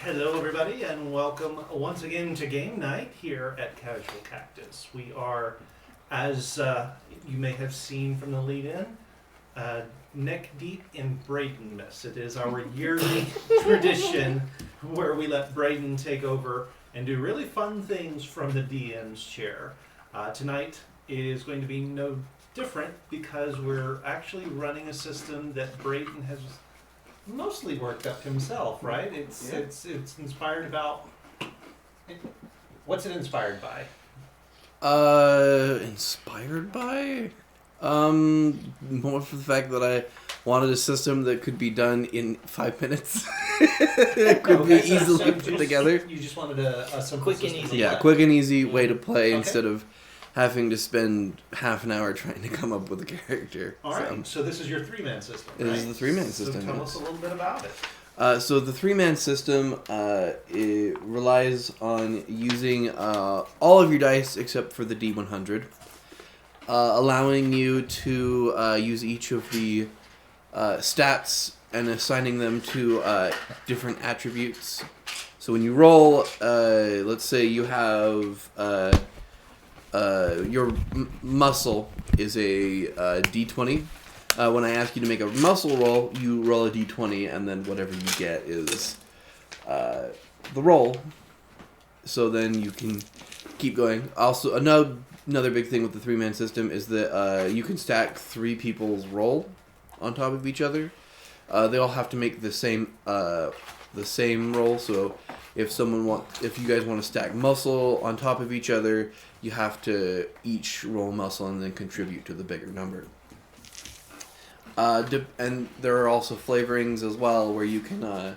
Hello, everybody, and welcome once again to game night here at Casual Cactus. We are, as you may have seen from the lead-in, neck deep in Braydenmas. It is our yearly tradition where we let Brayden take over and do really fun things from the DM's chair. Tonight is going to be no different because we're actually running a system that Brayden has mostly worked up himself, right? It's inspired about. What's it inspired by? Inspired by? More for the fact that I wanted a system that could be done in 5 minutes. It could be easily put together. You just wanted a simple Quick and system. easy. Yeah, quick and easy way to play instead of having to spend half an hour trying to come up with a character. All right, so this is your three-man system, right? It is the three-man system. So tell us a little bit about it. So the three-man system it relies on using all of your dice except for the D100, allowing you to use each of the stats and assigning them to different attributes. So when you roll, let's say you have your muscle is a D20. When I ask you to make a muscle roll, you roll a D20, and then whatever you get is the roll. So then you can keep going. Also, another big thing with the three-man system is that you can stack three people's roll on top of each other. They all have to make the same roll. So if you guys want to stack muscle on top of each other, you have to each roll muscle and then contribute to the bigger number. And there are also flavorings as well where you can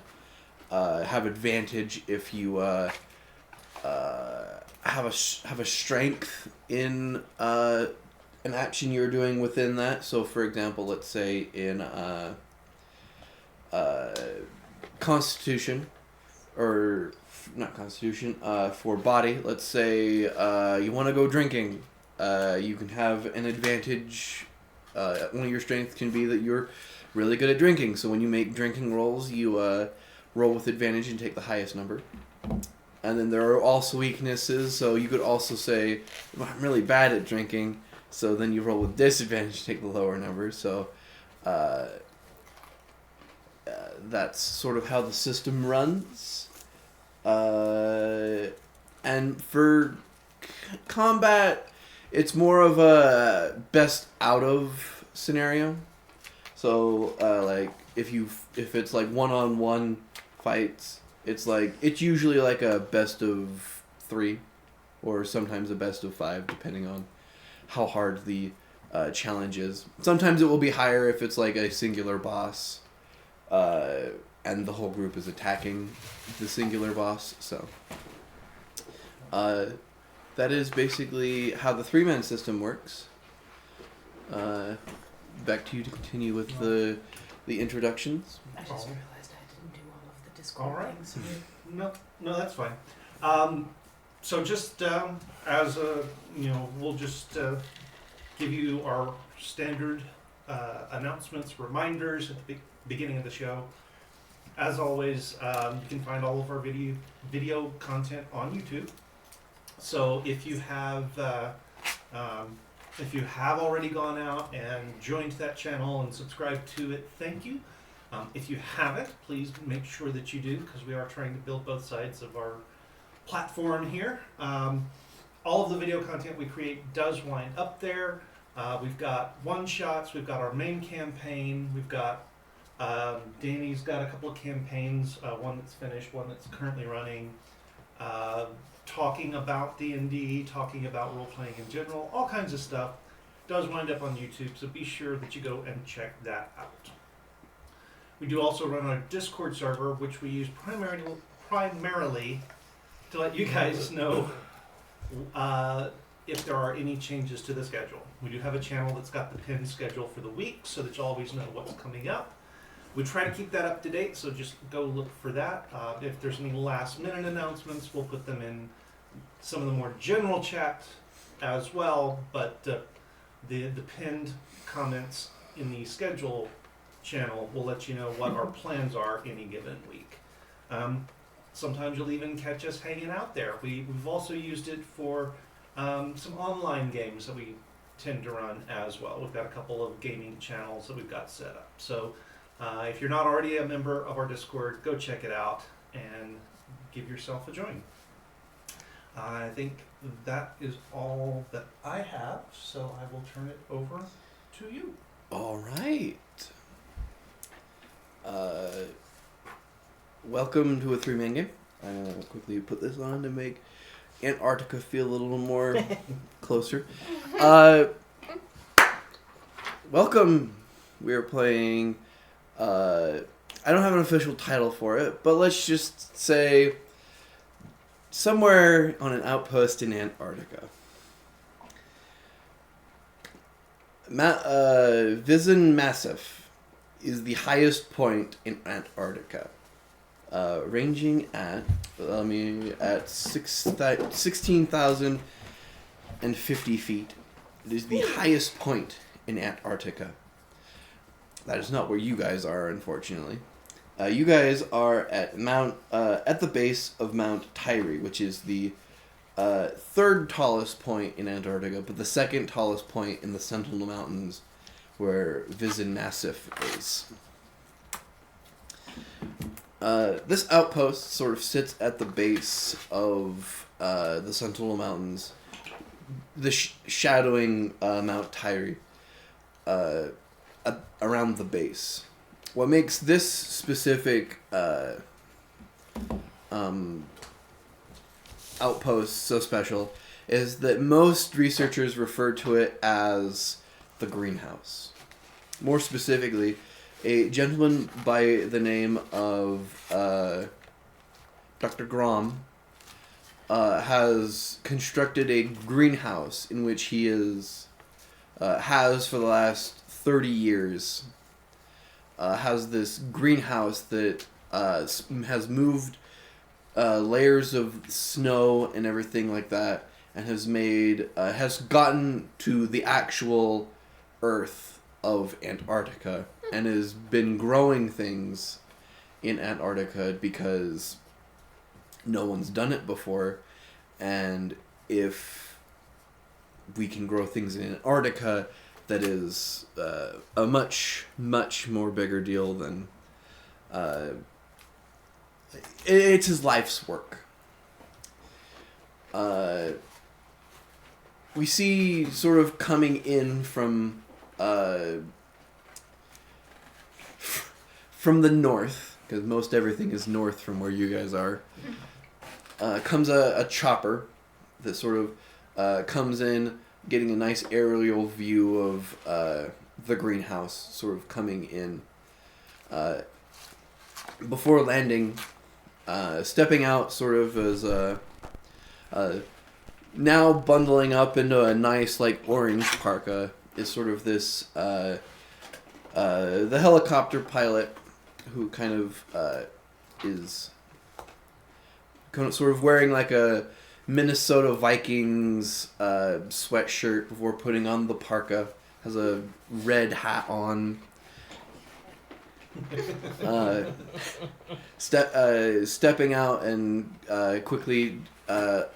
have advantage if you have a strength in an action you're doing within that. So, for example, let's say in Constitution, or not Constitution, for body, let's say you want to go drinking, you can have an advantage. One of your strengths can be that you're really good at drinking. So when you make drinking rolls, you roll with advantage and take the highest number. And then there are also weaknesses. So you could also say, well, I'm really bad at drinking. So then you roll with disadvantage and take the lower number. So that's sort of how the system runs. And for combat, it's more of a best out of scenario. So like if it's like one-on-one fights, it's usually like a best of 3 or sometimes a best of 5 depending on how hard the challenge is. Sometimes it will be higher if it's like a singular boss and the whole group is attacking the singular boss. So that is basically how the three-man system works. Back to you to continue with the introductions. I just realized I didn't do all of the Discord things. No, that's fine. So just as we'll just give you our standard announcements, reminders at the beginning of the show. As always, you can find all of our video content on YouTube. So if you have already gone out and joined that channel and subscribed to it, thank you. If you haven't, please make sure that you do, because we are trying to build both sides of our platform here. All of the video content we create does wind up there. We've got one-shots, we've got our main campaign, we've got Danny's got a couple of campaigns, one that's finished, one that's currently running. Talking about D&D, talking about role-playing in general, all kinds of stuff does wind up on YouTube, so be sure that you go and check that out. We do also run our Discord server, which we use primarily to let you guys know if there are any changes to the schedule. We do have a channel that's got the pinned schedule for the week, so that you always know what's coming up. We try to keep that up to date, so just go look for that. If there's any last minute announcements, we'll put them in some of the more general chat as well, but the pinned comments in the schedule channel will let you know what our plans are any given week. Sometimes you'll even catch us hanging out there. We've also used it for some online games that we tend to run as well. We've got a couple of gaming channels that we've got set up. So if you're not already a member of our Discord, go check it out and give yourself a join. I think that is all that I have, so I will turn it over to you. All right. Welcome to a 3-man game. I'm going to quickly put this on to make Antarctica feel a little more closer. Welcome. We are playing... I don't have an official title for it, but let's just say somewhere on an outpost in Antarctica. Braydenmas is the highest point in Antarctica, ranging at 16,050 feet. It is the highest point in Antarctica. That is not where you guys are, unfortunately. You guys are at at the base of Mount Tyree, which is the third tallest point in Antarctica, but the second tallest point in the Sentinel Mountains, where Braydenmas is. This outpost sort of sits at the base of the Sentinel Mountains, shadowing Mount Tyree, around the base. What makes this specific outpost so special is that most researchers refer to it as the greenhouse. More specifically, a gentleman by the name of Dr. Grom has constructed a greenhouse in which he has for the last 30 years has this greenhouse that has moved layers of snow and everything like that, and has gotten to the actual Earth of Antarctica, and has been growing things in Antarctica because no one's done it before, and if we can grow things in Antarctica, that is a much, much more bigger deal than... it's his life's work. We see sort of coming in from the north, because most everything is north from where you guys are, comes a chopper that sort of comes in, getting a nice aerial view of the greenhouse, sort of coming in. Before landing, stepping out sort of as now bundling up into a nice like orange parka is sort of this the helicopter pilot who kind of is kind of sort of wearing like a Minnesota Vikings sweatshirt before putting on the parka, has a red hat on. Stepping out and quickly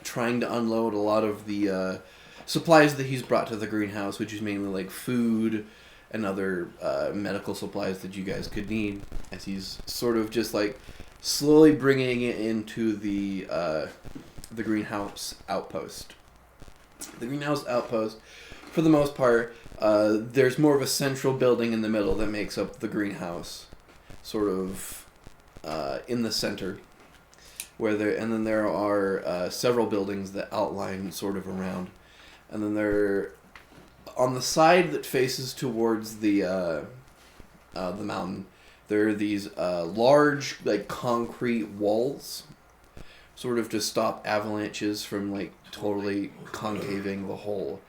trying to unload a lot of the supplies that he's brought to the greenhouse, which is mainly like food and other medical supplies that you guys could need, as he's sort of just like slowly bringing it into the greenhouse outpost. The greenhouse outpost, for the most part, there's more of a central building in the middle that makes up the greenhouse, sort of in the center, and then there are several buildings that outline sort of around, and then there, on the side that faces towards the mountain, there are these large like concrete walls, sort of to stop avalanches from like totally concaving the whole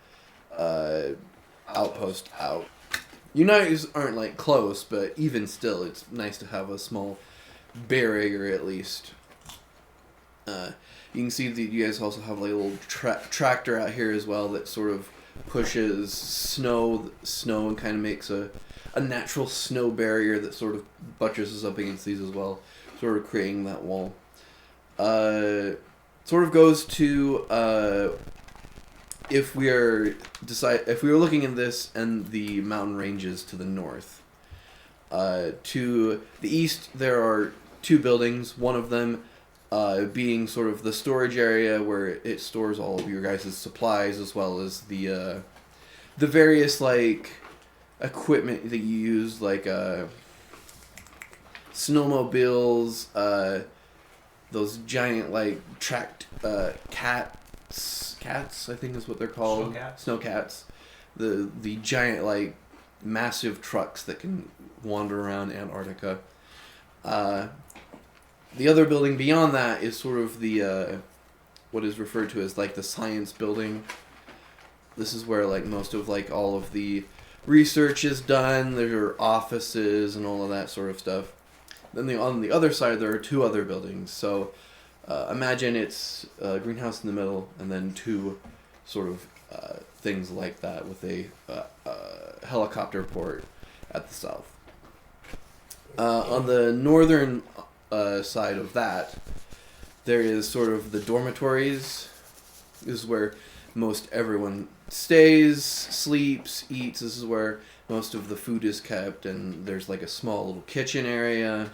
outpost out. You guys aren't like close, but even still, it's nice to have a small barrier at least. You can see that you guys also have like a little tractor out here as well that sort of pushes snow and kind of makes a natural snow barrier that sort of buttresses up against these as well, sort of creating that wall. sort of goes to if we are looking at this and the mountain ranges to the north. To the east, there are two buildings. One of them being sort of the storage area where it stores all of your guys' supplies, as well as the various like equipment that you use, like snowmobiles, those giant like tracked cats I think is what they're called. Snowcats. The giant like massive trucks that can wander around Antarctica. The other building beyond that is sort of the what is referred to as like the science building. This is where like most of like all of the research is done. There are offices and all of that sort of stuff. Then on the other side there are two other buildings. So imagine it's a greenhouse in the middle and then two sort of things like that with a helicopter port at the south. On the northern side of that, there is sort of the dormitories. This is where most everyone stays, sleeps, eats. This is where most of the food is kept, and there's like a small little kitchen area.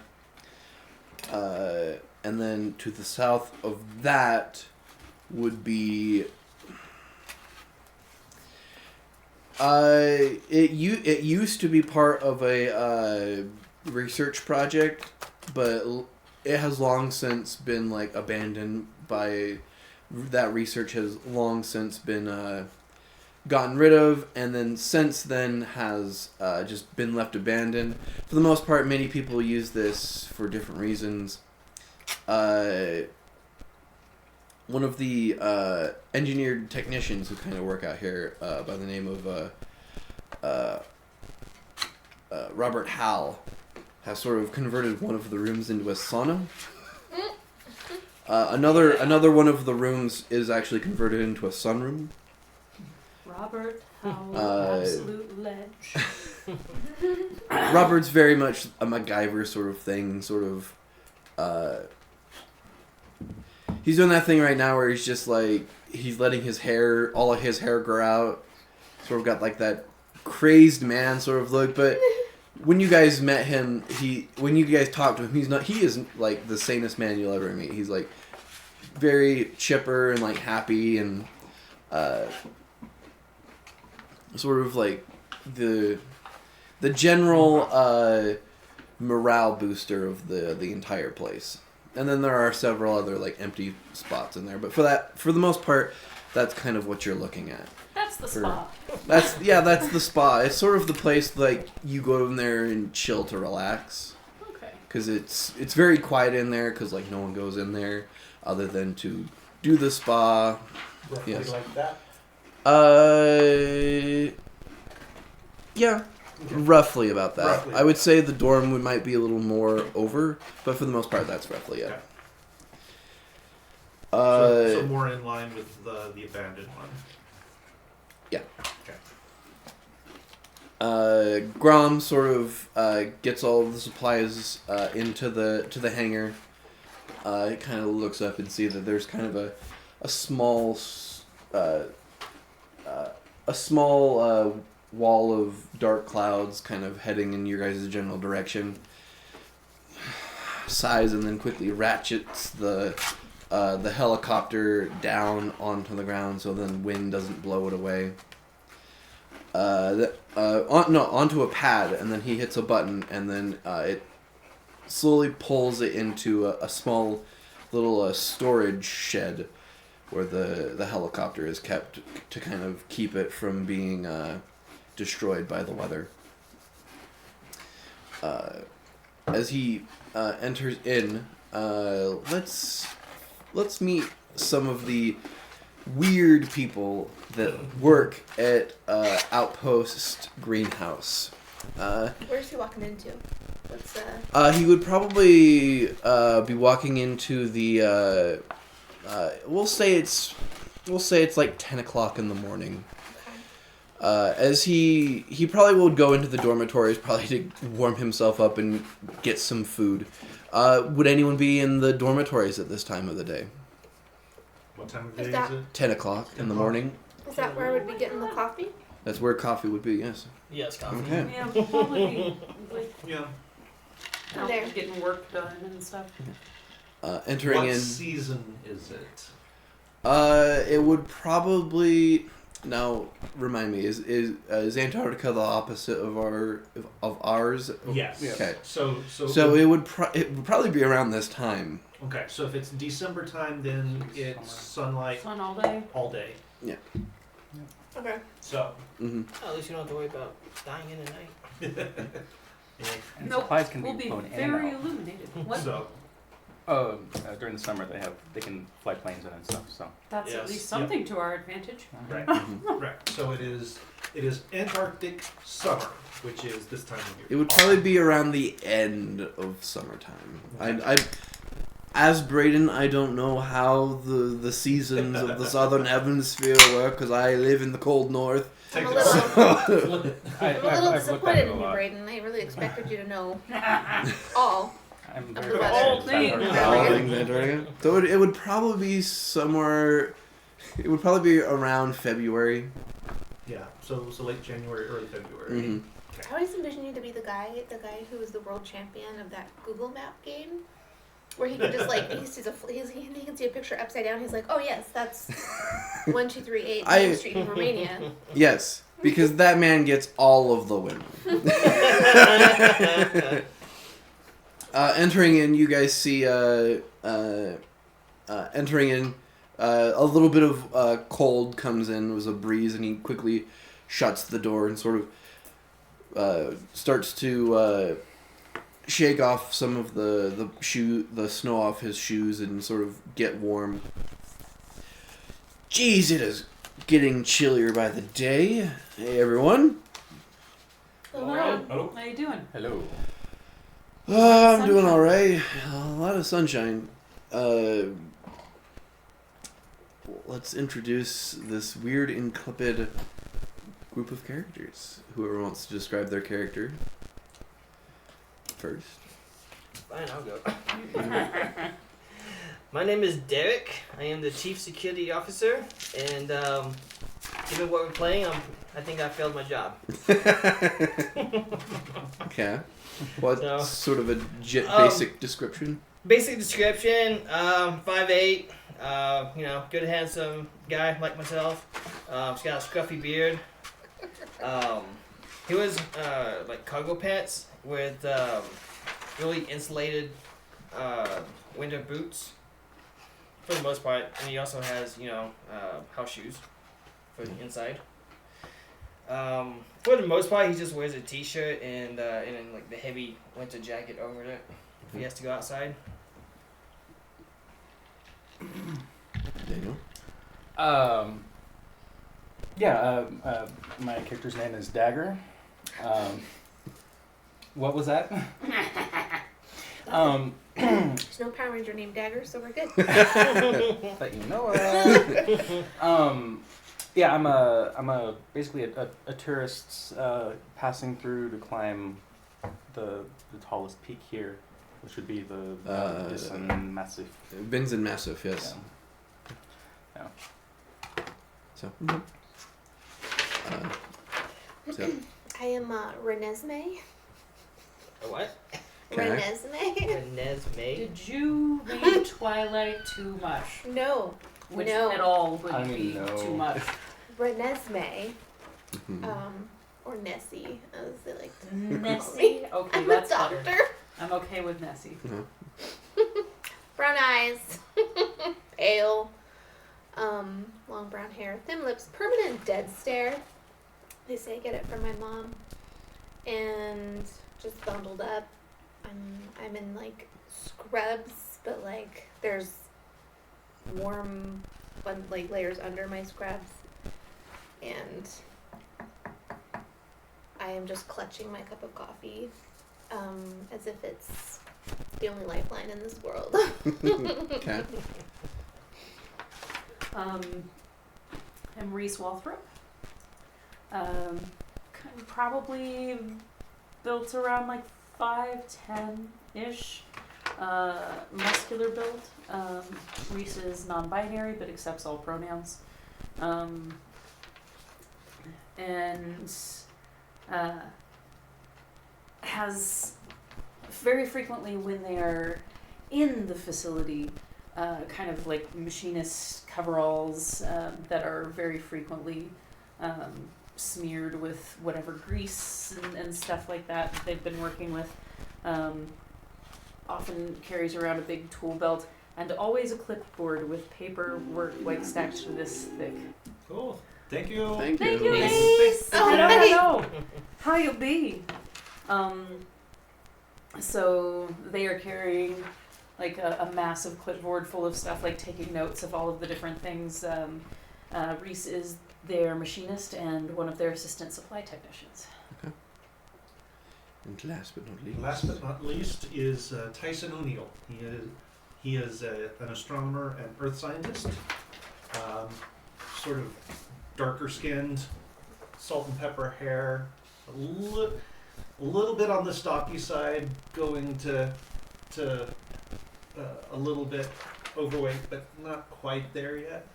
And then to the south of that would be it used to be part of a research project, but it has long since been like abandoned by that research has long since been gotten rid of, and then since then has just been left abandoned. For the most part, many people use this for different reasons. One of the engineered technicians who kind of work out here by the name of Robert Howell has sort of converted one of the rooms into a sauna. Another one of the rooms is actually converted into a sunroom. Robert Howell, absolute ledge. Robert's very much a MacGyver sort of thing, sort of. He's doing that thing right now where he's just like he's letting all of his hair grow out, sort of got like that crazed man sort of look. But when you guys met him, when you guys talked to him, he isn't like the sanest man you'll ever meet. He's like very chipper and like happy and sort of like the general morale booster of the entire place. And then there are several other like empty spots in there, but for the most part, that's kind of what you're looking at. That's the spa. That's the spa. It's sort of the place like you go in there and chill to relax. Okay. Because it's very quiet in there because like no one goes in there other than to do the spa. Roughly Yes. like that. Yeah. Okay. Roughly about that. Roughly. I would say the dorm might be a little more over, but for the most part, that's roughly it. Okay. So more in line with the abandoned one. Yeah. Okay. Grom sort of gets all of the supplies into the hangar. It kind of looks up and sees that there's kind of a small wall of dark clouds kind of heading in your guys' general direction. Sighs and then quickly ratchets the helicopter down onto the ground so then wind doesn't blow it away. Onto a pad, and then he hits a button, and then it slowly pulls it into a small little storage shed where the helicopter is kept to kind of keep it from being destroyed by the weather. As he enters in, let's meet some of the weird people that work at Outpost Greenhouse. Where's he walking into? What's He would probably be walking into the. We'll say it's like 10 o'clock in the morning. As he probably will go into the dormitories probably to warm himself up and get some food. Would anyone be in the dormitories at this time of the day? What time of day Is is that- it? 10 o'clock in the morning. Is that where I would be getting the coffee? That's where coffee would be, yes. Yes, coffee. Okay. Yeah, we'll probably be like Yeah. out There. getting work done and stuff. Entering What in... season is it? It would probably... Now, remind me, is Antarctica the opposite of ours? Yes. Okay. So It would probably be around this time. okay. So if it's December time, then it's sunlight Sun all day. all day. Okay. So Mm-hmm. Oh, at least you don't have to worry about dying in the night. yeah. And Nope, supplies can we'll be be flown in very and out. illuminated. What? So During the summer, they can fly planes in and stuff. So That's Yes, at least yep. something to our advantage. right. Mm-hmm. Right. So it is Antarctic summer, which is this time of year. It would probably be around the end of summertime. As Brayden, I don't know how the seasons of the southern hemisphere work because I live in the cold north. I'm a Take little, it. I'm a little I've looked at disappointed it a in you, lot. Brayden. I really expected you to know all. I'm Of very the fascinated weather. with Oh, that All part. things Antarctica. So it would probably be somewhere. It would probably be around February. Yeah. So late January, early February. Mm-hmm. I always envisioned you to be the guy who was the world champion of that Google Map game, where he could just like he can see a picture upside down. He's like, oh yes, that's 1238 Main Street in Romania. Yes, because that man gets all of the women. Entering in, you guys see entering in. A little bit of cold comes in. It was a breeze, and he quickly shuts the door and sort of starts to shake off some of the snow off his shoes and sort of get warm. Jeez, it is getting chillier by the day. Hey, everyone. Hello. Hello. How you doing? Hello. I'm doing Sunshine. all right. A lot of sunshine. Let's introduce this weird, incipit group of characters. Whoever wants to describe their character first. Fine, I'll go. My name is Derek. I am the Chief Security Officer, and given what we're playing, I think I failed my job. Okay. What No. sort of a basic description? Basic description: 5'8", good handsome guy like myself. He's got a scruffy beard. He wears like cargo pants with really insulated winter boots for the most part, and he also has house shoes for the inside. For the most part, he just wears a t-shirt and then like the heavy winter jacket over it if he has to go outside. Daniel? My character's name is Dagger. What was that? There's no Power Ranger named Dagger, so we're good. But you know it. I'm basically a tourist passing through to climb the tallest peak here, which would be the Bison Massif. Benson Massif, yes. Yeah. So. I am Renesmee. A what? Okay. Renesmee? Nesmee. Did you read Twilight too much? No. Which No. at all would I mean, be no. too much? Renesmee. Mhm. Or Nessie, as they like to Nessie? Okay, I'm a that's better. doctor. I'm okay with Nessie. Brown eyes. Pale. Long brown hair. Thin lips. Permanent dead stare. They say I get it from my mom. And just bundled up. I'm in like scrubs, but like there's warm like layers under my scrubs. And I am just clutching my cup of coffee, as if it's the only lifeline in this world. Okay. I'm Reese Walthrop. Probably built around like 5'10" ish. Muscular build. Reese is non-binary but accepts all pronouns. And has very frequently when they are in the facility, kind of like machinist coveralls that are very frequently smeared with whatever grease and stuff like that they've been working with. Often carries around a big tool belt and always a clipboard with paperwork like stacked this thick. Cool. Thank you. Thank Thank you. you, Thank Reese. Oh, I don't nice. know how you be. So they are carrying like a massive clipboard full of stuff, like taking notes of all of the different things. Reese is their machinist and one of their assistant supply technicians. And last but not least. Last but not least is Tyson O'Neill. He is an astronomer and earth scientist. Sort of darker skinned, salt and pepper hair, a little bit on the stocky side, going to a little bit overweight, but not quite there yet.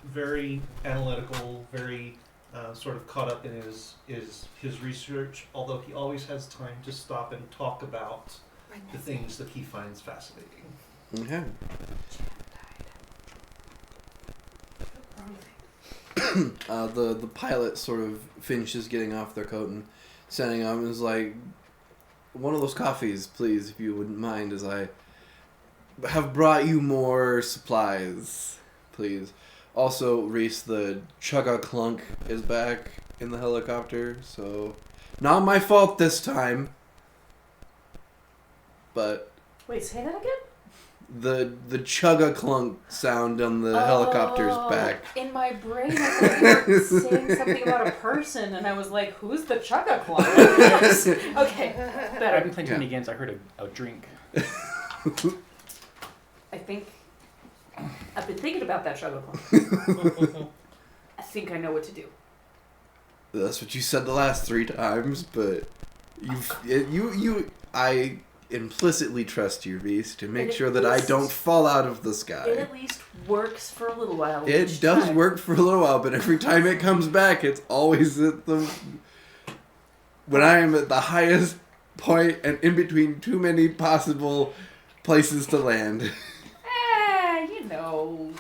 Very analytical, very sort of caught up in his research, although he always has time to stop and talk about the things that he finds fascinating. Okay. The pilot sort of finishes getting off their coat and standing up and is like, one of those coffees, please, if you wouldn't mind, as I have brought you more supplies, please. Also, Reese, the Chugga Clunk is back in the helicopter, so not my fault this time. But Wait, say that again? the Chugga Clunk sound on the helicopter's back. In my brain, I thought you were saying something about a person, and I was like, "Who's the Chugga Clunk?" Okay, I've better. been playing too many games. I heard a drink. I think I've been thinking about that Chugga Clunk. I think I know what to do. That's what you said the last 3 times, but I implicitly trust you, Reese, to make It sure that I least- don't fall out of the It sky. at least works for a little while. It each does time. work for a little while, but every time it comes back, it's always at when I am at the highest point and in between too many possible places to land.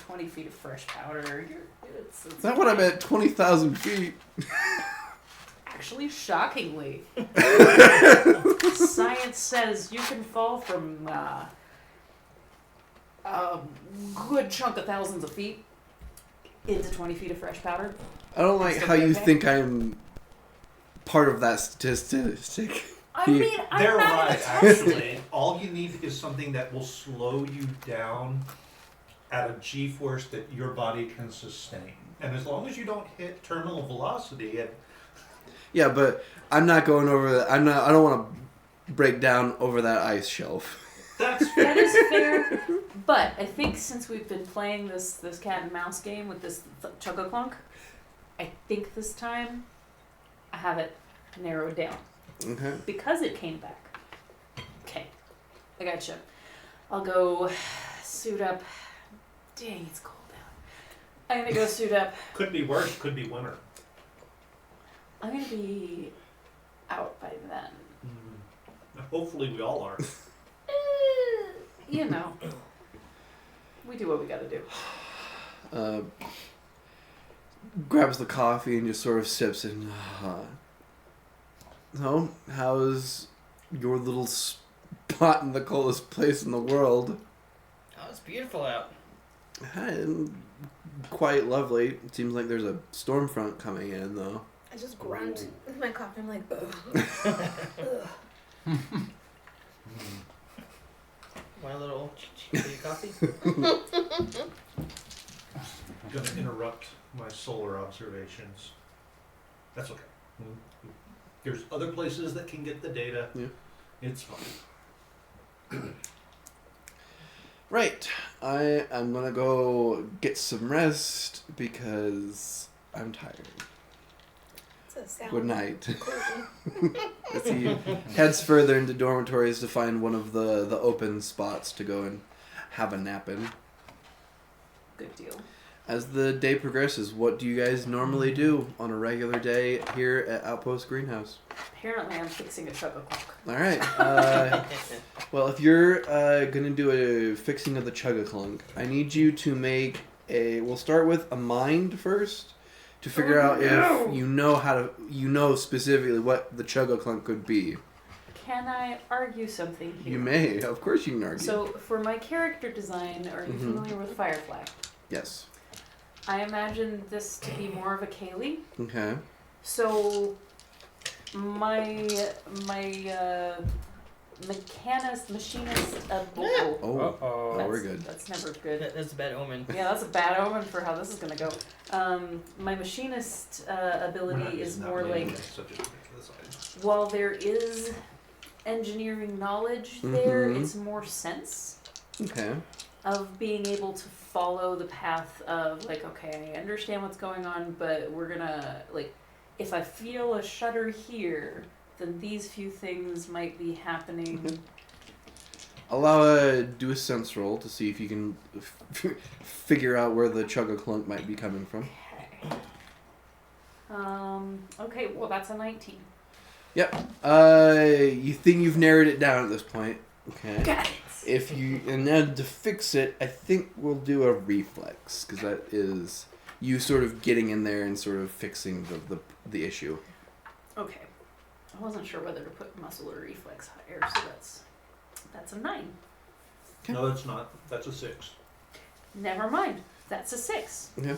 20 feet of fresh powder. It's Is that what I'm at? 20,000 feet. Actually, shockingly. Science says you can fall from a good chunk of thousands of feet into 20 feet of fresh powder. I don't like Still how be you okay? think I'm part of that statistic. I mean, I'm They're not right, gonna test it. actually. All you need is something that will slow you down at a g-force that your body can sustain. And as long as you don't hit terminal velocity, Yeah, but I'm not going over that. I don't want to break down over that ice shelf. that's That is fair, but I think since we've been playing this cat and mouse game with this Chugga Clunk, I think this time I have it narrowed down. Okay. Because it came back. Okay, I gotcha. I'll go suit up. Dang, it's cold out. I'm gonna go suit up. could be worse, could be winter. I'm gonna be out by then. Hopefully we all are. You know, we do what we gotta do. Grabs the coffee and just sort of sips it. So, how's your little spot in the coldest place in the world? Oh, it's beautiful out. Quite lovely. It seems like there's a storm front coming in, though. I just grunt with my coffee. I'm like, ugh. Ugh. Want a little for your coffee? I'm going to interrupt my solar observations. That's okay. There's other places that can get the data. Yeah. It's fine. Right. I am gonna go get some rest because I'm tired. the sound. Good night. Cool. As he heads further into dormitories to find one of the open spots to go and have a nap in. Good deal. As the day progresses, what do you guys normally do on a regular day here at Outpost Greenhouse? Apparently, I'm fixing a chugga clock. All right. Well, if you're gonna do a fixing of the Chugga-Clunk, I need you to make a. We'll start with a mind first to figure out if you know specifically what the Chugga-Clunk could be. Can I argue something here? You may, of course, you can argue. So, for my character design, are you Mhm. familiar with Firefly? Yes. I imagine this to be more of a Kaylee. Okay. So, my machinist Oh, Uh-oh. we're good. That's never good. That's a bad omen. Yeah, that's a bad omen for how this is gonna go. My machinist ability is more like, while there is engineering knowledge there, Mhm. it's more sense Okay. of being able to follow the path of like, okay, I understand what's going on, but we're gonna like, if I feel a shudder here, then these few things might be happening. Okay. Allow do a sense roll to see if you can figure out where the Chugga-Clunk might be coming from. Okay, well that's a 19. Yep. You think you've narrowed it down at this point. Okay. Got it. If you and then to fix it, I think we'll do a reflex because that is you sort of getting in there and sort of fixing the issue. Okay. I wasn't sure whether to put muscle or reflex higher, so that's a 9. No, that's not. That's a 6. Never mind. That's a 6. Okay.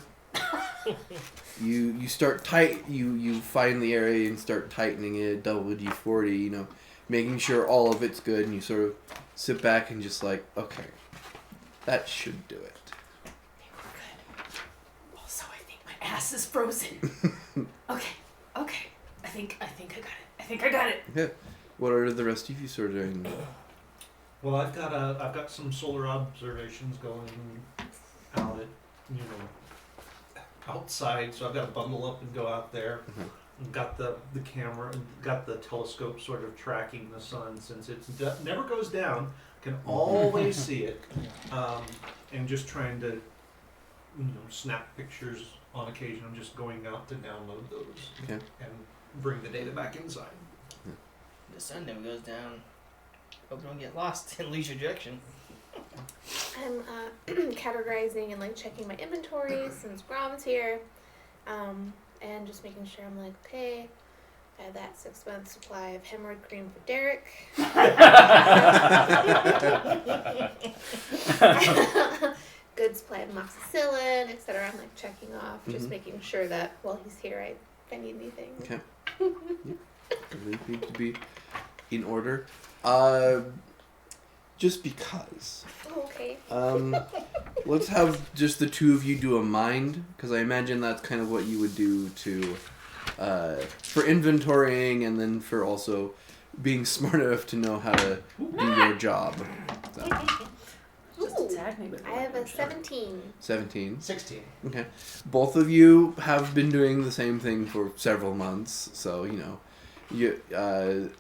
You start you find the area and start tightening it, double D40, you know, making sure all of it's good, and you sort of sit back and just like, okay, that should do it. We're good. Also, I think my ass is frozen. Okay. I think I got it. Okay. What are the rest of you sort of doing? Well, I've got some solar observations going out at, outside, so I've got to bundle up and go out there. Mhm. Got the camera, got the telescope sort of tracking the sun since it never goes down. Can always see it, and just trying to, snap pictures on occasion. I'm just going out to download those and bring the data back inside. The sun never goes down. Hope you don't get lost in leash ejection. I'm categorizing and like checking my inventory since Brom's here, and just making sure I'm like, okay, I have that 6-month supply of hemorrhoid cream for Derek. Good supply of amoxicillin, etc. I'm like checking off, just making sure that while he's here, if I need anything. Okay. Everything seems to be in order. Just because. Oh, okay. Let's have just the two of you do a mind, because I imagine that's kind of what you would do to, for inventorying and then for also being smart enough to know how to do your job. So, Just Ooh, attack me with I have a one. 17. 17. 16. Okay. Both of you have been doing the same thing for several months, so,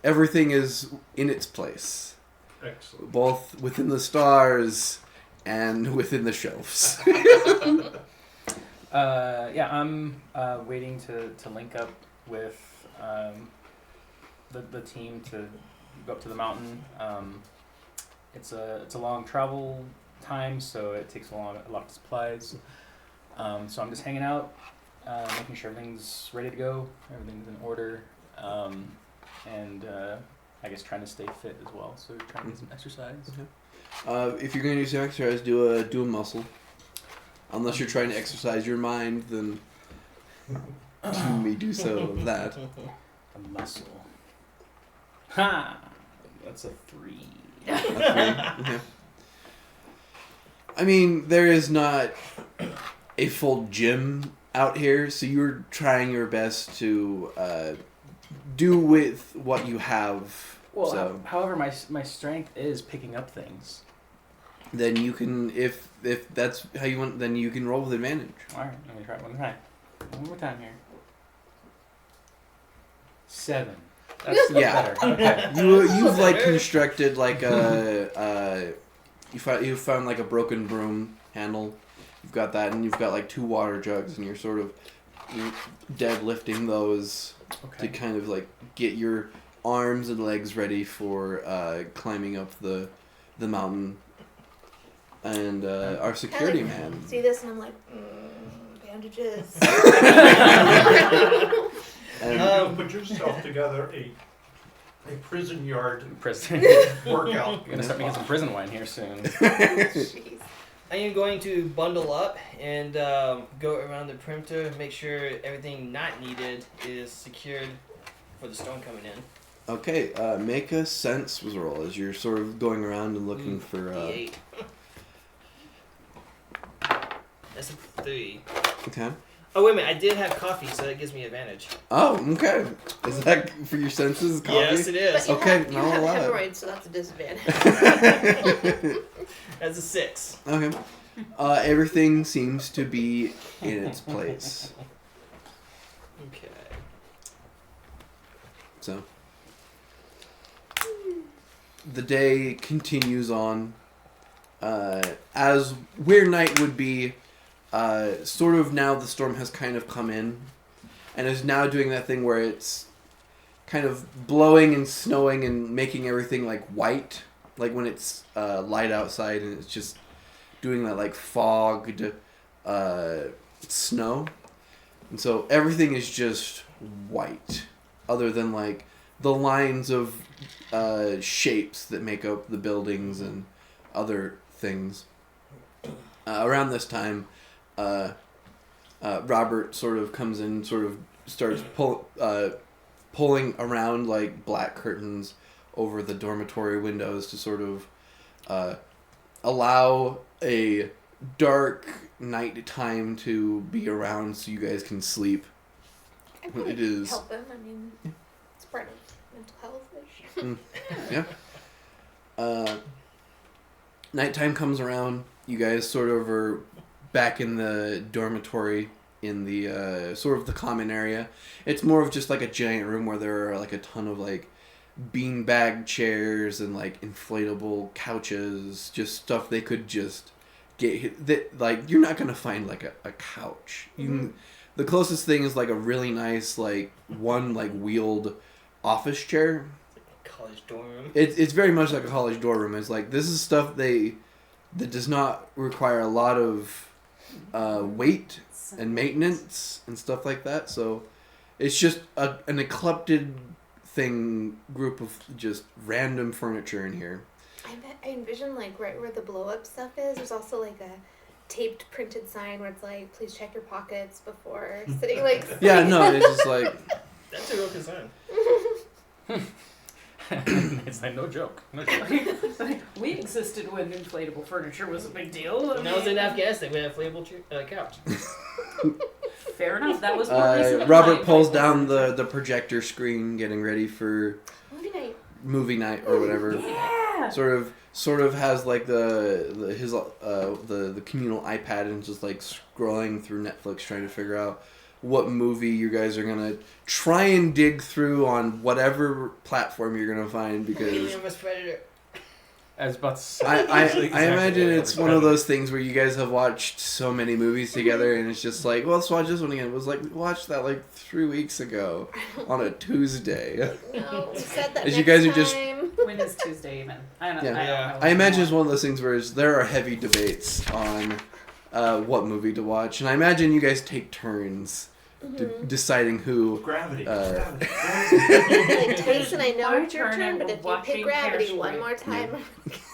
everything is in its place. Excellent. Both within the stars and within the shelves. I'm waiting to link up with the team to go up to the mountain. It's a long travel time, so it takes a lot of supplies. So I'm just hanging out, making sure everything's ready to go, everything's in order, and I guess trying to stay fit as well. So trying to get some exercise. If you're going to do some exercise, do a muscle. Unless you're trying to exercise your mind, then you may do so of that. A muscle. Ha! That's a 3. Okay. I mean, there is not a full gym out here, so you're trying your best to do with what you have. Well, So however, my strength is picking up things. then you can, if that's how you want, then you can roll with advantage. All right, let me try it one more time. One more time here. 7. That's Yeah. better. Okay. You've like constructed like you found like a broken broom handle. You've got that, and you've got like 2 water jugs, and you're sort of deadlifting those to Okay. kind of like get your arms and legs ready for climbing up the mountain. And our security Kinda man. See this and I'm like, bandages. And, You put yourself together a prison yard Prison. workout. I'm gonna start making some prison wine here soon. Jeez. I am going to bundle up and go around the perimeter and make sure everything not needed is secured for the storm coming in. okay, make a sense roll as you're sort of going around and looking for. D8. That's a 3. Okay. Oh, wait a minute. I did have coffee, so that gives me advantage. Oh, okay. Is that for your senses? Coffee? Yes, it is. But you Okay, have, you no, I'll have allow it. hemorrhoids, so that's a disadvantage. That's a 6. Okay. Everything seems to be in its place. Okay. So. The day continues on. As where night would be, sort of now the storm has kind of come in and is now doing that thing where it's kind of blowing and snowing and making everything like white, like when it's light outside, and it's just doing that like fogged snow. And so everything is just white, other than like the lines of shapes that make up the buildings and other things. Around this time, Robert sort of comes in, sort of starts pulling around like black curtains over the dormitory windows to sort of allow a dark night time to be around so you guys can sleep. I Well, probably it is. help them. I mean, it's part of mental health. Yeah. Nighttime comes around. You guys sort of are back in the dormitory in the sort of the common area. It's more of just like a giant room where there are like a ton of like beanbag chairs and like inflatable couches, just stuff they could just get. That like you're not gonna find like a couch. The closest thing is like a really nice like one like wheeled office chair. College dorm room. It's very much like a college dorm room. It's like this is stuff that does not require a lot of weight and maintenance and stuff like that. So it's just an eclectic group of just random furniture in here. I envision like right where the blow up stuff is. There's also like a taped printed sign where it's like, please check your pockets before sitting like. Yeah, no, it's just like That's a real concern. It's like no joke. No joke. We existed when inflatable furniture was a big deal. When I was in Afghanistan, we had a inflatable couch. Fair enough. That was more recent than Robert mine. pulls down the projector screen, getting ready for Movie night. movie night or whatever. Yeah. Sort of has like the communal iPad and just like scrolling through Netflix trying to figure out what movie you guys are gonna try and dig through on whatever platform you're gonna find, because Alien vs. Predator. I was about to say. I exactly imagine what it's we're one of talking those things where you guys have watched so many movies together and it's just like, well, let's watch this one again. It was like, we watched that like 3 weeks ago on a Tuesday. No, we said that As next you guys are just- time. When is Tuesday even? I don't know. Yeah. I don't know. I imagine it's one of those things where there are heavy debates on what movie to watch, and I imagine you guys take turns deciding who. Gravity. Uh, Gravity. Like, Tyson, I know My it's your turn turn, and but we're if you watching pick gravity Hairspray. one more time,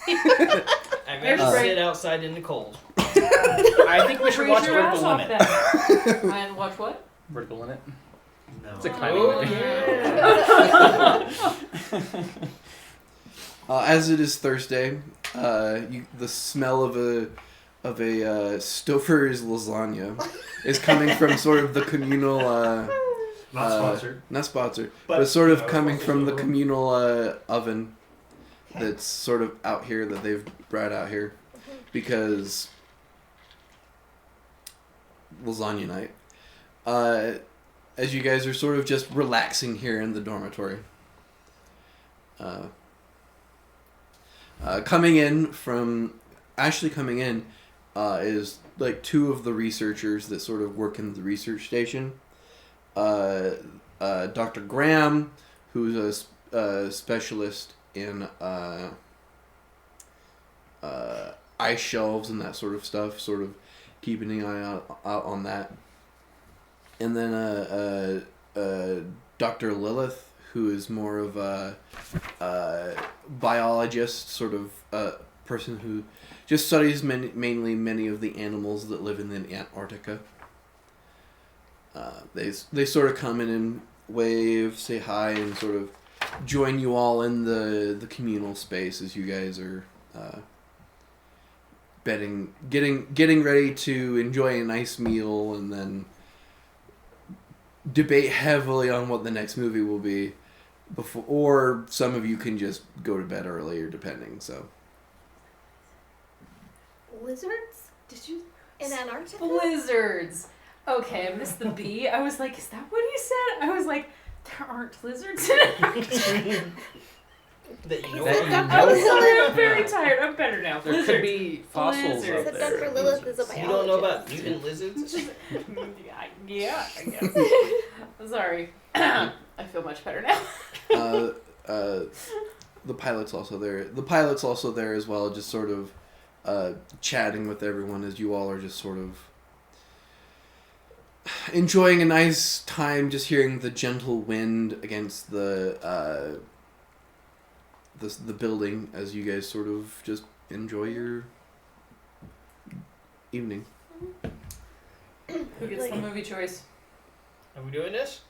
I'd rather Hairspray. sit outside in the cold. I think we should Freeze watch your ass Vertical off Limit. then. And watch what? Vertical Limit. No. It's a climbing Oh, movie. yeah. As it is Thursday, the smell of a Stouffer's lasagna is coming from sort of the communal. Not sponsored. Not sponsored, but sort of coming from the communal oven that's sort of out here that they've brought out here because lasagna night. as you guys are sort of just relaxing here in the dormitory. Coming in is like two of the researchers that sort of work in the research station. Dr. Graham, who's a specialist in ice shelves and that sort of stuff, sort of keeping an eye out on that. And then Dr. Lilith, who is more of a biologist, sort of person who just studies mainly many of the animals that live in the Antarctica. They sort of come in and wave, say hi, and sort of join you all in the communal space as you guys are getting ready to enjoy a nice meal and then debate heavily on what the next movie will be before, or some of you can just go to bed earlier depending. So Lizards Did you? in Antarctica? Blizzards. Okay, I missed the B. I was like, is that what he said? I was like, there aren't lizards in Antarctica. That you know. That you about. know. I'm sorry, I'm very tired. I'm better now. There Lizards. could be fossils Lizards. out Said there. Dr. Lilith is a biologist. You don't know about mutant lizards? Yeah, I guess. I'm sorry. I feel much better now. the pilot's also there. The pilot's also there as well, just sort of chatting with everyone as you all are just sort of enjoying a nice time, just hearing the gentle wind against the building as you guys sort of just enjoy your evening. Who gets the movie choice? Are we doing this?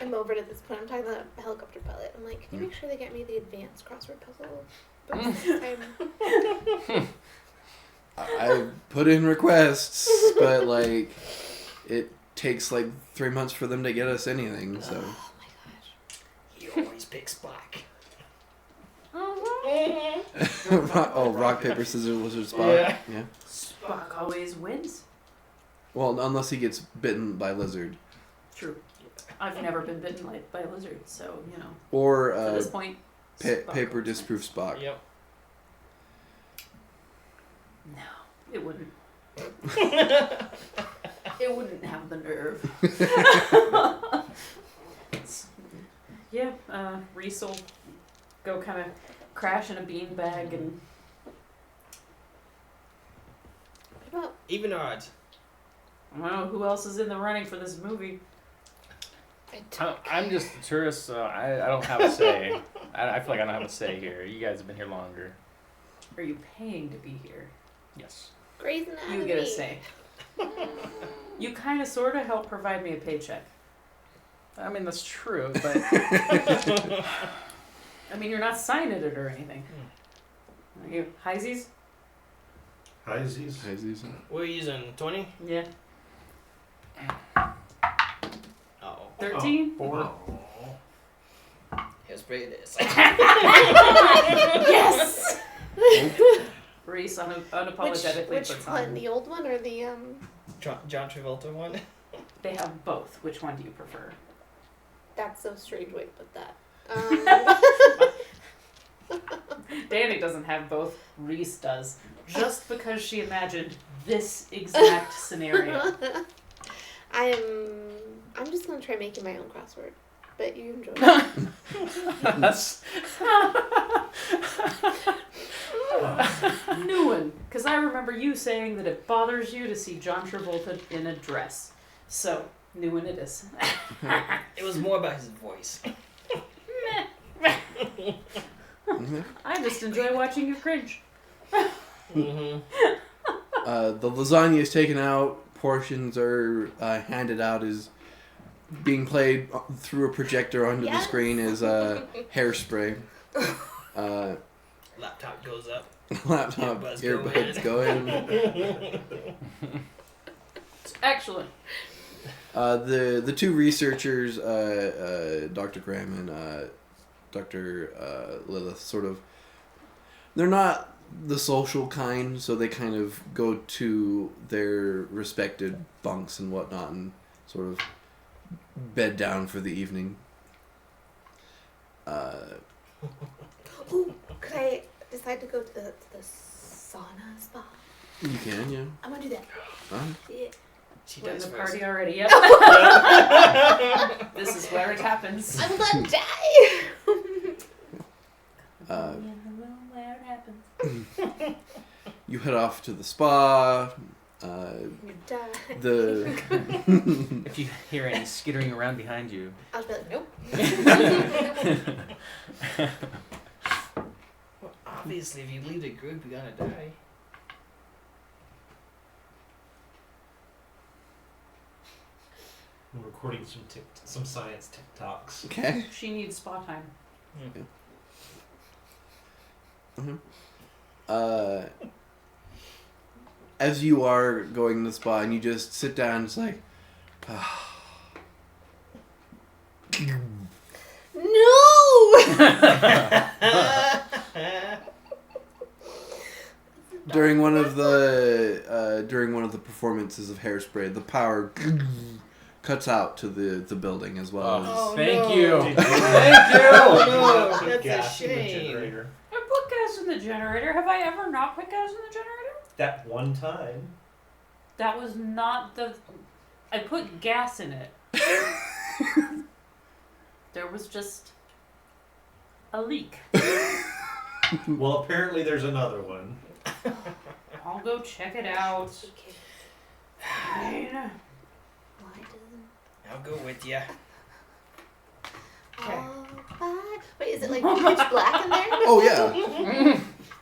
I'm over it at this point. I'm talking to the helicopter pilot. I'm like, can you make sure they get me the advanced crossword puzzle? I put in requests, but like it takes like 3 months for them to get us anything. So Oh my gosh. He always picks black. rock paper scissors lizard spot. Yeah. Spock always wins. Well, unless he gets bitten by lizard True. I've never been bitten by a lizard, so, you know. or At this point, Spock paper always disproof Spock. Yep. wins. No, it wouldn't. It wouldn't have the nerve. Yeah, Reese will go kind of crash in a beanbag and... What about Even odds. I don't know who else is in the running for this movie. I'm just a tourist, so I don't have a say. I feel like I don't have a say here. You guys have been here longer. Are you paying to be here? Yes. Grey's Anatomy? You get a say. You kind of sort of help provide me a paycheck. I mean, that's true, but I mean, you're not signing it or anything. Are you Heisies? Highsies. We're using 20. Yeah. Oh. 13? Oh. Here's Brayden. Yes! Reese unapologetically Which puts one? on. The old one or the John Travolta one. They have both. Which one do you prefer? That's so strange way to put that. Danny doesn't have both. Reese does. Just because she imagined this exact scenario. I'm just gonna try making my own crossword. But you enjoy it. that's New one. Because I remember you saying that it bothers you to see John Travolta in a dress. So, new one it is. It was more about his voice. I just enjoy watching you cringe. Mm-hmm. The lasagna is taken out. Portions are handed out as being played through a projector onto the Yes. screen as hairspray. Laptop goes up. Laptop Earbuds go earbuds go in. It's excellent. The two researchers, Dr. Graham and Dr. Lilith, sort of, they're not the social kind, so they kind of go to their respected bunks and whatnot and sort of bed down for the evening. Ooh, could I decide to go to the sauna spa? You can, yeah. I'm gonna do that. Yeah. She We're in does the first. party already. Yep. This is where it happens. I'm gonna die. In the room where it happens. You head off to the spa. You die. The If you hear any skittering around behind you, I'll be like, nope. Well, obviously, if you leave the group, you're gonna die. I'm recording some science TikToks. okay. She needs spa time. As you are going to the spa, and you just sit down, it's like, No! during one of the performances of Hairspray, the power cuts out to the building as well. Oh, thank no. you. Did Thank you. No, Put that's a gas in the shame. generator. I put gas in the generator. Have I ever not put gas in the generator? That one time. That was not the. I put gas in it. There was just a leak. Well, apparently there's another one. I'll go check it out. Okay. Fine. Why doesn't... I'll go with you. Okay. Wait, is it like pitch black in there? Oh yeah,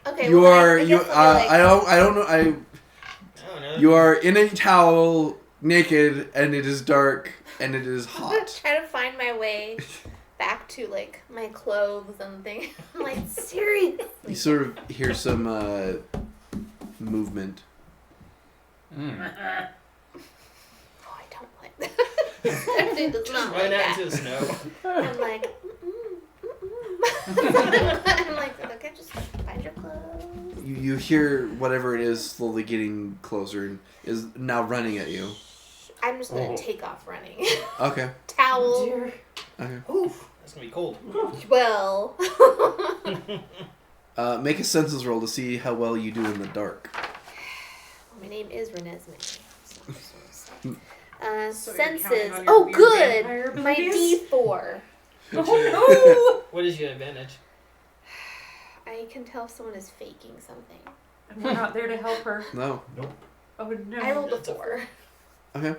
Okay. you well, are I you. guess I'll be like, I don't know. I don't know. You are in a towel, naked, and it is dark, and it is I'm hot. trying to find my way back to like my clothes and things. I'm like, seriously. You sort of hear some movement. Mm. Oh, I don't like that. Everything does Just not run like out that. into the snow. I'm like, I'm like, okay, just find your clothes. You hear whatever it is slowly getting closer and is now running at you. I'm just gonna Oh. take off running. Okay. Towel. Dear. Okay. Oof, that's gonna be cold. Well. Make a senses roll to see how well you do in the dark. My name is Renesmee. So you're counting Senses. on your Oh, weird good. vampire My abilities? D4. Oh What is your advantage? I can tell if someone is faking something. no! And we're not there to help her. No. Oh no! I rolled a That's a 4. Okay.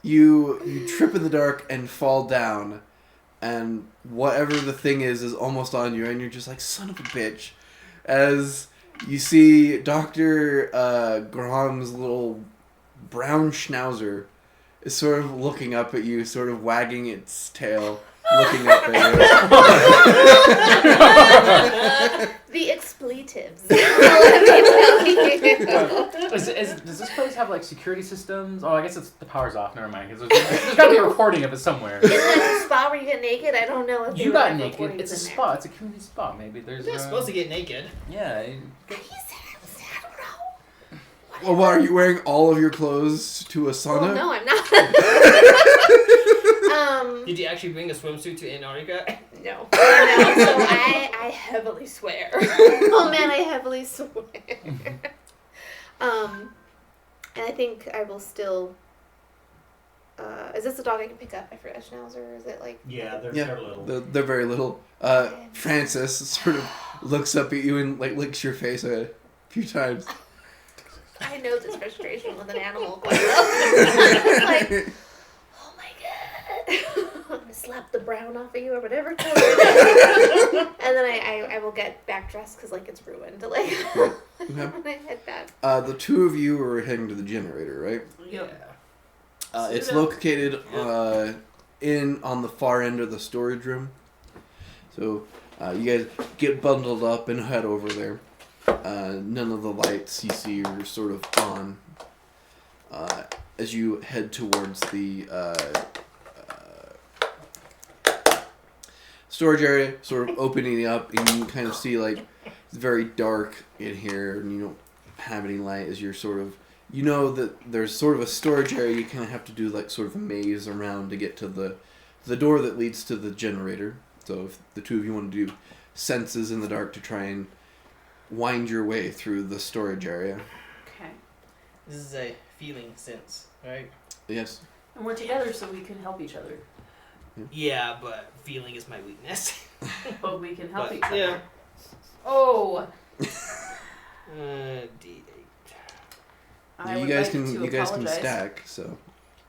You trip in the dark and fall down, and whatever the thing is almost on you, and you're just like, son of a bitch. As you see Dr. Graham's little brown schnauzer is sort of looking up at you, sort of wagging its tail, looking up at The expletives. Let me tell you. Does this place have like security systems? Oh, I guess it's the power's off. Never mind. 'Cause there's gotta be a recording of it somewhere. Is it a spa where you get naked? I don't know if they You would got have naked. recordings It's a in there. spa. It's a community spa. Maybe there's. You're not supposed to get naked. Yeah. He said I don't know. Well, what, are you wearing all of your clothes to a sauna? Well, no, I'm not. Did you actually bring a swimsuit to Antarctica? No. So I heavily swear. Oh man, I heavily swear. And I think I will still. Is this a dog I can pick up? I forget Schnauzer, or is it like? Yeah, they're Yeah, little. they're very little. Francis sort of looks up at you and like licks your face a few times. I know this frustration with an animal quite well. It's like, oh my god, I'm gonna slap the brown off of you or whatever. And then I will get back dressed because like it's ruined. Like Okay. when I head back. The two of you are heading to the generator, right? Yep. It's located on the far end of the storage room. So you guys get bundled up and head over there. None of the lights you see are sort of on as you head towards the storage area, sort of opening up, and you can kind of see like it's very dark in here, and you don't have any light as you're sort of you know that there's sort of a storage area. You kind of have to do like sort of a maze around to get to the door that leads to the generator. So if the two of you want to do senses in the dark to try and wind your way through the storage area. Okay. This is a feeling sense, right? Yes. And we're together so we can help each other. Yeah, but feeling is my weakness. But we can help But, each other. yeah. Oh! D8. I you would guys like can to you guys can apologize. stack. So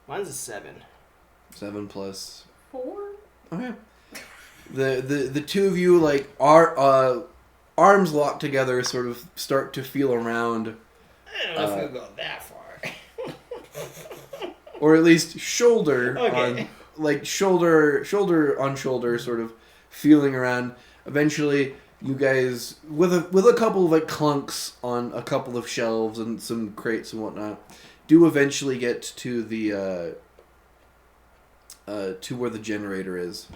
Mine's a 7. 7 plus. 4? Okay. The two of you like are arms locked together, sort of start to feel around, I don't know if we'll go that far. or at least shoulder Okay. on, like shoulder on shoulder, sort of feeling around. Eventually, you guys with a couple of like clunks on a couple of shelves and some crates and whatnot, do eventually get to the to where the generator is.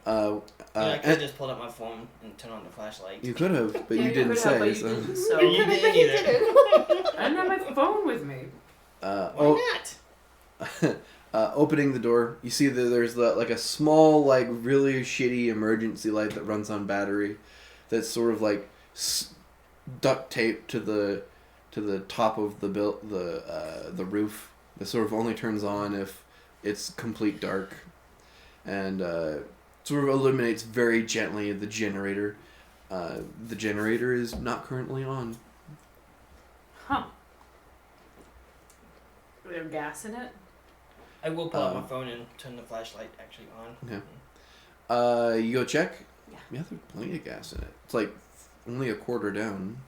I could have And just pulled up my phone and turned on the flashlight. you could have, but Yeah, you didn't could say. have, but you So. didn't, so. You didn't He either. didn't. I don't have my phone with me. Why not? Opening the door, you see that there's like a small, like really shitty emergency light that runs on battery, that's sort of like duct taped to the top of the roof. That sort of only turns on if it's complete dark, and sort of illuminates very gently the generator. The generator is not currently on. Huh. Is there gas in it? I will pull out my phone and turn the flashlight actually on. Okay. You go check? Yeah. Yeah, there's plenty of gas in it. It's like only a quarter down.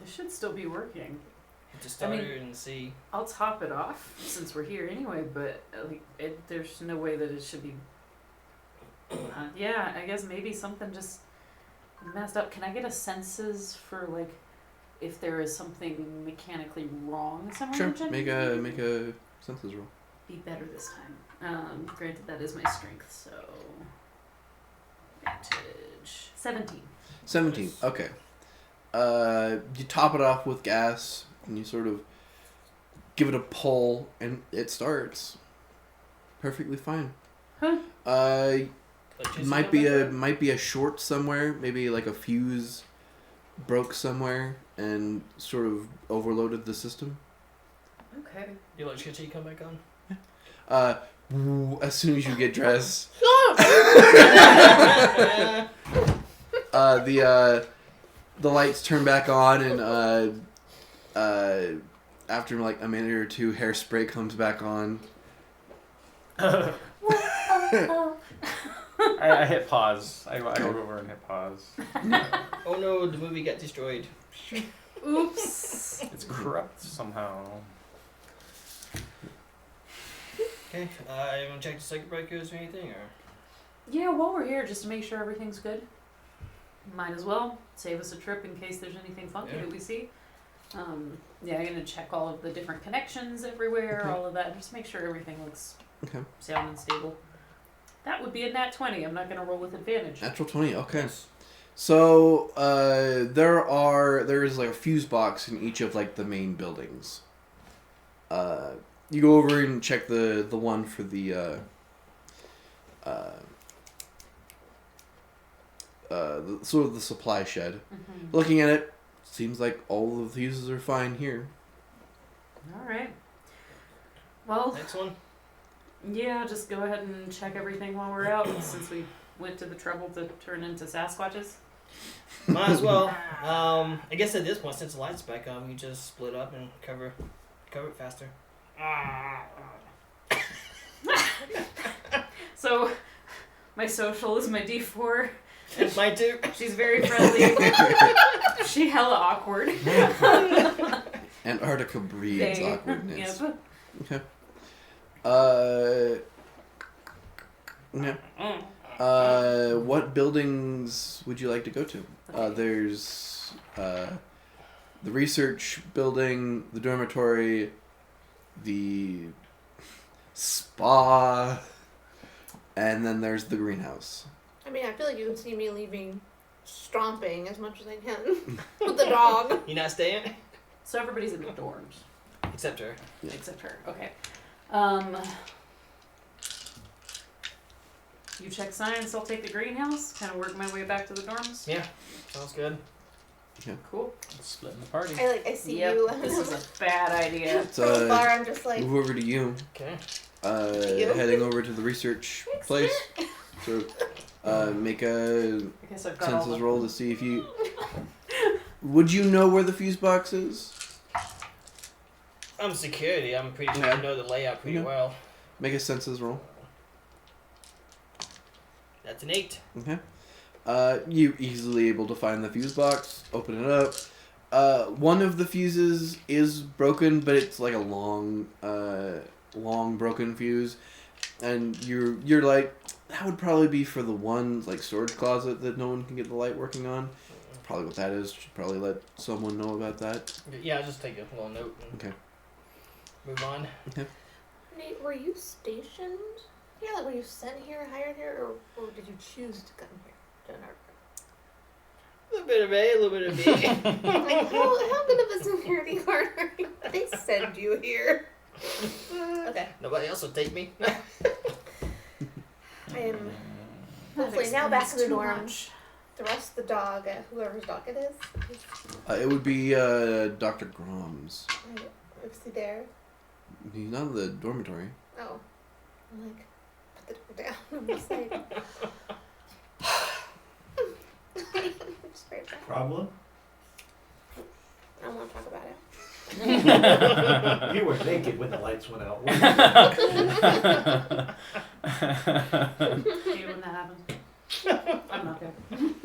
This should still be working. Just start mean- it and see. I'll top it off since we're here anyway, but there's no way that it should be. Yeah, I guess maybe something just messed up. Can I get a senses for like if there is something mechanically wrong somewhere? Sure. in the generator? Make a senses roll. Be better this time. Granted, that is my strength, so advantage 17. 17. Nice. Okay. You top it off with gas, and you sort of give it a pull, and it starts perfectly fine. Huh. Might be a short somewhere. Maybe like a fuse broke somewhere and sort of overloaded the system. Okay. The electricity come back on? As soon as you get dressed, the lights turn back on, and after like a minute or two, hairspray comes back on. I hit pause. I go over and hit pause. Oh no, the movie got destroyed. Oops. It's corrupt somehow. Okay, you want to check the circuit breakers or anything? Or? Yeah, while we're here, just to make sure everything's good, might as well save us a trip in case there's anything funky Yeah. that we see. Yeah, I'm gonna check all of the different connections everywhere, Okay. all of that, just make sure everything looks Okay. sound and stable. That would be a nat 20. I'm not gonna roll with advantage. Natural 20. Okay. Yes. So there is like a fuse box in each of like the main buildings. You go over and check the one for the sort of the supply shed. Mhm. Looking at it, seems like all the fuses are fine here. All right. Well, Next one. yeah, just go ahead and check everything while we're out, since we went to the trouble to turn into Sasquatches. Might as well. I guess at this point, since the light's back on, we just split up and cover it faster. So, my social is my D4. Mine too. She's very friendly. She hella awkward. Antarctica breeds They- awkwardness. Yep. Okay. Yeah. Mm. What buildings would you like to go to? There's the research building, the dormitory, the spa, and then there's the greenhouse. I mean, I feel like you would see me leaving stomping as much as I can with the dog. You not staying? So everybody's in the dorms. Except her. Yeah. Except her. Okay. You check science, I'll take the greenhouse. Kind of work my way back to the dorms. Yeah, sounds good. Cool. Splitting the party. I see Yep, you. this is a bad idea. From afar, I'm just like, move over to you. Okay. You? Heading over to the research place. So, make a I guess I've got all census the... roll to see if you. Would you know where the fuse box is? I'm security. I'm pretty sure Yeah. I know the layout pretty Okay. well. Make a census roll. That's an 8. Okay. You easily able to find the fuse box. Open it up. One of the fuses is broken, but it's like a long broken fuse, and you're like, that would probably be for the one like storage closet that no one can get the light working on. Probably what that is. Should probably let someone know about that. Yeah, I'll just take a little note and Okay. move on. Nate, were you stationed? Yeah, like were you sent here, hired here, or did you choose to come here to Antarctica? A little bit of A, a little bit of B. Like, how good of a security guard are you? They send you here. Okay. Nobody else will take me. I am That hopefully now back explains in the too dorm. much. Thrust the dog at whoever's dog it is. It would be Dr. Grom's. Is he there? He's not in the dormitory. Oh. I'm like, put the door down. I'm just like. Just very bad. Problem? I don't want to talk about it. You were naked when the lights went out. Hate when that happens. I'm not good.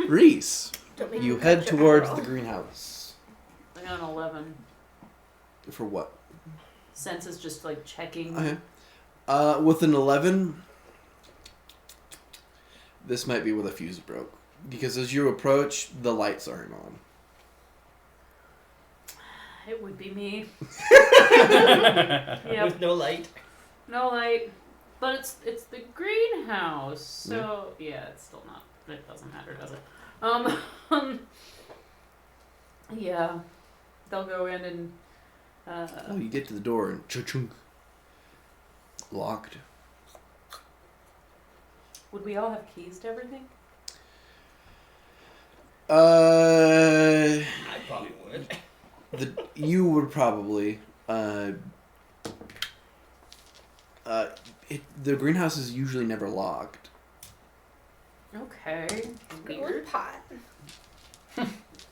Reese, Don't make you me head touch your towards eyebrow. the greenhouse. I got an 11. For what? Sense is just like checking. Okay. With an 11, this might be where the fuse broke. Because as you approach, the lights aren't on. It would be me. Yep. With no light. No light. But it's the greenhouse. So yeah, it's still not. It doesn't matter, does it? Yeah. They'll go in and Oh, you get to the door and cha-chung. Locked. would we all have keys to everything? I probably would. You would probably. The greenhouse is usually never locked. Okay. Good Weird. pot.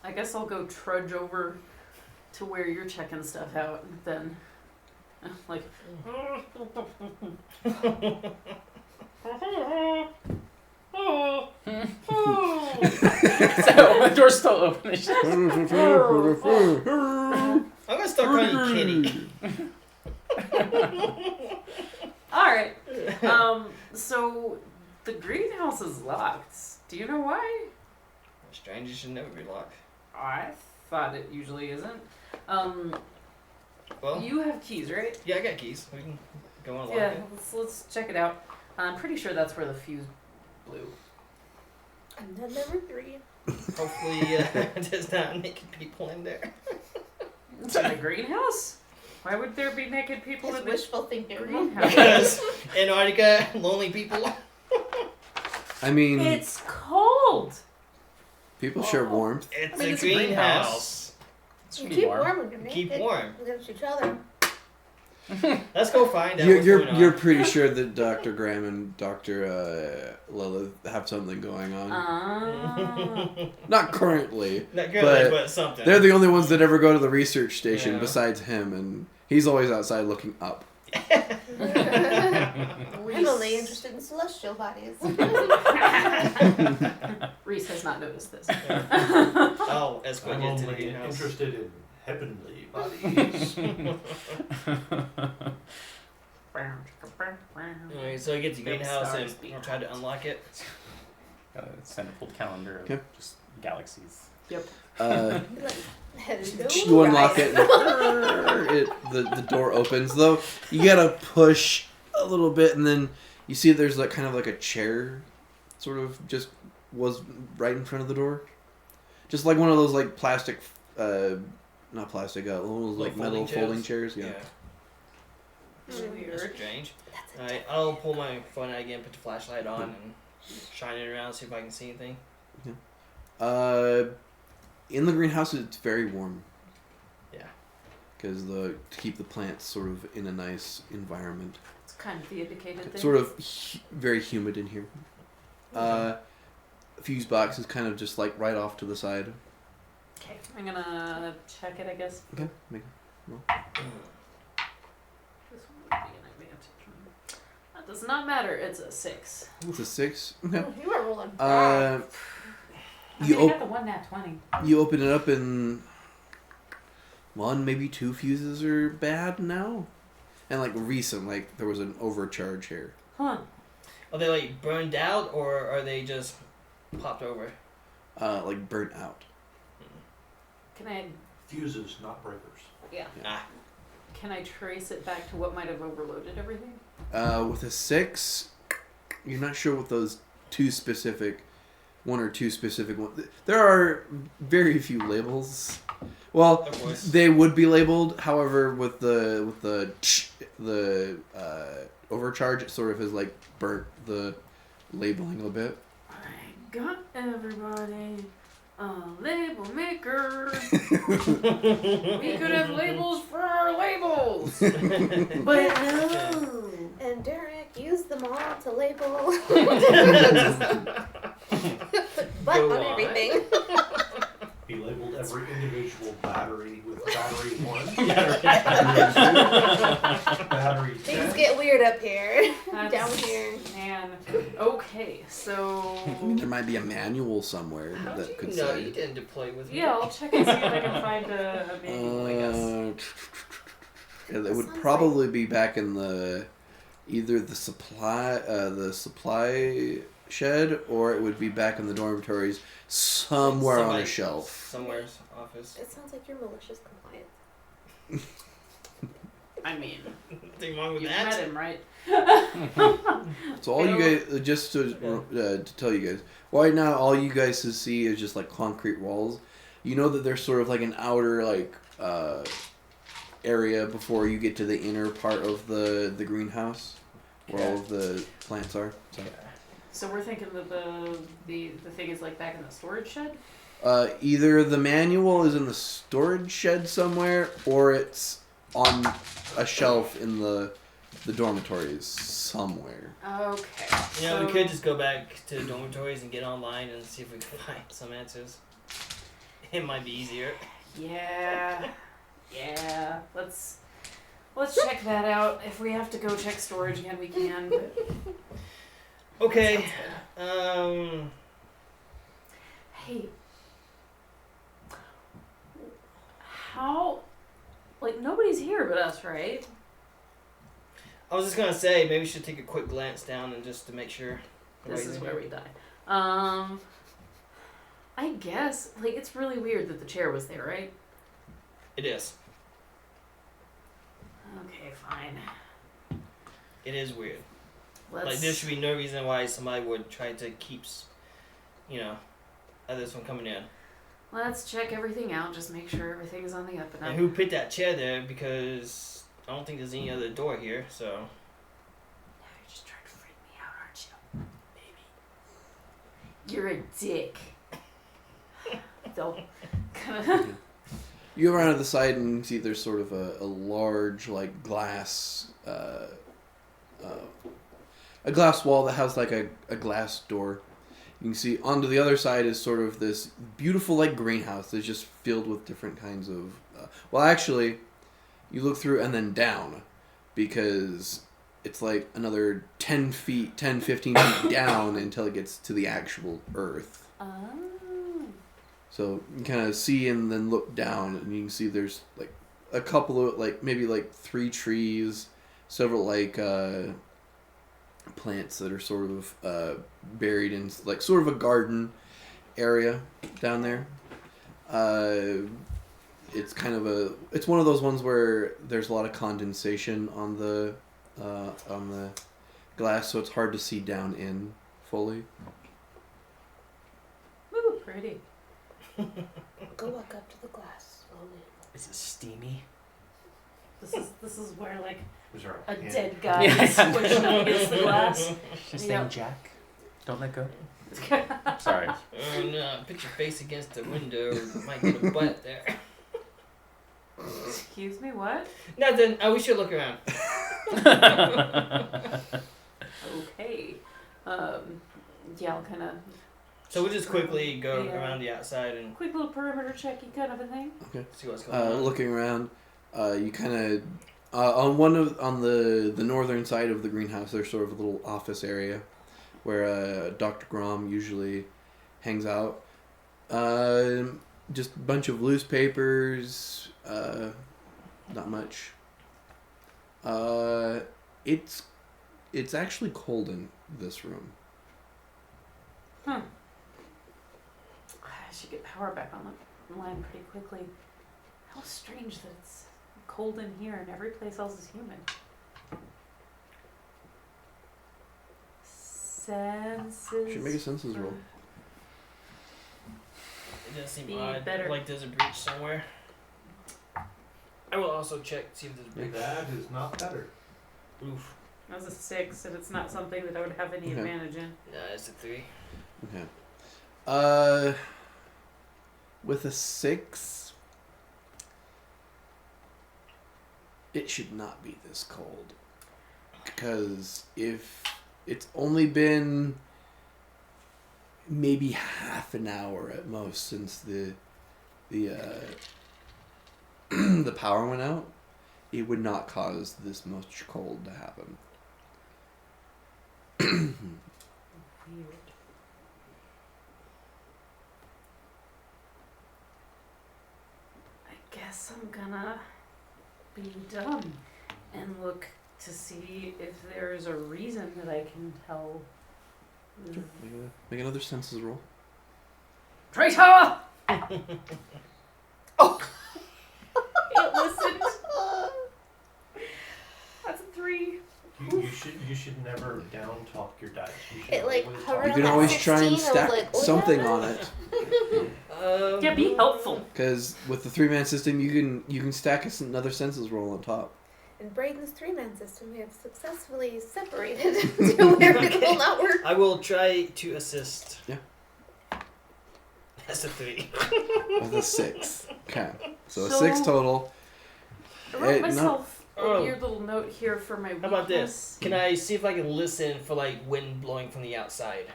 I guess I'll go trudge over to where you're checking stuff out then. Like So the door's still open. It's just- I'm gonna start calling you Kitty. alright. So the greenhouse is locked. Do you know why? Strangers should never be locked. I thought it usually isn't. Well, You have keys, right? yeah, I got keys. We can go on Yeah, locking. let's check it out. I'm pretty sure that's where the fuse blew. And then number 3. Hopefully, there's not naked people in there. It's in the greenhouse? Why would there be naked people His in the wishful thinking. greenhouse? Because Antarctica, lonely people. I mean, It's cold! people share warmth. It's I mean, a it's a greenhouse. greenhouse. It's You pretty keep warm. warm when you're naked. Keep warm. Against each other. Let's go find out. what's going on. You're pretty sure that Dr. Graham and Dr. Lilith have something going on. Not currently. Not good, but but something. They're the only ones that ever go to the research station Yeah. besides him, and he's always outside looking up. I'm only interested in celestial bodies. Reese has not noticed this. Oh, let's go I'm get to the only greenhouse. interested in heavenly bodies. Alright, so I get to the Big greenhouse stars and I'll try to unlock it. Centerfold calendar of Okay. just galaxies. Uh, Hello, you unlock guys. it, and the door opens. Though you gotta push a little bit, and then you see there's like kind of like a chair, sort of just was right in front of the door, just like one of those like plastic not plastic, one of those like Little metal folding folding chairs. Yeah. That's Weird. strange. That's a Alright, I'll pull my phone out again, put the flashlight on, and shine it around, see if I can see anything. In the greenhouse, it's very warm. Yeah. Because to keep the plants sort of in a nice environment. It's kind of the indicated thing. Sort of very humid in here. Fuse box is kind of just like right off to the side. Okay, I'm gonna check it, I guess. Okay. Make This one would be an advantage. That does not matter. It's a 6. It's a 6. Okay. Oh, you are rolling bad. I You mean, I op- got the 1 nat 20. You open it up and 1, maybe 2 fuses are bad now. And like recent, like there was an overcharge here. Huh. Are they like burned out, or are they just popped over? Like burnt out. Can I? Fuses, not breakers. Yeah. Ah. Can I trace it back to what might have overloaded everything? With a 6, you're not sure what those 1 or 2 specific ones. There are very few labels. Well, Of course. they would be labeled. However, with the overcharge, it sort of has like burnt the labeling a bit. I got everybody a label maker. We could have labels for our labels, but no. And Derek used them all to label. But Go on on. everything. He labeled every individual battery with battery 1. Battery 10. Things get weird up here. That's- Down here. Man. Okay, so I mean, there might be a manual somewhere How that do could you know say. you didn't deploy with me? yeah, I'll check and see if I can find a manual. I guess. Yeah, it That would sounds probably be back in either the supply shed, or it would be back in the dormitories somewhere on a Somebody- shelf. Somewhere's office. It sounds like you're malicious compliant. I mean, Nothing wrong with you that. met him, right? So all you guys, just to tell you guys, right now all you guys see is just like concrete walls. You know that there's sort of like an outer like area before you get to the inner part of the greenhouse, where all of the plants are. So. So we're thinking that the thing is like back in the storage shed. Either the manual is in the storage shed somewhere, or it's on a shelf in the dormitories somewhere. Okay. You know, so, we could just go back to the dormitories and get online and see if we can find some answers. It might be easier. Yeah. Yeah. Let's check that out. If we have to go check storage again, we can. But Okay. sounds good. Hey. How? Like nobody's here but us, right? I was just gonna say maybe we should take a quick glance down and just to make sure. This is everybody's where in we die. I guess like it's really weird that the chair was there, right? here. It is. Okay, fine. It is weird. Let's. Like there should be no reason why somebody would try to keep, others from coming in. Let's check everything out. Just make sure everything's on the up and up. And who put that chair there? Because I don't think there's any other door here. So Now you're just trying to freak me out, aren't you? You're a dick. They'll kind of. You go around to the side and you see there's sort of a large like glass, a glass wall that has like a glass door. You can see onto the other side is sort of this beautiful like greenhouse that's just filled with different kinds of. Well, actually, you look through and then down, because it's like another 10 feet, 10, 15 feet down until it gets to the actual earth. Oh. So you kind of see and then look down, and you can see there's like a couple of like maybe like 3 trees, several like plants that are sort of buried in like sort of a garden area down there. It's kind of it's one of those ones where there's a lot of condensation on the glass, so it's hard to see down in fully. Ooh, pretty. Go walk up to the glass slowly. Is it steamy? This is where like Was there a hand? dead guy is squished up against the glass. Just Yep. saying, Jack. Don't let go. Sorry. Oh no, put your face against the window. You might get a butt there. Excuse me, what? Nothing. We should look around. Okay. Yeah, I'll kind of So we'll just quickly go Yeah. around the outside and quick little perimeter checky kind of a thing. see what's going on. Looking around, you kind of on the northern side of the greenhouse. There's sort of a little office area where Dr. Grom usually hangs out. Just a bunch of loose papers. Not much. It's actually cold in this room. I should get power back on the line pretty quickly. How strange that it's cold in here and every place else is humid. Senses. Should make a senses roll. It does seem Be odd. better. Like there's a breach somewhere. I will also check see if there's a breach. That is not better. Oof. That was a 6, and it's not something that I would have any Okay. advantage in. No, it's a 3. Okay. With a 6, it should not be this cold. Because if it's only been maybe half an hour at most since the the power went out, it would not cause this much cold to happen. Weird. I guess I'm gonna be dumb and look to see if there's a reason that I can tell. Sure. Make another senses roll. Traitor! Oh! It listened. That's a 3. You should never down talk your dice. You should It, like, always hovered talk You on can that always try 16, I and was stack like, oh, something yeah. on it. Yeah, be helpful. Because with the 3-man system, you can stack another senses roll on top. In Brayden's 3-man system, we have successfully separated to where it will not work. I will try to assist. Yeah. That's a 3. With a 6. Okay. So a So- 6 total. I wrote It- myself Oh. a weird little note here for my weakness. How about this? Can I see if I can listen for like wind blowing from the outside?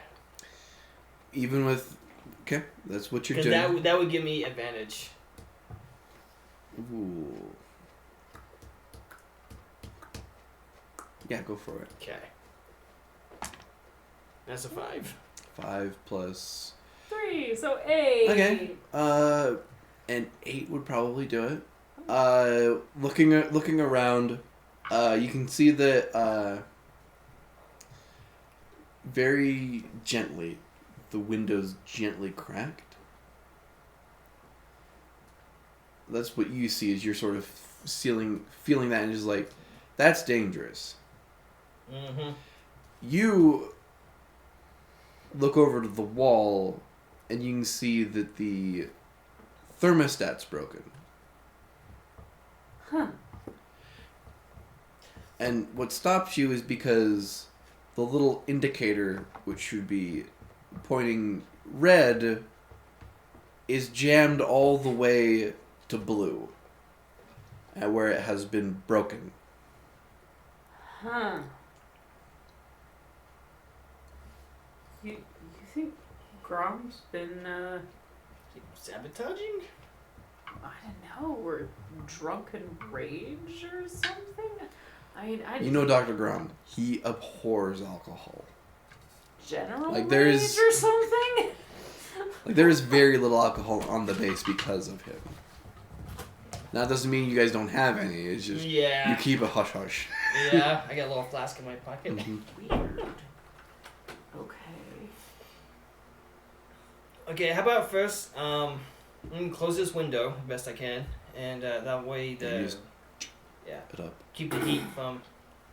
Even with... Okay, that's what you're Because doing. that would give me advantage. Ooh. Yeah, go for it. Okay. That's a 5. 5 plus... 3, so 8. Okay. An 8 would probably do it. Looking around, you can see that very gently, the windows gently cracked. That's what you see as you're sort of feeling that and just like, that's dangerous. Mm-hmm. You look over to the wall, and you can see that the thermostat's broken. Huh. And what stops you is because the little indicator, which should be pointing red, is jammed all the way to blue, at where it has been broken. Huh. You think Grom's been, Sabotaging? I don't know, or drunken rage or something? I You know Dr. Grom, he abhors alcohol. general like, rage there's- or something? Like, there is very little alcohol on the base because of him. Now, that doesn't mean you guys don't have any, it's just you Yeah. keep a hush-hush. Yeah, I got a little flask in my pocket. Mhm. Weird. Okay. Okay, how about first, I'm gonna close this window best I can, and that way You the just- yeah It up. keep the heat from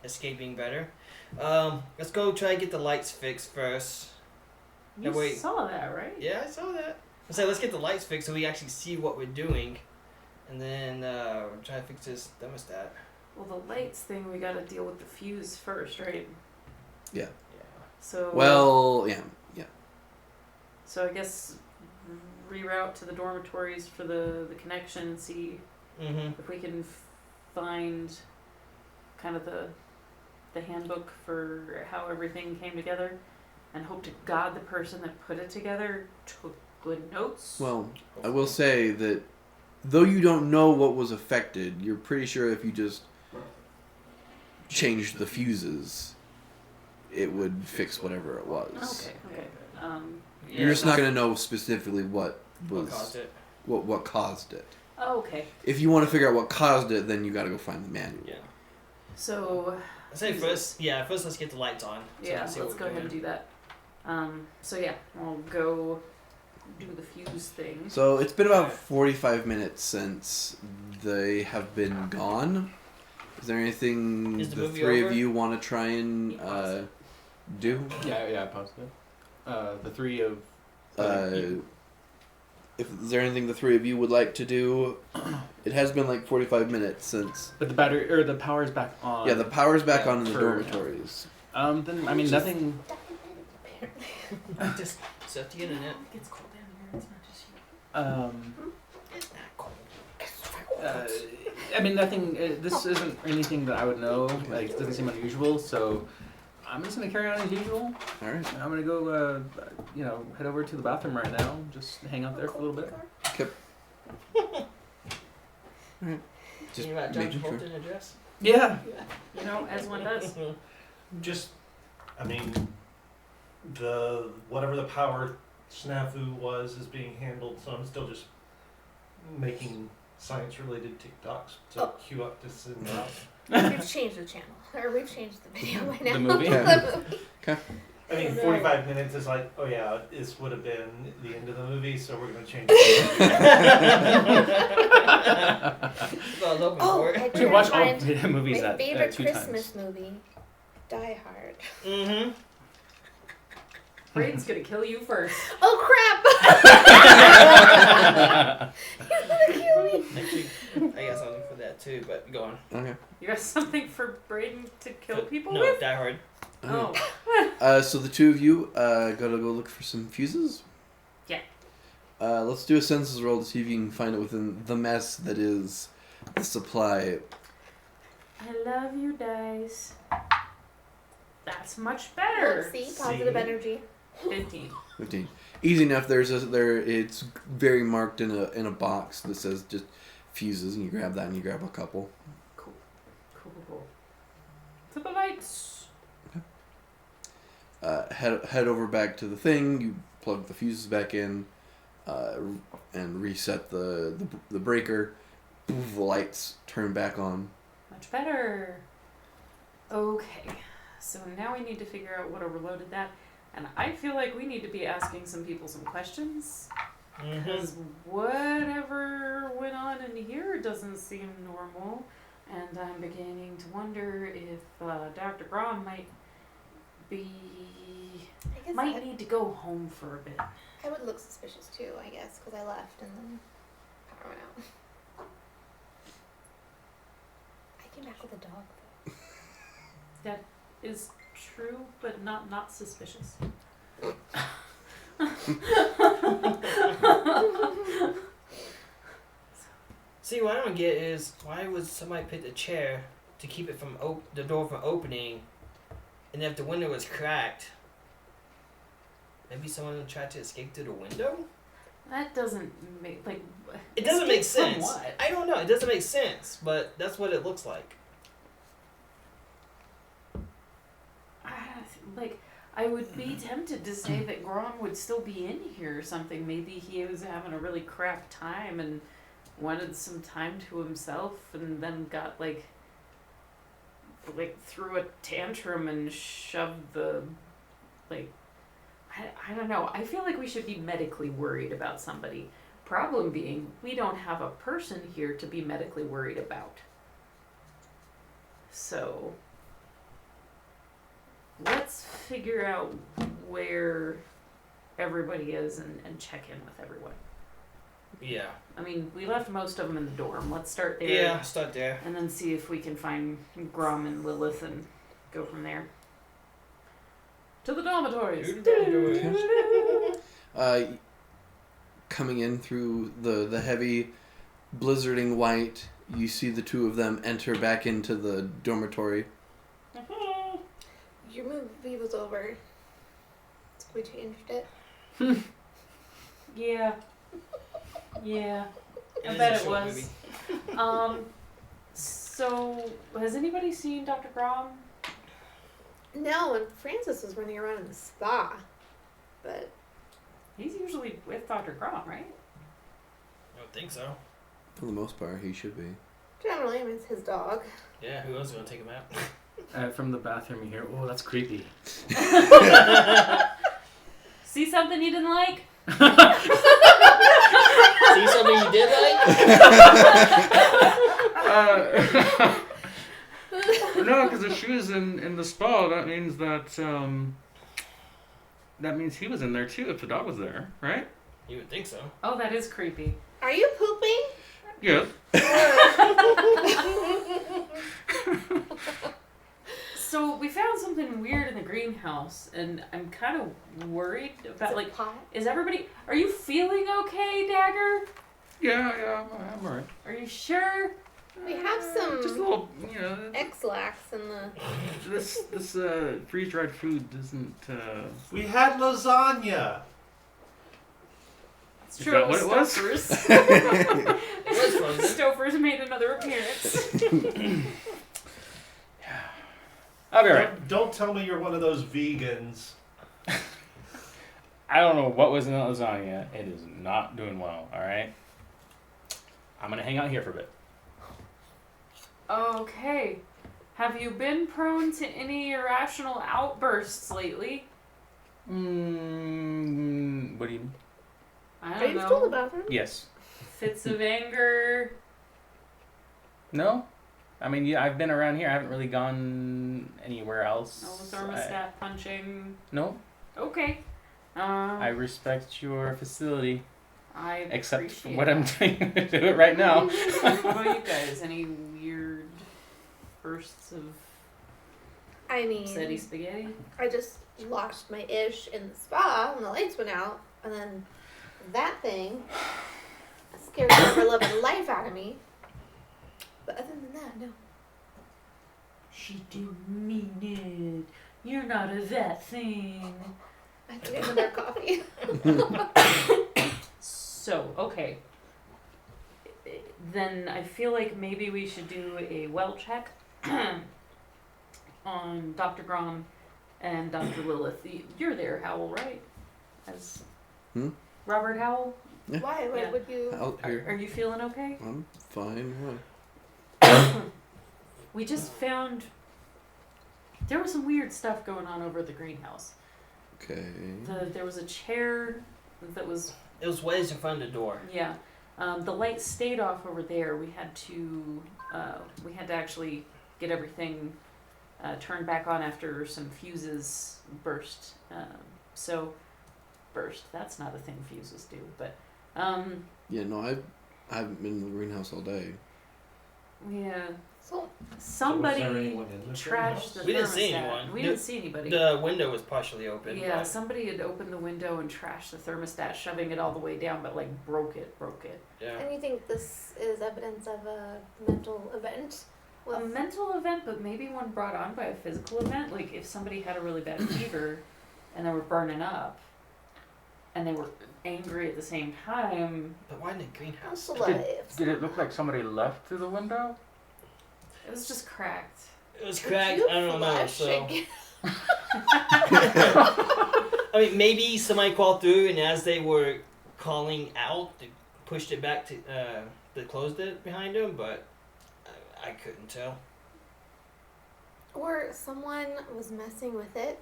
escaping better. Let's go try to get the lights fixed first. You wait. saw that, right? Yeah, I saw that. I said let's get the lights fixed so we actually see what we're doing. And then we're trying to fix this thermostat. Well, the lights thing, we gotta deal with the fuse first, right? Yeah. Yeah. So. Well, yeah. So I guess reroute to the dormitories for the connection and see Mm-hmm. if we can find kind of the handbook for how everything came together, and hope to God the person that put it together took good notes. Well, I will say that though you don't know what was affected, you're pretty sure if you just changed the fuses, it would fix whatever it was. Okay. You're just not going to know specifically what was What caused it? what caused it. Okay. If you want to figure out what caused it, then you got to go find the manual. Yeah. So I say first let's get the lights on. So yeah, we see let's what go we're ahead and doing. do that. So yeah, I'll go do the fuse thing. So it's been about 45 minutes since they have been gone. Is there anything Is the the movie three over? of you want to try and do? Yeah, I paused it. The three of. If is there anything the three of you would like to do? It has been like 45 minutes since. But the battery or the power's back on. Yeah, the power's back Yeah, on in the for- dormitories. Then I mean nothing. Just set the internet. It gets cold down here. It's not just you. It's not cold. I mean nothing. This isn't anything that I would know. Like it doesn't seem unusual. So I'm just gonna carry on as usual. All right. I'm gonna go. Head over to the bathroom right now. Just hang out there for a little bit. Just you got John making sure. Bolton address? Yeah. You know, as one does. Just, I mean, the whatever the power snafu was is being handled, so I'm still just making science-related TikToks to Oh. queue up to send out. We've changed the channel. Or we've changed the video by now. The movie? The movie. I mean, Oh, no. 45 minutes is like, oh yeah, this would have been the end of the movie, so we're going to change it. That's what I was hoping Oh, for. I We tried watch to all find movies my at favorite 2 Christmas times. movie, Die Hard. Mm-hmm. Brayden's gonna kill you first. Oh crap! He's gonna kill me. Actually, I got something for that too, but go on. Okay. You got something for Brayden to kill people No, with? Die Hard. Oh. So the two of you gotta go look for some fuses. Yeah. Let's do a census roll to see if you can find it within the mess that is the supply. I love you, dice. That's much better. Let's see, positive See? energy. 15. 15. Easy enough. It's very marked in a box that says just fuses, and you grab that and you grab a couple. Cool. To the lights. Head over back to the thing. You plug the fuses back in, and reset the breaker. The lights turn back on. Much better. Okay. So now we need to figure out what overloaded that. And I feel like we need to be asking some people some questions. Mm-hmm. Because whatever went on in here doesn't seem normal. And I'm beginning to wonder if Dr. Grom might I guess need to go home for a bit. I would look suspicious too, I guess, because I left and then power went out. I came back with a dog though. That is true, but not suspicious. See, what I don't get is why would somebody pick the chair to keep it from the door from opening, and if the window was cracked, maybe someone tried to escape through the window? That doesn't make It doesn't make escape from sense. what? I don't know. It doesn't make sense, but that's what it looks like. I would be tempted to say that Grom would still be in here or something. Maybe he was having a really crap time and wanted some time to himself, and then got like threw a tantrum and shoved the I don't know. I feel like we should be medically worried about somebody. Problem being, we don't have a person here to be medically worried about. So let's figure out where everybody is and check in with everyone. Yeah. I mean, we left most of them in the dorm. Let's start there. Yeah, start there. And then see if we can find Grom and Lilith and go from there. To the dormitories. Coming in through the heavy blizzarding white, you see the two of them enter back into the dormitory. Your movie was over. So we changed it. Yeah. Yeah. I It bet is a it short was. movie. So has anybody seen Dr. Grom? No, and Francis was running around in the spa. But He's usually with Dr. Grom, right? I don't think so. For the most part, he should be. generally, I mean, it's his dog. Yeah, who else is gonna take him out? From the bathroom you hear, oh, that's creepy. See something you didn't like? See something you did like? No, because if she was in the spa, that means that means he was in there too. If the dog was there, right? You would think so. Oh, that is creepy. Are you pooping? Yeah. So we found something weird in the greenhouse, and I'm kind of worried about, Is like, it pot? is everybody... Are you feeling okay, Dagger? Yeah, I'm alright. Are you sure? We have some Just a little, X-lax in the... this freeze dried food doesn't. We had lasagna. It's Is true, that it was what it was? Stouffer's. It was frozen. Stouffer's made another appearance. I'll be alright. Don't tell me you're one of those vegans. I don't know what was in that lasagna. It is not doing well. All right. I'm gonna hang out here for a bit. Okay. Have you been prone to any irrational outbursts lately? What do you mean? I Are don't you still in the know. bathroom? Yes. Fits of anger. No. I mean, yeah, I've been around here. I haven't really gone anywhere else. No thermostat punching. No. Okay. I respect your facility, I except appreciate what I'm that. doing to do it right now. What about you guys? Any weird bursts of I mean, upsetty spaghetti? I just lost my ish in the spa when the lights went out, and then that thing scared the ever-loving life out of me. But other than that, no. She didn't mean it. You're not a that thing. I think it's another coffee. So, okay. Then I feel like maybe we should do a well check on Dr. Grom and Dr. Lilith. You're there, Howell, right? As Robert Howell? Yeah. Why? Why Yeah. would you? Out Are here. you feeling okay? I'm fine. What? We just found there was some weird stuff going on over at the greenhouse. Okay. There was a chair that was, It was wedged in front of the door. yeah. The light stayed off over there. We had to actually get everything turned back on after some fuses burst. Burst. That's not a thing fuses do, but Yeah, no, I haven't been in the greenhouse all day. yeah. So Somebody So was there anyone in the trashed greenhouse? the We didn't see thermostat. anyone. We didn't see anybody. The window was partially open. Yeah, but- somebody had opened the window and trashed the thermostat, shoving it all the way down, but like broke it. Yeah. and you think this is evidence of a mental event? A mental event, but maybe one brought on by a physical event. Like if somebody had a really bad fever and they were burning up and they were angry at the same time. But why in the greenhouse? Also, a lot of ifs. Did it look like somebody left through the window? It was just cracked. It was Would cracked. you I don't know. flush So again? I mean, maybe somebody called through, and as they were calling out, they pushed it back to they closed it behind them. But I couldn't tell. Or someone was messing with it.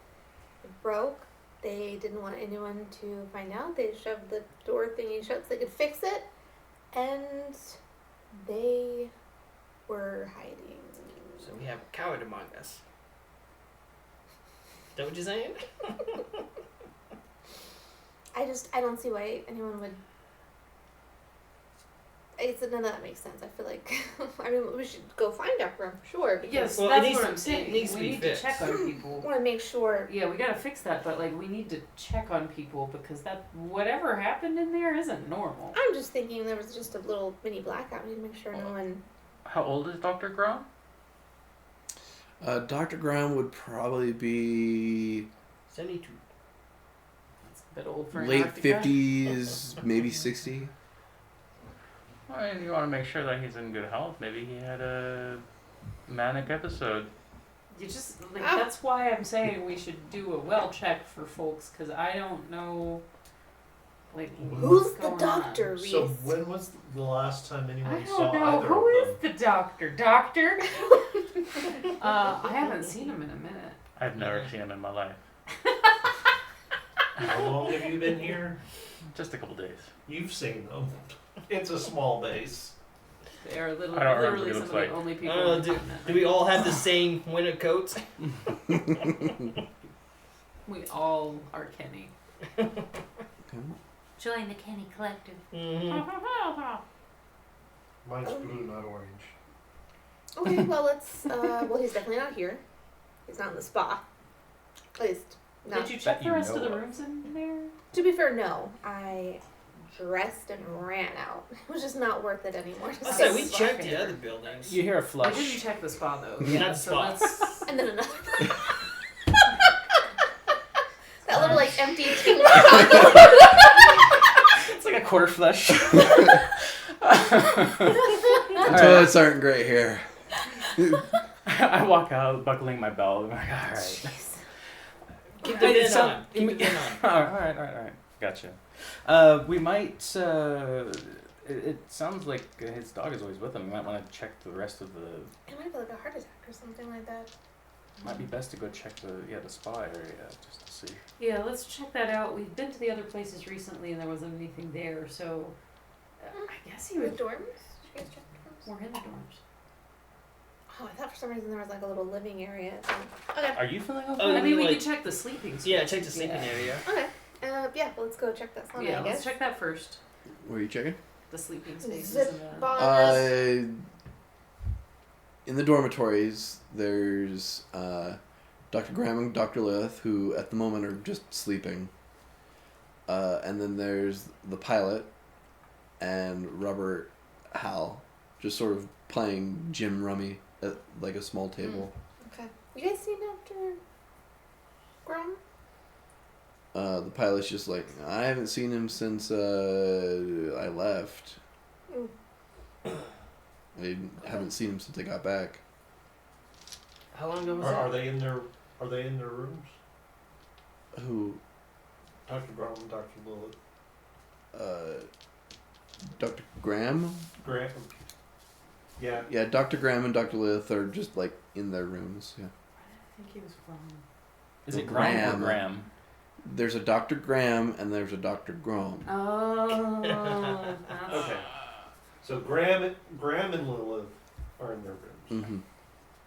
It broke. They didn't want anyone to find out. They shoved the door thingy shut so they could fix it. And they were hiding. So we have a coward among us. Is that what you're saying? I don't see why anyone would none of that makes sense. I feel like I mean we should go find Dr. Brown for sure. Because Yes, Well, it that's needs what to- I'm saying. it needs to we be need fixed. to check on I people. want to make sure. Yeah, we gotta fix that, but like we need to check on people because that whatever happened in there isn't normal. I'm just thinking there was just a little mini blackout. We need to make sure no one. How old is Dr. Grom? Dr. Graham would probably be 72. It's a bit old for late Antarctica. 50s, maybe 60. I mean, you want to make sure that he's in good health. Maybe he had a manic episode. You just like Ah. that's why I'm saying we should do a well check for folks because I don't know. Like Who's what's the going doctor, on. Reese? So when was the last time anyone I saw don't know either who of is them? the doctor. Doctor. I haven't seen him in a minute. I've never seen him in my life. How long have you been here? Just a couple days. You've seen them. It's a small base. They are I don't remember literally what he some looks of the like. only I people. don't know, on the do continent. we all have the same winter coats? We all are Kenny. Join the Kenny Collective. Mm-hmm. Mine's blue, not orange. Okay, well let's. Well, he's definitely not here. He's not in the spa. At least, not. Did you check That the you rest of know the of. rooms in there? To be fair, no. I dressed and ran out. It was just not worth it anymore. to I stay said in we the spa. checked the other buildings. You hear a I flush. didn't check the spa though. Yeah, not so spa. let's. And then another. That little like empty tea. It's like a quarter flush. The toilets aren't great here. I walk out, buckling my belt. I'm like, all right. Keep the lid on. Keep the lid on. all right. Gotcha. We might. It sounds like his dog is always with him. We might want to check the rest of the. It might be like a heart attack or something like that. Might be best to go check the spa area just to see. Yeah, let's check that out. We've been to the other places recently and there wasn't anything there, so I guess he The would. dorms? Did you guys check the dorms? We're in the dorms. Oh, I thought for some reason there was like a little living area. So. Okay. Are you feeling okay? Oh, I mean, we like- can check the sleeping space. Yeah, check the sleeping Yeah. area. Okay. Yeah, well, let's go check that sauna, Yeah, I let's guess. check that first. Where are you checking? The sleeping spaces. Zip and the... bars. In the dormitories, there's Dr. Graham and Dr. Lilith, who at the moment are just sleeping. And then there's the pilot and Robert Hal, just sort of playing Jim Rummy at like a small table. Okay. You guys seen Dr. Grom? The pilot's just like, I haven't seen him since I left. Mm. I haven't seen him since I got back. How long ago was Are that? they in their rooms? Who? Dr. Brown and Dr. Lilith. Dr. Graham? Grant. Yeah. Yeah, Dr. Graham and Dr. Lilith are just like in their rooms. Yeah. I think he was from. Is it Graham or Graham. Graham? There's a Dr. Graham and there's a Dr. Grom. Oh, that's... Okay. So Graham and Lilith are in their rooms. Mm-hmm.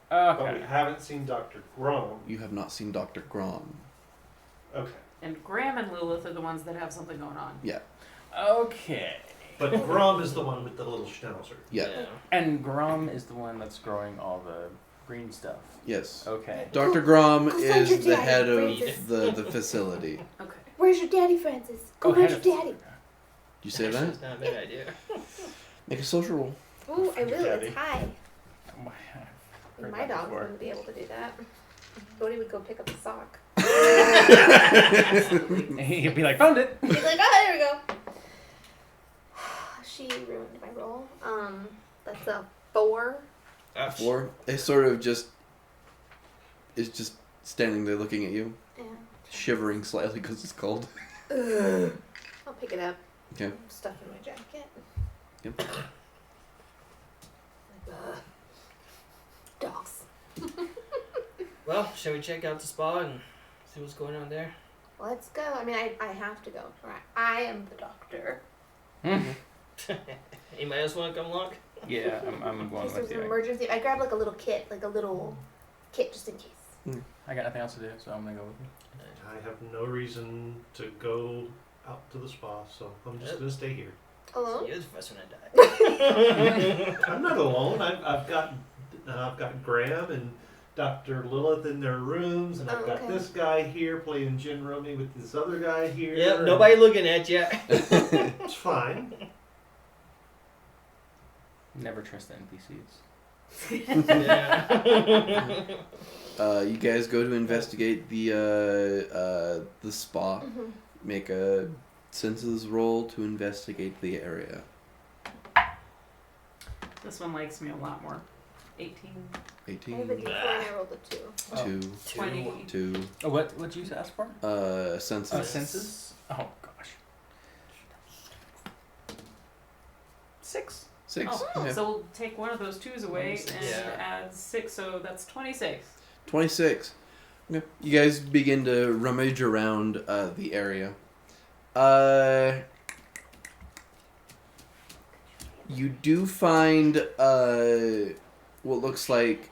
But we Okay. haven't seen Dr. Grom. You have not seen Dr. Grom. Okay. And Graham and Lilith are the ones that have something going on. Yeah. Okay. But Grom is the one with the little schnauzer. Yeah. And Grom is the one that's growing all the green stuff. Yes. Okay. Dr. Grom Go find your is the daddy, head of Francis. the facility. Okay. Where's your daddy, Francis? Go head find your of- daddy. You say Actually, that? it's not a bad idea. Make a social roll. Ooh, I Find your will. daddy. It's high. Heard My that dog before. wouldn't be able to do that. Bodhi would go pick up a sock. He'd be like, found it. He's like, oh, there we go. She ruined my roll. That's a 4. Ouch. Or it sort of just is just standing there looking at you, Yeah. shivering slightly because it's cold. I'll pick it up. Okay. Stuff in my jacket. Yep. Ugh. Dogs. Well, shall we check out the spa and see what's going on there? Let's go. I mean, I have to go. Right. I am the doctor. Anybody else want to come along? Yeah, I'm In going case there's with an you. emergency. I grabbed like a little kit, just in case. I got nothing else to do, so I'm gonna go with you. I have no reason to go out to the spa, so I'm just Yep. going to stay here. Alone? You're the first one to die. I'm not alone. I've got Graham and Dr. Lilith in their rooms, and I've got okay. this guy here playing gin rummy with this other guy here. Yep, and nobody looking at you. It's fine. Never trust the NPCs. Yeah. You guys go to investigate the spa. Mm-hmm. Make a senses roll to investigate the area. This one likes me a lot more. 18. I have a 18, D4 and I rolled a 2. 2, 20. 2, Oh, what'd you ask for? senses. Senses? Oh, gosh. 6. 6. Oh, Okay. so we'll take one of those 2s away and Yeah. add 6, so that's 26. 26. Okay. You guys begin to rummage around the area. You do find what looks like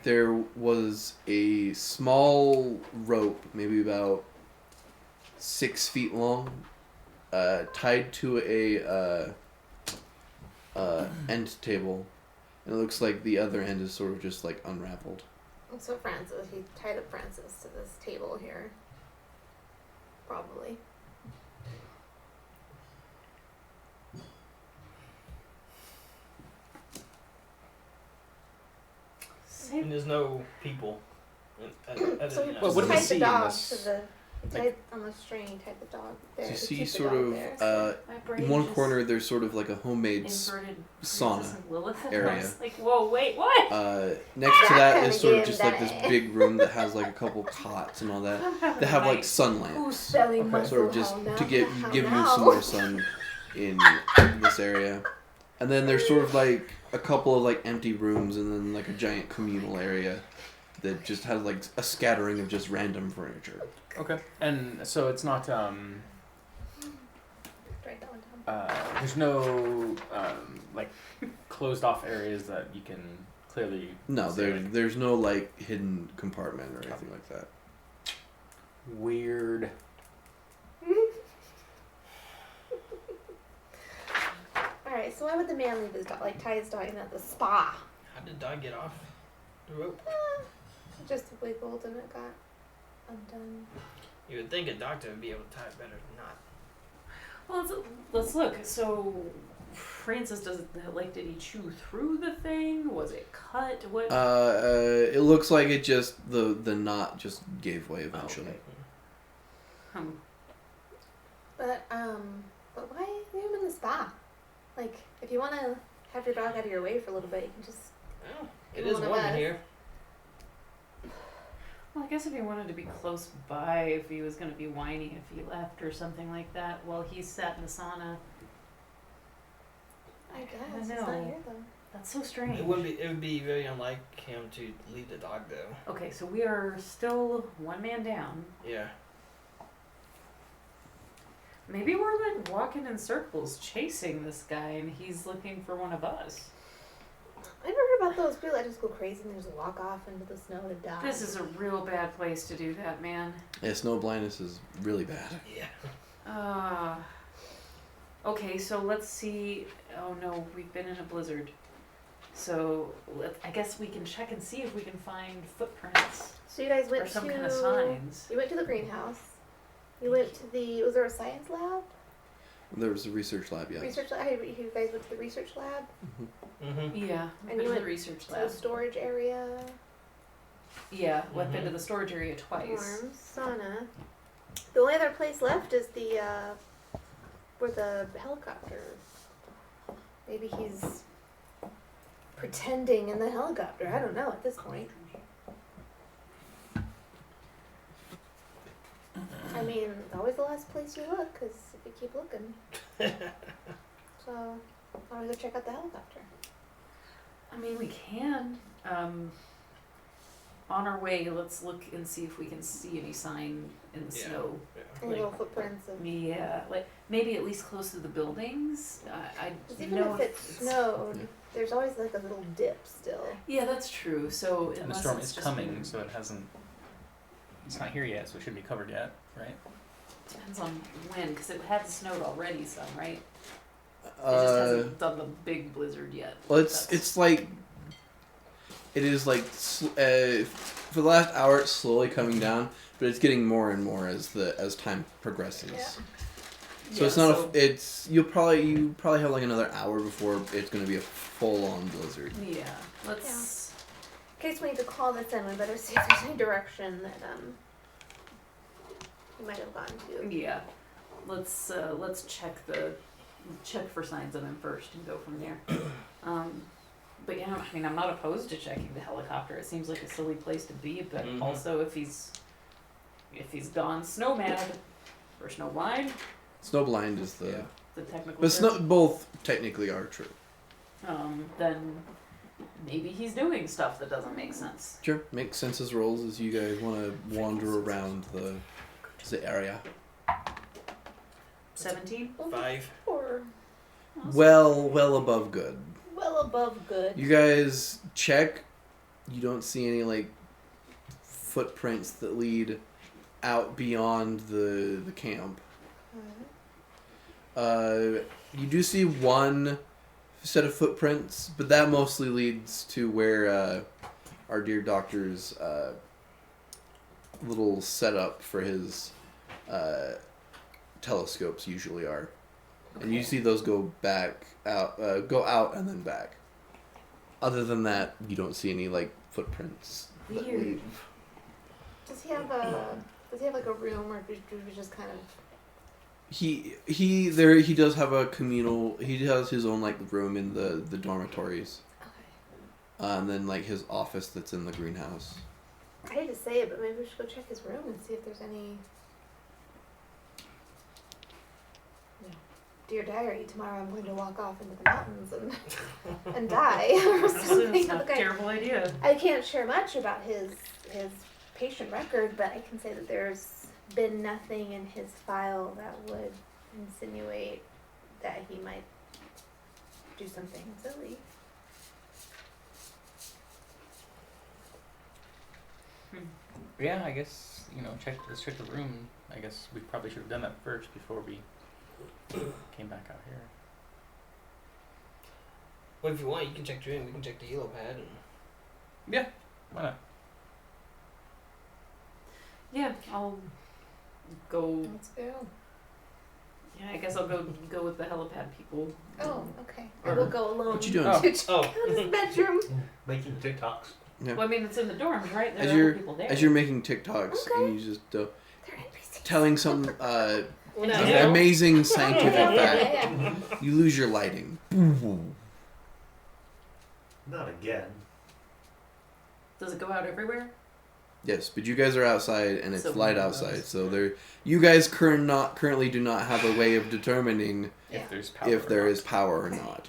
there was a small rope, maybe about 6 feet long, tied to a end table. And it looks like the other end is sort of just like unraveled. So Francis, he tied up Francis to this table here. Probably. And there's no people. So he Well, what do we tied see the in dog this? to the. He tied on the string. He tied the dog there. So you to see keep the sort dog of there, so- My brain in one just corner there's sort of like a homemade inverted sauna Princess and Lilith at area. once. Like, whoa, wait, what? next to that is sort of That just kinda like this game that- big room that has like a couple cots and all that. I'm having They have a like night. sun Who's lamps, selling muscle sort of just how now? to give How you now? some more sun in this area. And then there's sort of like a couple of like empty rooms and then like a giant communal area that just has like a scattering of just random furniture. Okay. And so it's not, Write that one down. there's no, like, closed off areas that you can clearly No, see. there's no like hidden compartment or anything like that. Weird. Alright, so why would the man leave his dog, like tie his dog in at the spa? How did dog get off the rope? Just wiggled and it got undone. You would think a doctor would be able to tie it better than not. Well, let's look. So, Francis, did he chew through the thing? Was it cut? What? It looks like it just the knot just gave way eventually. Oh, okay. But why leave him in the spa? Like, if you want to have your dog out of your way for a little bit, you can just. Well, it Give is him a warm in bath. here. Well, I guess if he wanted to be close by, if he was going to be whiny if he left or something like that, while he sat in the sauna. I guess. I It's not know. here though. That's so strange. It would be very unlike him to leave the dog though. Okay, so we are still one man down. Yeah. Maybe we're like walking in circles chasing this guy and he's looking for one of us. I never heard about those people that just go crazy and just walk off into the snow to die. This is a real bad place to do that, man. Yeah, snow blindness is really bad. Yeah. Okay, so let's see. Oh no, we've been in a blizzard. So I guess we can check and see if we can find footprints So you guys went or some to kind of signs. You went to the greenhouse. You went to the. Was there a science lab? There was a research lab, yes. Research lab. You guys went to the research lab. Mm-hmm. Yeah, And been you to the went research To the lab. storage area. Yeah, went Mhm. into the storage area twice. Warm sauna. The only other place left is the where the helicopter. Maybe he's pretending in the helicopter. I don't know at this point. I mean, always the last place you look, because if you keep looking. So, why don't we go check out the helicopter? I mean, we can. On our way, let's look and see if we can see any sign in the Yeah. snow. Any Like- little footprints of. Yeah, like maybe at least close to the buildings. I 'Cause even know if it snowed, there's always like a little dip still. Yeah, that's true. So And the unless storm it's is just coming, been- so it hasn't. It's not here yet, so it shouldn't be covered yet, right? Depends on when, because it had snowed already some, right? It just hasn't done the big blizzard yet. Well, That's- it's like it is like for the last hour it's slowly coming down, but it's getting more and more as time progresses. Yeah. So it's not you probably have like another hour before it's going to be a full on blizzard. Yeah, let's. In case we need to call this in, we better see if there's any direction that we might have gone to. Yeah, let's check for signs of him first and go from there. But yeah, I mean, I'm not opposed to checking the helicopter. It seems like a silly place to be, but Mhm. also if he's gone snow mad or snow blind, Snowblind is the the technical but term, both technically are true. then maybe he's doing stuff that doesn't make sense. Sure, make census rolls as you guys want to wander around the area. 17. 5. Or Well above good. well above good. You guys check. You don't see any like footprints that lead out beyond the camp. You do see one set of footprints, but that mostly leads to where our dear doctor's little setup for his telescopes usually are. And you see those go out and then back. Other than that, you don't see any like footprints that Weird. leave. Does he have like a room, or do we just kind of? He does have a communal. He has his own like room in the dormitories, Okay. and then like his office that's in the greenhouse. I hate to say it, but maybe we should go check his room and see if there's any. Dear diary, tomorrow I'm going to walk off into the mountains and die or That's something. not a Okay. terrible idea. I can't share much about his patient record, but I can say that there's been nothing in his file that would insinuate that he might do something silly. Yeah, I guess, let's check the room. I guess we probably should have done that first before we came back out here. Well, if you want, you can check your room. We can check the yellow pad. And... Yeah, why not? Yeah, I'll go. Let's go. Yeah, I guess I'll go with the helipad people. Oh, okay. Or- I will go alone. What you doing? Oh. To check Oh. out his bedroom. Making TikToks. Yeah. Well, I mean, it's in the dorms, right? There As are you're other people there. as you're making TikToks Okay. and you just They're NPCs. telling some No. amazing scientific Yeah, fact, yeah. you lose your lighting. Not again. Does it go out everywhere? Yes, but you guys are outside and it's So light we know outside, those. so you guys currently do not have a way of determining Yeah. If there's power. if there or is power or not.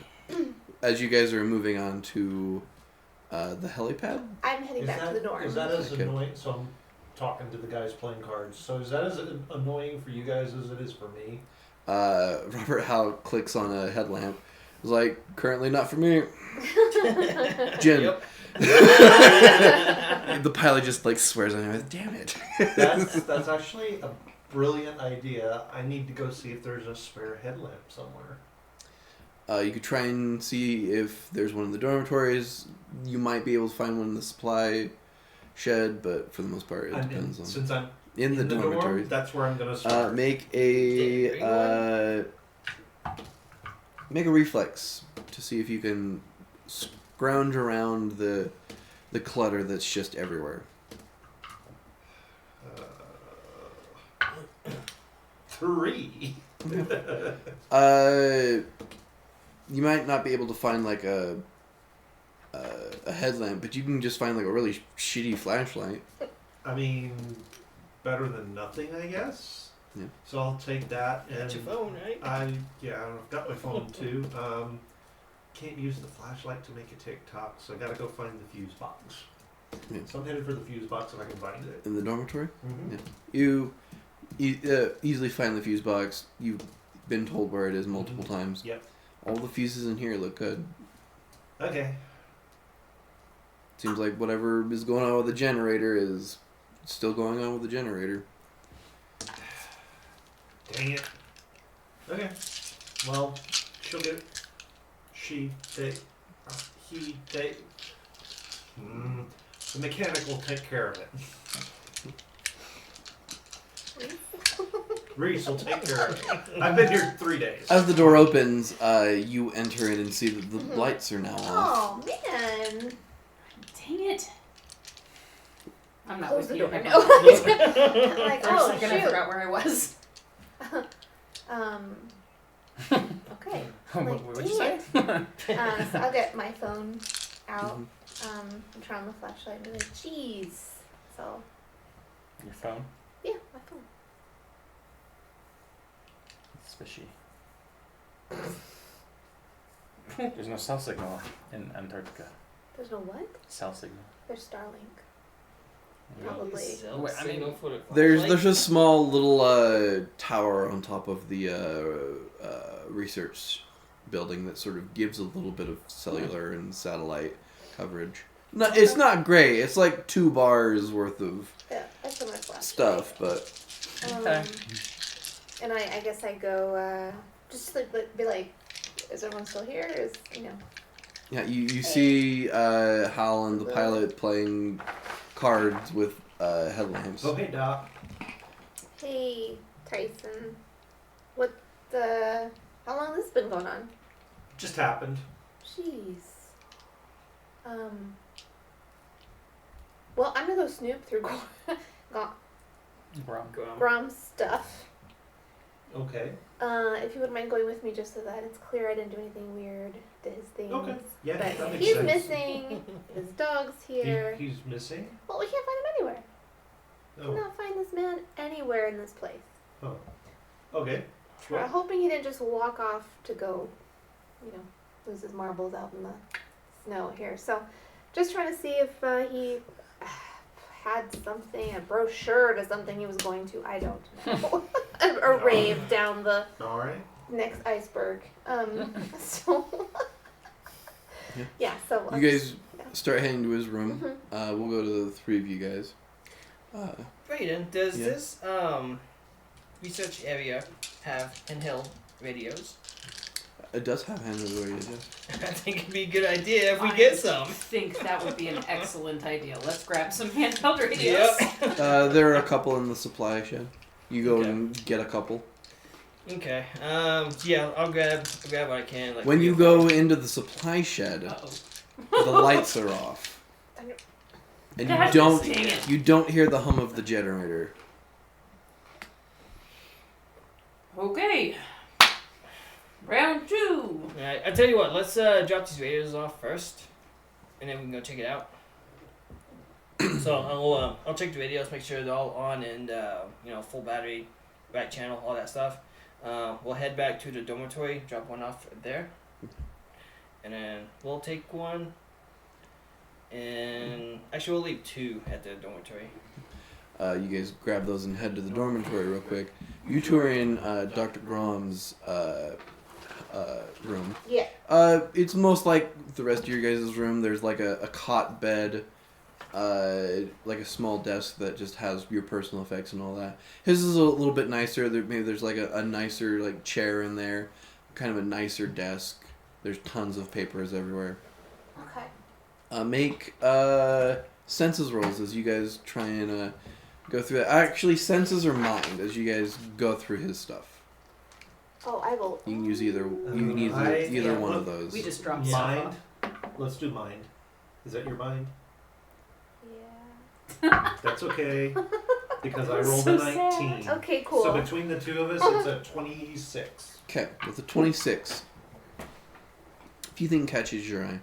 As you guys are moving on to the helipad, I'm heading back to the dorm. Is that as Okay. annoying? So I'm talking to the guys playing cards. So is that as annoying for you guys as it is for me? Robert Howe clicks on a headlamp. It's like, currently not for me. Jen. Yep. The pilot just like swears on him. Damn it. That's actually a brilliant idea. I need to go see if there's a spare headlamp somewhere. You could try and see if there's one in the dormitories. You might be able to find one in the supply shed, but for the most part, it depends on. Since I'm In the dorm, dormitories. that's where I'm gonna start. Make a reflex to see if you can scrounge around the clutter that's just everywhere. 3. You might not be able to find like a headlamp, but you can just find like a really shitty flashlight. I mean, better than nothing, I guess. Yeah. So I'll take that and Got your phone, right? I've got my phone too. Can't use the flashlight to make a TikTok, so I gotta go find the fuse box. Yeah. So I'm headed for the fuse box if I can find it. In the dormitory, Mm-hmm. you easily find the fuse box. You've been told where it is multiple times. Yep. All the fuses in here look good. Okay. Seems like whatever is going on with the generator is still going on with the generator. Dang it. Okay. Well, she'll get it. She, they, he, they. The mechanic will take care of it. Reese will take care of it. I've been here 3 days. As the door opens, you enter in and see that the lights are now off. Oh man! Dang it. I'm not Close with the you. door. Never No. mind. I'm like, For a oh second, I shoot. forgot where I was. Okay. What'd you dang say? So I'll get my phone out. Mhm. And turn on the flashlight and be like, "Jeez." So Your phone? yeah, my phone. It's fishy. There's no cell signal in Antarctica. There's no what? Cell signal. There's Starlink. Yeah. Probably. Wait, I mean, There's a small little tower on top of the research building that sort of gives a little bit of cellular and satellite coverage. No, it's not great. It's like 2 bars worth of Yeah, that's for my flashlight. stuff, but Okay. And I guess I go just like be like, is everyone still here? Is yeah, you see Hal and the pilot playing cards with headlamps. Oh, hey, Doc. Hey Tyson, what the? How long has this been going on? Just happened. Jeez. Well, I'm gonna go snoop through Grom's stuff. Okay. If you wouldn't mind going with me, just so that it's clear I didn't do anything weird to his things. Okay. Yeah, But that makes he's sense. missing. His dog's here. He's missing? Well, we can't find him anywhere. Oh. Cannot find this man anywhere in this place. Oh. Okay. We're hoping he didn't just walk off to go, lose his marbles out in the snow here. So, just trying to see if he had something, a brochure to something he was going to, I don't know, a rave down the All right. next iceberg. So, yeah. So You guys start heading to his room. We'll go to the 3 of you guys. Brayden, does Yeah. this research area have handheld radios? It does have handheld radios, yes. I think it'd be a good idea if we I get some. think that would be an excellent idea. Let's grab some handheld radios. Yep. There are a couple in the supply shed. You go Okay. and get a couple. Okay. Yeah, I'll grab what I can. Like When 3 you or go 4. into the supply shed, Uh-oh. the lights are off, and Dang it. you don't hear the hum of the generator. Okay. Round 2. Alright, I tell you what. Let's drop these radios off first, and then we can go check it out. So I'll check the radios, make sure they're all on and full battery, right channel, all that stuff. We'll head back to the dormitory, drop one off there, and then we'll take one. And actually, we'll leave 2 at the dormitory. You guys grab those and head to the dormitory real quick. You two are in Dr. Grom's room. Yeah. It's most like the rest of your guys' room. There's like a cot bed, like a small desk that just has your personal effects and all that. His is a little bit nicer. Maybe there's like a nicer like chair in there, kind of a nicer desk. There's tons of papers everywhere. Okay. Make senses rolls as you guys try and go through that. Actually, senses or mind as you guys go through his stuff. Oh, I will. You can use either. You can use I- either yeah, one look, of those. We just dropped Mind. stuff Let's do mind. Is that your mind? Yeah. That's okay. Because I That's rolled so a 19. sad. Okay, cool. So between the 2 of us, it's a 26. Okay, with a 26. If you think catches your eye,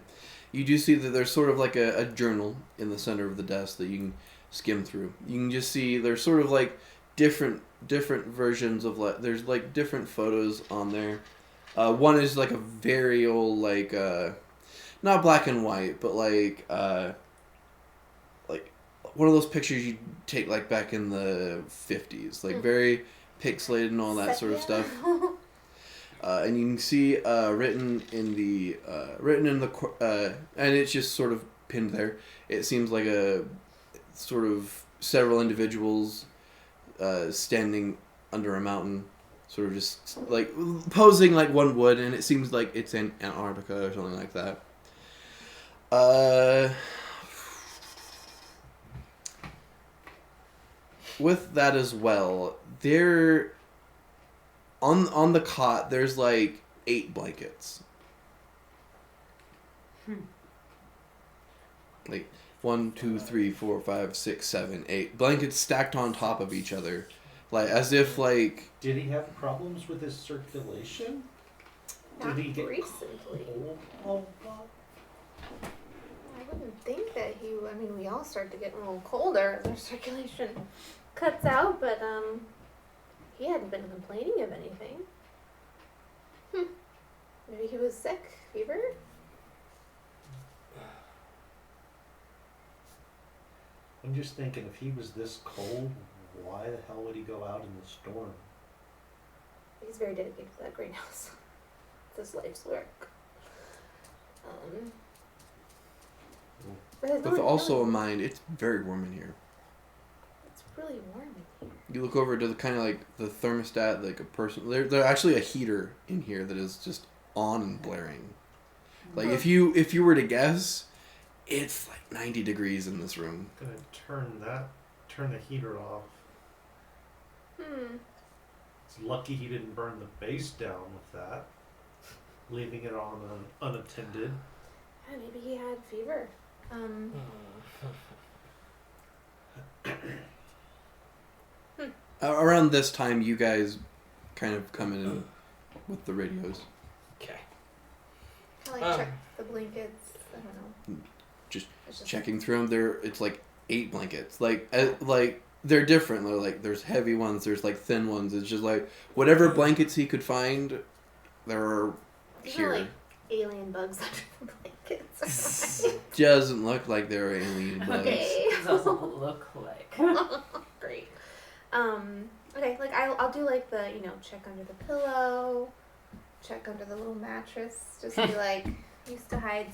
you do see that there's sort of like a journal in the center of the desk that you can skim through. You can just see there's sort of like different versions of there's like different photos on there. One is like a very old like not black and white, but like one of those pictures you take like back in the 50s, like very pixelated and all that sort of stuff. And you can see written in the and it's just sort of pinned there. It seems like a sort of several individuals standing under a mountain, sort of just like posing like one would, and it seems like it's in Antarctica or something like that. With that as well, there on the cot there's like 8 blankets. Like 1, 2, 3, 4, 5, 6, 7, 8 blankets stacked on top of each other, like as if like. Did he have problems with his circulation? Not Did he get recently. cold? Oh, I wouldn't think that he. I mean, we all start to get a little colder as our circulation cuts out, but he hadn't been complaining of anything. Maybe he was sick, fever. I'm just thinking, if he was this cold, why the hell would he go out in the storm? He's very dedicated to that greenhouse. It's his life's work. But it's With not also really- in mind, it's very warm in here. It's really warm in here. You look over to the kind of like the thermostat, like a person. There's actually a heater in here that is just on and blaring. Like if you were to guess, it's like 90 degrees in this room. Gonna turn the heater off. It's lucky he didn't burn the base down with that, leaving it on unattended. Yeah, maybe he had fever. Around this time, you guys kind of come in with the radios. Okay. I like check the blankets. I don't know. Just It's Checking through them, it's like 8 blankets. Like they're different. They're like there's heavy ones, there's like thin ones. It's just like whatever blankets he could find, they're These are here. like alien bugs under the blankets or something. Doesn't look like they're alien bugs. Okay. Doesn't look like. Great. Okay, like I'll do like the, check under the pillow, check under the little mattress, just be like, used to hide,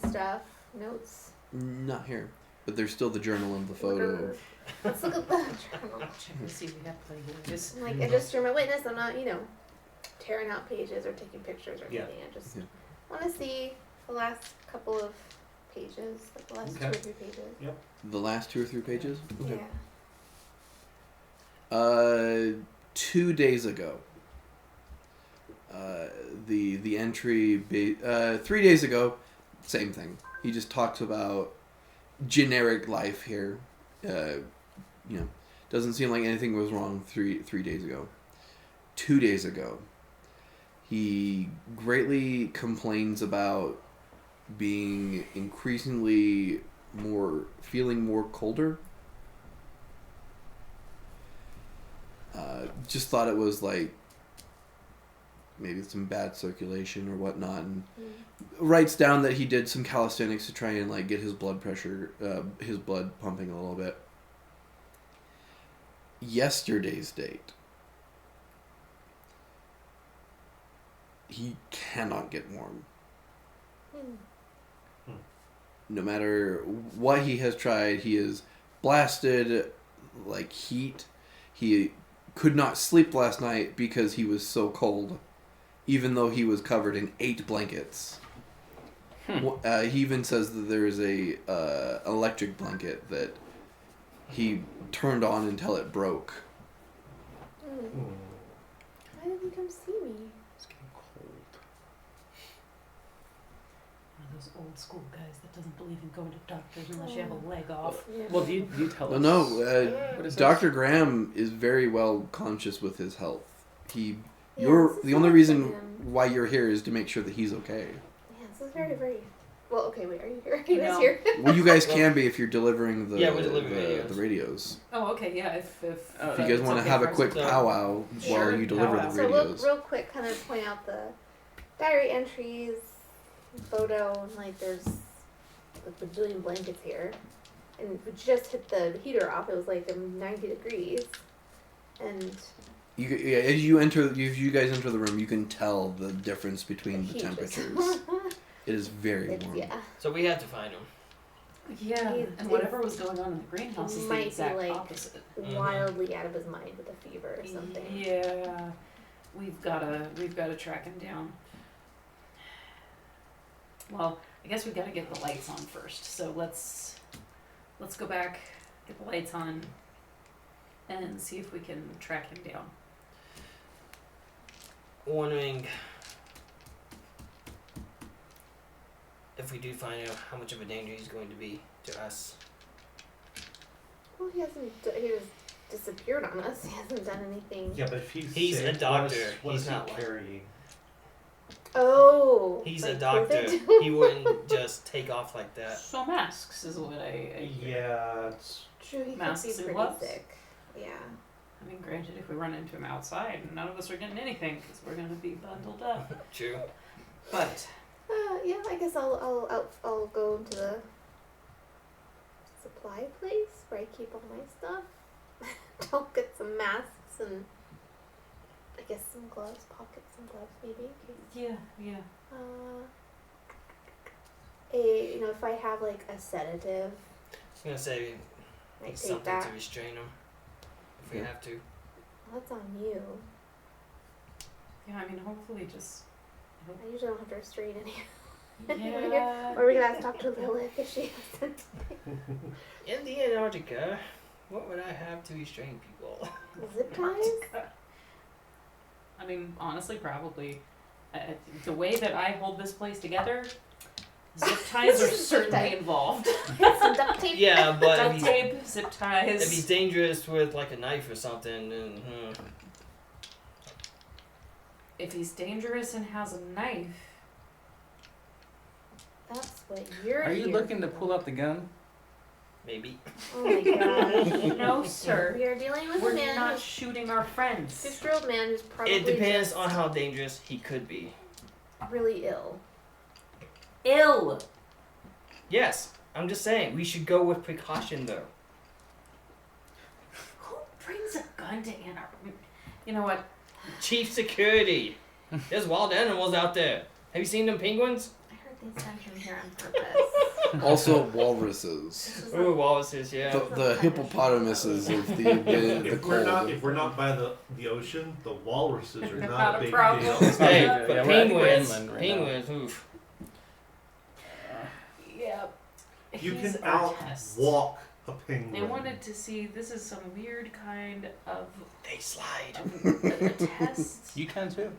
stuff, notes. Not here, but there's still the journal and the photo. Let's look at the journal. Check to see if we have plagiarism. Like, I just my witness, I'm not, tearing out pages or taking pictures or Yeah. anything. I just Yeah. want to see the last couple of pages, like the last 2 or 3 pages. The last 2 or 3 pages. Okay. Yeah. 2 days ago. The entry 3 days ago, same thing. He just talks about generic life here. Doesn't seem like anything was wrong 3 days ago. 2 days ago, he greatly complains about being increasingly feeling more colder. Just thought it was like maybe some bad circulation or whatnot, and writes down that he did some calisthenics to try and like get his blood pressure, his blood pumping a little bit. Yesterday's date, he cannot get warm. No matter what he has tried, he is blasted like heat. He could not sleep last night because he was so cold, even though he was covered in 8 blankets. He even says that there is a electric blanket that he turned on until it broke. Why didn't you come see me? It's getting cold. One of those old school guys that doesn't believe in going to doctors unless you have a leg off. Well, do you tell us? No, What is Dr. Graham is very well conscious with his health. Yeah, You're this is the only nice reason of him. why you're here is to make sure that he's okay. Yeah, this is very, very. Well, okay, wait, are you here? He was No. here. Well, you guys can be if you're delivering the Yeah, we deliver the radios. Oh, okay, yeah. If If Oh, you guys it's want to okay have a for us quick to- powwow Sure, while you deliver powwow. the So radios. real quick, kind of point out the diary entries, photo, and like there's a bajillion blankets here, and we just hit the heater off. It was like 90 degrees, and As you guys enter the room, you can tell the difference between the heat just- temperatures. It is very it's, warm. yeah, So we have to find him. Yeah, It- and whatever was going on in the greenhouse is might the be, exact like, opposite. wildly out of his mind with a fever or something. Yeah. we've gotta track him down. Well, I guess we've gotta get the lights on first. So let's go back, get the lights on, and see if we can track him down. Wondering if we do find out how much of a danger he's going to be to us. Well, he hasn't. He was disappeared on us. He hasn't done anything. Yeah, but if He's sick, a doctor. what He's is not he like- carrying? Oh. He's like a doctor. COVID? He wouldn't just take off like that. So masks is what I hear. Yeah, it's True, he Masks could be and pretty gloves? sick. Yeah. I mean, granted, if we run into him outside, none of us are getting anything because we're gonna be bundled up. True. But Yeah, I guess I'll go into the supply place where I keep all my stuff. I'll get some masks and I guess some gloves, pocket some gloves maybe. yeah. If I have like a sedative, I was gonna say I take something that. to restrain him if we Yeah. have to. Well, that's on you. Yeah, I mean, hopefully just. I usually don't have to restrain any. Yeah. Or we're gonna have to talk to Lilith if she has In the Antarctica, what would I have to restrain people? zip ties. I mean, honestly, probably. The way that I hold this place together, zip ties are Zip certainly tie. involved. Some duct tape. Yeah, but Duct if tape, zip ties. he's dangerous with like a knife or something, then If he's dangerous and has a knife, That's what you're. Are you here looking to for. pull out the gun? maybe. Oh my god. no, sir. We are dealing with We're a man not who's shooting our friends. 50-year-old man who's probably It depends just on how dangerous he could be. really ill. Ill. Yes, I'm just saying we should go with precaution though. Who brings a gun to Antarctica? You know what? Chief security. There's wild animals out there. Have you seen them penguins? I heard they sent him here on purpose. Also, walruses. This is Oh, walruses, yeah. The hippopotamuses of the if we're cold. not by the ocean, the walruses are Not not a a big problem. deal. Hey, Yeah, but we're at penguins, Greenland right penguins, oof. Yeah. You He's can our test. outwalk a I penguin. wanted to see. This is some weird kind of They slide. a test You can too.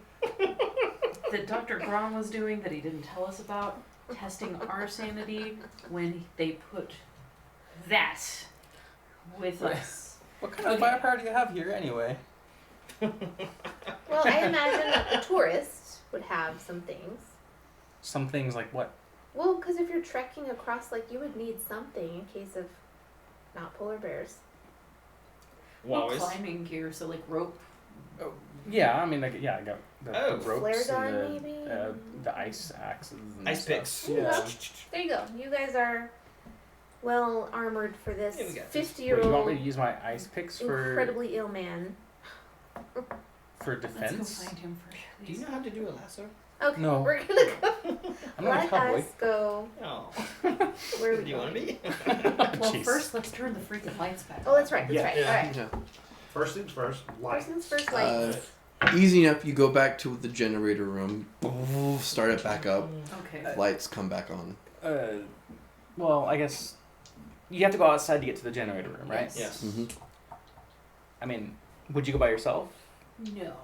that Dr. Grom was doing that he didn't tell us about, testing our sanity when they put that with us. What kind of Okay. firepower do you have here anyway? Well, I imagine that the tourist would have some things. Some things like what? Well, because if you're trekking across, like, you would need something in case of not polar bears. Well, Walrus. climbing gear, so like rope. Yeah, I mean, like, yeah, I got the Oh. ropes Flare and gun, maybe? the ice axes and Ice stuff. picks. Yeah. There you go. You guys are well armored for this Yeah, we got this. Wait, you want me 50-year-old to use my ice picks for incredibly ill man. Let's defense? go find him first. Do you know how to do a lasso? Okay, No. we're gonna go. I'm not a Let cowboy. us go. Oh. Where are Do we you want going? to be? Well, Jeez. first let's turn the freaking lights back. Oh, that's right. That's Yeah. right. Yeah. All right. Yeah. First things first, First light. things first, Uh, lights. Easy enough. You go back to the generator room. Start it back up. Okay. Lights come back on. Well, I guess you have to go outside to get to the generator room, right? Yes. Yes. hmm I mean, would you go by yourself? No.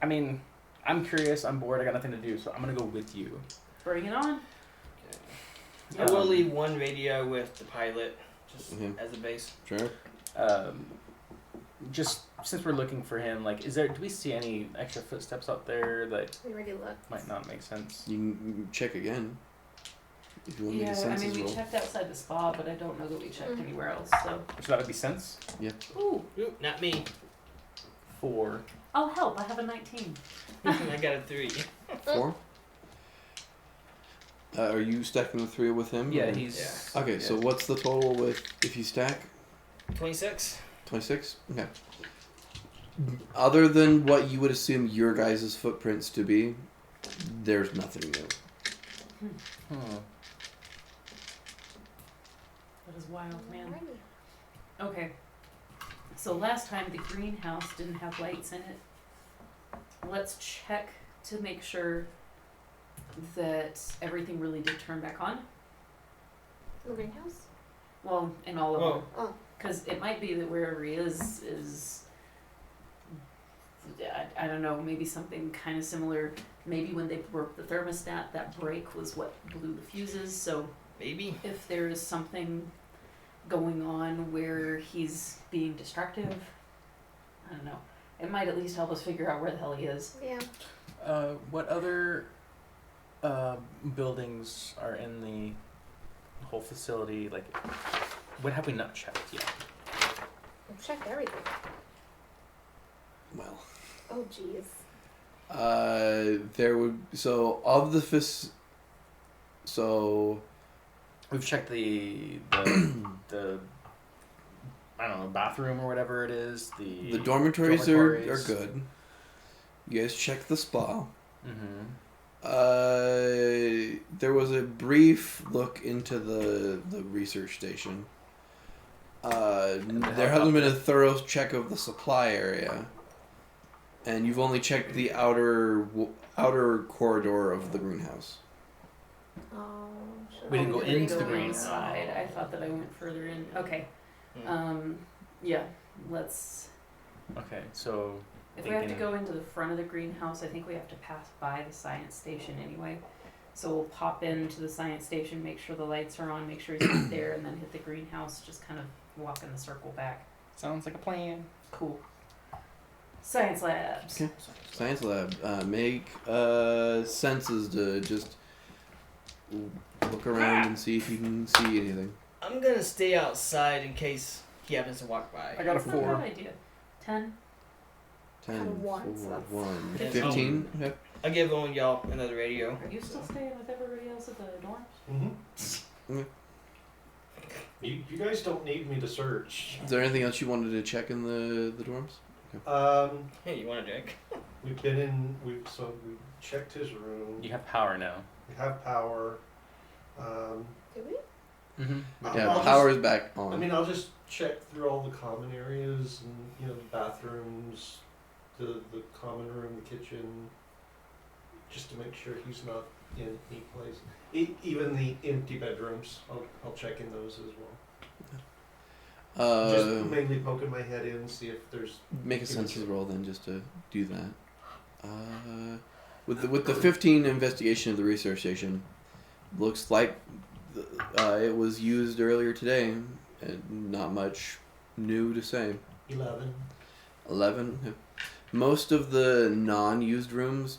I mean, I'm curious. I'm bored. I got nothing to do, so I'm gonna go with you. Bring it on. I will leave one radio with the pilot, just Mhm. as a base. Sure. Just since we're looking for him, like, do we see any extra footsteps out there that We already looked. might not make sense? You can check again. If you want me Yeah, to I senses mean we roll. checked outside the spa, but I don't know that we checked Mm. anywhere else. So, So that would be sense. ooh, Oop, not me. 4. I'll help. I have a 19. I got a 3. 4. Are you stacking the 3 with him? Yeah, or- he's. Okay, so what's the total with if you stack? 26. 26? Okay. Other than what you would assume your guys' footprints to be, there's nothing new. That is wild, man. Alrighty. Okay. So last time the greenhouse didn't have lights in it. Let's check to make sure that everything really did turn back on. The greenhouse? Well, in all of Whoa. them. Oh. Because it might be that wherever he is I don't know, maybe something kind of similar. Maybe when they broke the thermostat, that break was what blew the fuses. So Maybe. if there is something going on where he's being destructive, I don't know. It might at least help us figure out where the hell he is. Yeah. What other buildings are in the whole facility? Like, what have we not checked yet? We've checked everything. Well, Oh, jeez. there would of the We've checked the I don't know, bathroom or whatever it is. The dormitories dormitories. are good. You guys check the spa. Mm-hmm. There was a brief look into the research station. There hasn't been a thorough check of the supply area, and you've only checked the outer corridor of the greenhouse. Oh, We didn't go into the Go greenhouse. inside. I thought that I went further in. Okay. Hmm. Yeah. Let's. Okay, so If we have to go into the front of the greenhouse, I think we have to pass by the science station anyway. So we'll pop into the science station, make sure the lights are on, make sure he's not there, and then hit the greenhouse. Just kind of walk in the circle back. sounds like a plan. Cool. Science labs. Okay. Science lab. Make senses to just look around and see if you can see anything. I'm gonna stay outside in case he happens to walk by. I got a That's not a 4. bad idea. 10. 10, One, so 4, that's 1, 15. 15. Okay. I'll give one of y'all another radio. Are you still staying with everybody else at the dorms? Mm-hmm. You guys don't need me to search. Is there anything else you wanted to check in the dorms? Hey, you want a drink? We've been in. We checked his room. You have power now. We have power. Did we? Mm-hmm. Yeah, I'll power is back on. I mean, I'll just check through all the common areas and the bathrooms, the common room, the kitchen, just to make sure he's not in any place. Even the empty bedrooms, I'll check in those as well. Just mainly poking my head in, see if there's. Make a census roll then, just to do that. With the 15 investigation of the research station, looks like it was used earlier today, and not much new to say. 11. 11. Yeah. Most of the non-used rooms,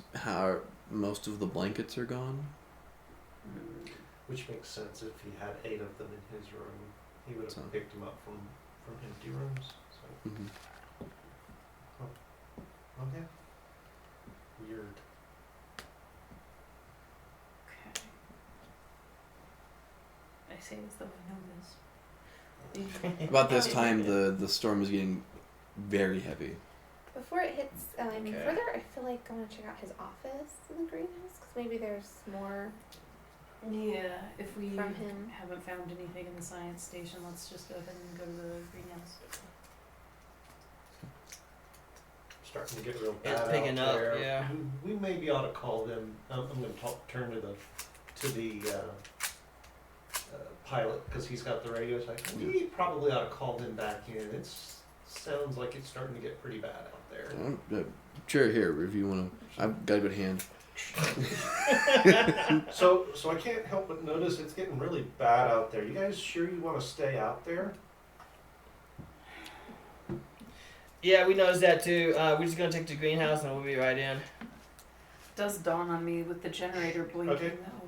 most of the blankets are gone. Which makes sense. If he had 8 of them in his room, he would have So. picked them up from empty rooms. So, Mm-hmm. okay. Weird. Okay. I say this though I know this. About this time, the storm is getting very heavy. Before it hits any Okay. further, I feel like I want to check out his office in the greenhouse because maybe there's more Yeah, if we from him. haven't found anything in the science station, let's just go ahead and go to the greenhouse. Starting to get real It's bad picking out up, there. yeah. We maybe ought to call them. I'm going to turn to the pilot because he's got the radio. So we probably ought to call them back in. It sounds like it's starting to get pretty bad out there. Sure, here, if you want to. I've got a good hand. So I can't help but notice it's getting really bad out there. You guys sure you want to stay out there? Yeah, we noticed that too. We're just gonna take the greenhouse and we'll be right in. Does dawn on me with the generator blinking Okay. though.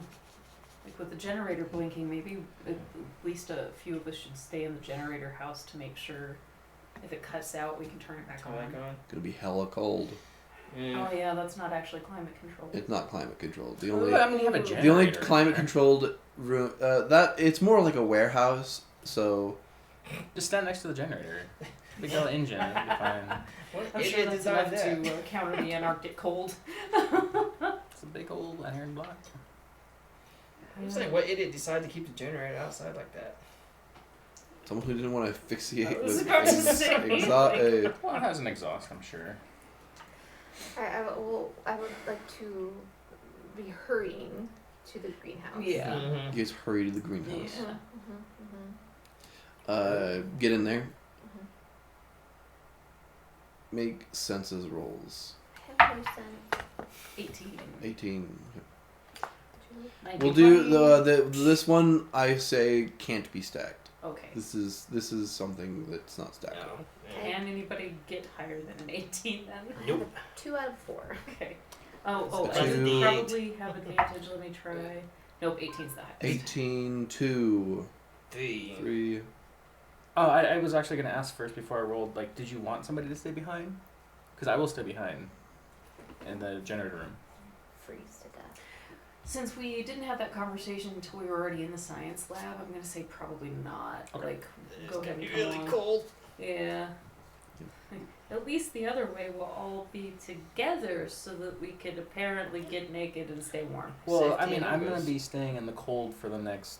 Like with the generator blinking, maybe at least a few of us should stay in the generator house to make sure if it cuts out, we can turn it back Come on. back on. Gonna be hella cold. Yeah. Oh yeah, that's not actually climate controlled. It's not climate controlled. The Well, only I mean, you have a The generator. the only climate controlled room that it's more like a warehouse. So Just stand next to the generator. Big old engine. It'll be fine. What I'm sure idiot that's designed enough that? to counter the Antarctic cold. It's a big old iron block. I'm saying, what idiot decided to keep the generator outside like that? Someone who didn't want to asphyxiate I was with about to ex- say, exo- Well, it has an exhaust, I'm sure. I would like to be hurrying to the greenhouse. Yeah. Mm-hmm. You guys hurry to the greenhouse. Yeah. Get in there. Mhm. Make senses rolls. I have no sense. 18. 18. 19, We'll do 20. this one. I say can't be stacked. Okay. This is something that's not stackable. No. Can anybody get higher than an 18 then? I have Nope. a 2 out of 4. Okay. Oh, That's I a D8. probably have advantage. Let me try. Nope, 18's the highest. 18, 2, 3. 3. Oh, I was actually going to ask first before I rolled, like, did you want somebody to stay behind? Because I will stay behind in the generator room. Freeze to death. Since we didn't have that conversation until we were already in the science lab, I'm gonna say probably not. Okay. Like, It's go gonna ahead be and come really along. cold. Yeah. At least the other way we'll all be together so that we could apparently get naked and stay warm. Well, I Safety mean, in I'm going numbers. to be staying in the cold for the next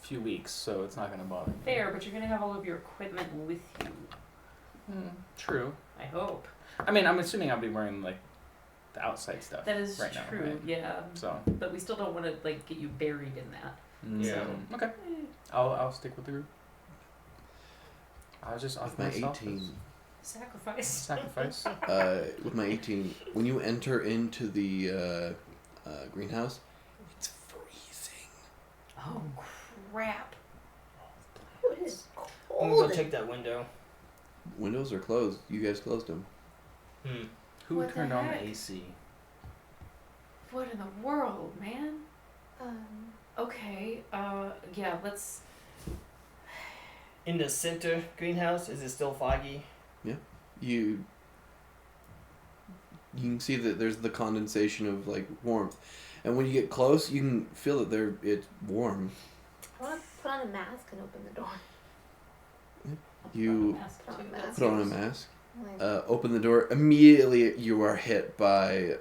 few weeks, so it's not going to bother me. Fair, but you're gonna have all of your equipment with you. True. I hope. I mean, I'm assuming I'll be wearing, like, the outside stuff. That is right now, true, right? yeah. So, But we still don't want to like get you buried in that. Yeah. Okay. I'll stick with the group. I'll just With offer my myself 18. as Sacrifice. sacrifice. With my 18, when you enter into the greenhouse, it's freezing. Oh crap. Oh, it is I'm gonna go cold. check that window. Windows are closed. You guys closed them. Who What the turned on the heck? AC? What in the world, man? Um, Okay, yeah, let's. In the center greenhouse, is it still foggy? You can see that there's the condensation of like warmth, and when you get close, you can feel that it's warm. I want to put on a mask and open the door. You Put on a mask. put on a mask, Like, open the door. Immediately, you are hit by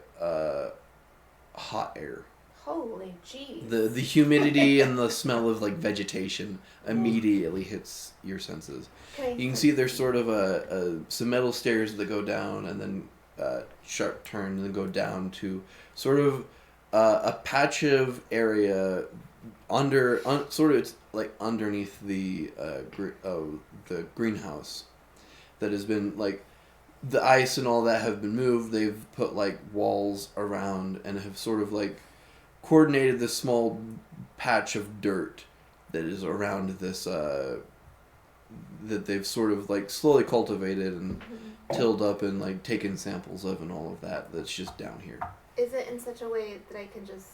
hot air. holy jeez. The humidity and the smell of like vegetation immediately hits your senses. Okay. You can see there's sort of some metal stairs that go down and then sharp turn and then go down to sort of a patch of area sort of it's like underneath the the greenhouse that has been like the ice and all that have been moved. They've put like walls around and have sort of like coordinated this small patch of dirt that is around this that they've sort of like slowly cultivated and tilled up and like taken samples of and all of that that's just down here. Is it in such a way that I can just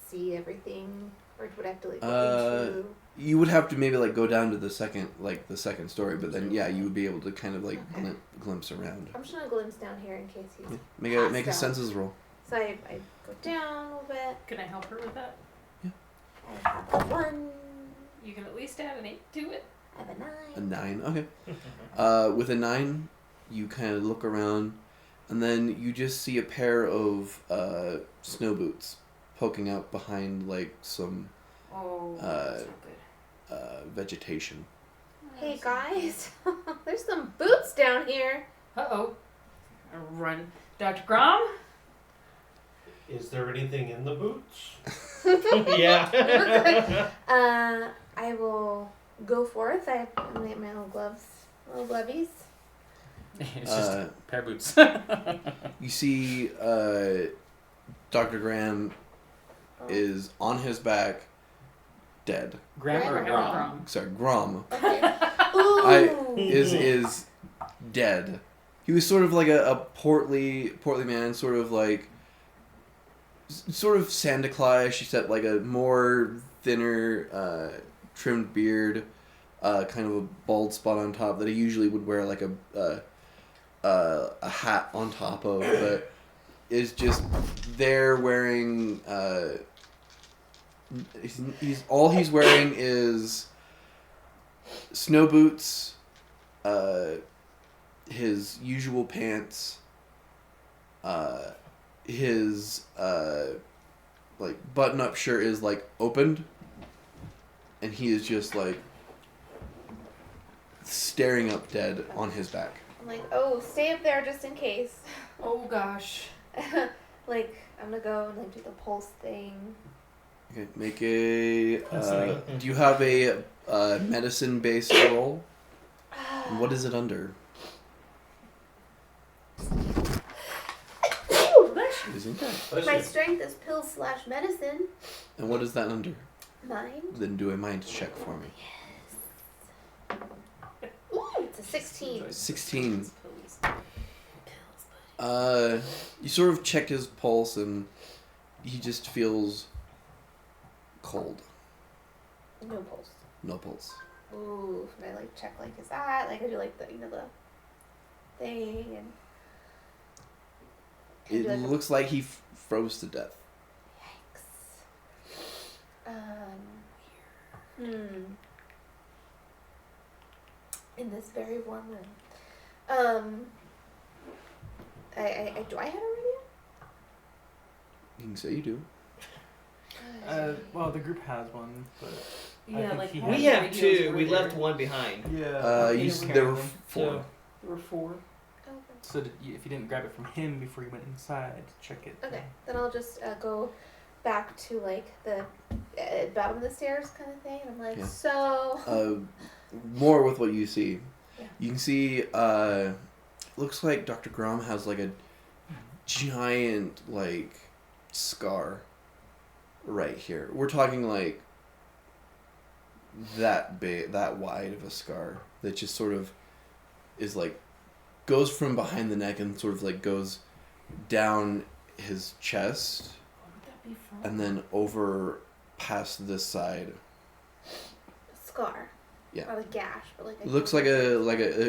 see everything, or would I have to like Uh, go into? You would have to maybe like go down to the second story, but then yeah, you would be able to kind of like Okay. glimpse around. I'm just gonna glimpse down here in case he's. Yeah. Make a Passed out. senses roll. So I go down a little bit. Can I help her with that? I have a 1. You can at least add an 8 to it. I have a A 9. 9, okay. With a 9, you kind of look around, and then you just see a pair of snow boots poking out behind like some Oh, Uh, that's not good. vegetation. Hey guys, there's some boots down here. Uh-oh. I run. Dr. Grom? Is there anything in the boots? Yeah. I will go forth. I get my little gloves, little glovies. It's just a pair of boots. You see Dr. Graham is on his back, dead. Graham or Graham. Grom? Sorry, Grom Okay. Ooh. is dead. He was sort of like a portly man, sort of like Santa Claus, except like a more thinner, trimmed beard, kind of a bald spot on top that he usually would wear like a hat on top of, but is just there wearing. He's wearing is snow boots, his usual pants, his like button-up shirt is like opened, and he is just like staring up dead on his back. I'm like, oh, stay up there just in case. Oh gosh. Like, I'm gonna go and like do the pulse thing. Okay, make a. Do you have a medicine-based roll? And what is it under? Isn't it? My strength is pills/medicine. And what is that under? Mind. Then do a mind check for me. Ooh, it's a 16. 16. Pills. You sort of check his pulse and he just feels cold. No pulse. No pulse. Ooh, and I like check like his eye, like I do like the the thing and. It do, like, looks like he froze to death. Yikes. In this very warm room. I do I have a radio? You can say you do. Well, the group has one, but I Yeah, think like he how has- We many have radios two. were We there? left one behind. yeah. There were them, 4. so- There were 4. Okay. So if you didn't grab it from him before you went inside, check it. Okay, then I'll just go back to like the bottom of the stairs kind of thing. And I'm like, Yeah. so. More with what you see. Yeah. You can see, looks like Dr. Grom has like a giant, like, scar right here. We're talking like that big, that wide of a scar that just sort of is like, goes from behind the neck and sort of like goes down his chest What would that be from? and then over past this side. Scar. Yeah. Not a gash, but like. It looks like a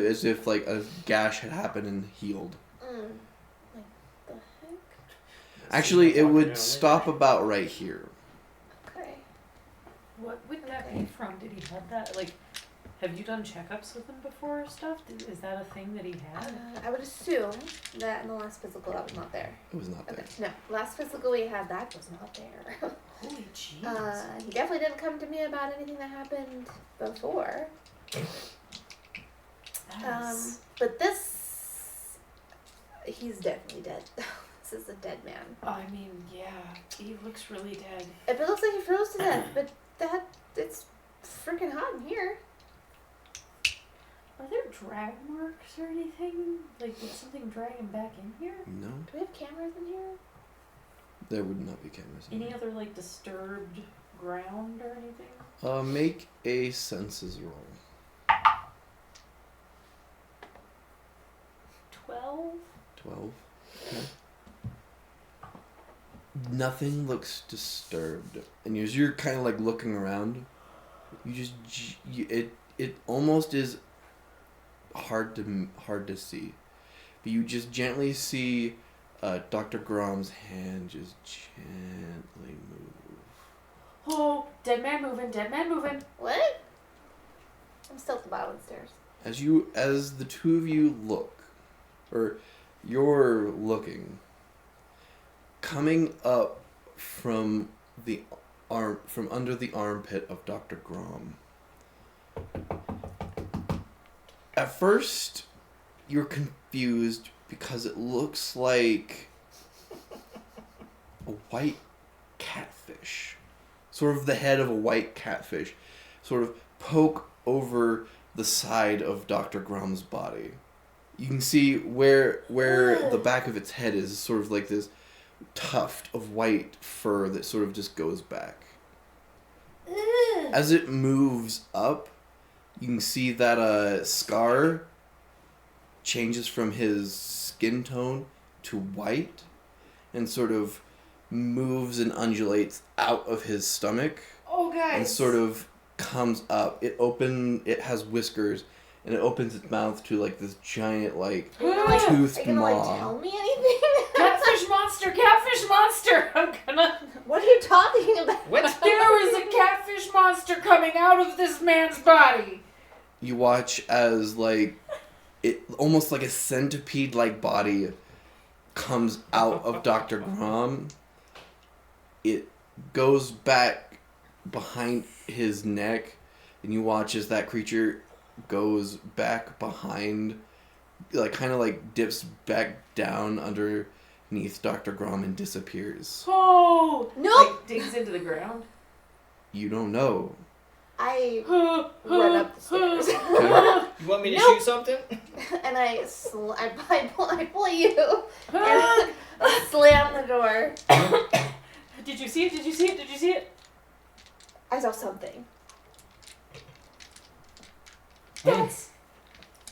as if like a gash had happened and healed. Like the heck. Actually, it Walking would down stop there. about right here. Okay. What would that be from? Did he have that? Like, have you done checkups with him before or stuff? Is that a thing that he had? I would assume that in the last physical that was not there. It was not Okay. there. No, last physical we had that was not there. Holy jeez. He definitely didn't come to me about anything that happened before. That's- But this, he's definitely dead. This is a dead man. I mean, yeah, he looks really dead. It looks like he froze to death, but it's freaking hot in here. Are there drag marks or anything? Like, did something drag him back in here? No, Do we have cameras in here? there would not be cameras. in Any there. other, like, disturbed ground or anything? Make a senses roll. 12? 12. Okay. Nothing looks disturbed, and as you're kind of like looking around, it almost is hard to see, but you just gently see Dr. Grom's hand just gently move. Oh, dead man moving, dead man moving. What? I'm still at the bottom of the stairs. As the two of you look, or you're looking, coming up from under the armpit of Dr. Grom. At first, you're confused because it looks like a white catfish. Sort of the head of a white catfish. Sort of poke over the side of Dr. Grom's body. You can see where the back of its head is sort of like this tuft of white fur that sort of just goes back. As it moves up, you can see that Scar changes from his skin tone to white and sort of moves and undulates out of his stomach Oh, guys. and sort of comes up. It has whiskers and it opens its mouth to like this giant like Are you gonna, like, toothed are you gonna maw. like tell me anything? Catfish monster, catfish monster! I'm gonna. What are you talking about? What? There is a catfish monster coming out of this man's body! You watch as like it almost like a centipede like body comes out of Dr. Grom. It goes back behind his neck and you watch as that creature goes back behind, like kind of like dips back down underneath Dr. Grom and disappears. Oh! Nope. Like digs into the ground. You don't know. I run up the stairs. You want me to Nope. shoot something? And I pull you and slam the door. Did you see it? Did you see it? Did you see it? I saw something. That's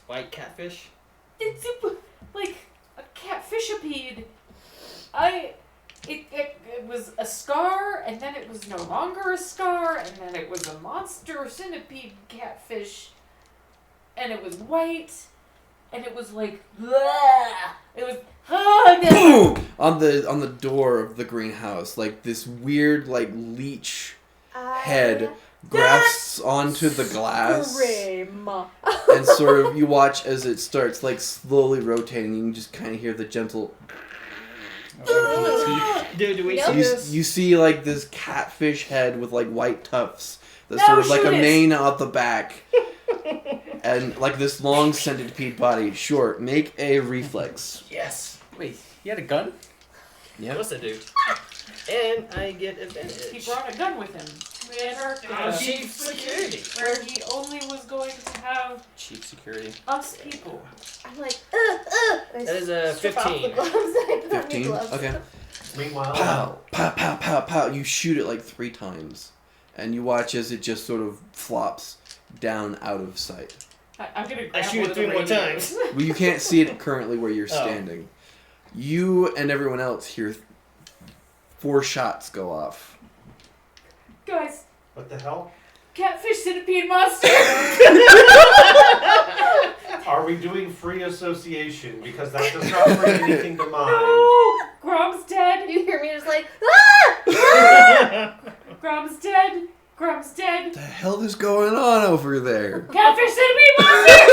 White catfish? it's like a catfishapede. It was a scar, and then it was no longer a scar, and then it was a monster centipede catfish, and it was white, and it was like, bleh. It was Boom! On the door of the greenhouse, like this weird like leech head grafts onto the glass. Grim. And sort of you watch as it starts like slowly rotating. You can just kind of hear the gentle. Dude, do we Nope. see You, this? you see like this catfish head with like white tufts. That's No, sort of like a shoot it. mane out the back. And like this long centipede body. Sure, make a reflex. Yes. Wait, he had a gun? Of Yeah. course I do. And I get he advantage. brought a gun with him. Chief security. Where he only was going to have Chief security. us people. I'm like, That is a strip off the 15. gloves. I put on new 15? gloves. Okay. Meanwhile, Pow, pow, pow, pow, pow. You shoot it like 3 times. And you watch as it just sort of flops down out of sight. I'm gonna I grab shoot one it of the 3 more radios. times. Well, you can't see it currently where you're Oh. standing. You and everyone else hear 4 shots go off. Guys, what the hell? catfish centipede monster! Are we doing free association? Because that does not bring anything to mind. No! Grom's dead! You hear me just like, ah! Grom's dead! Grom's dead! What the hell is going on over there? Catfish centipede monster!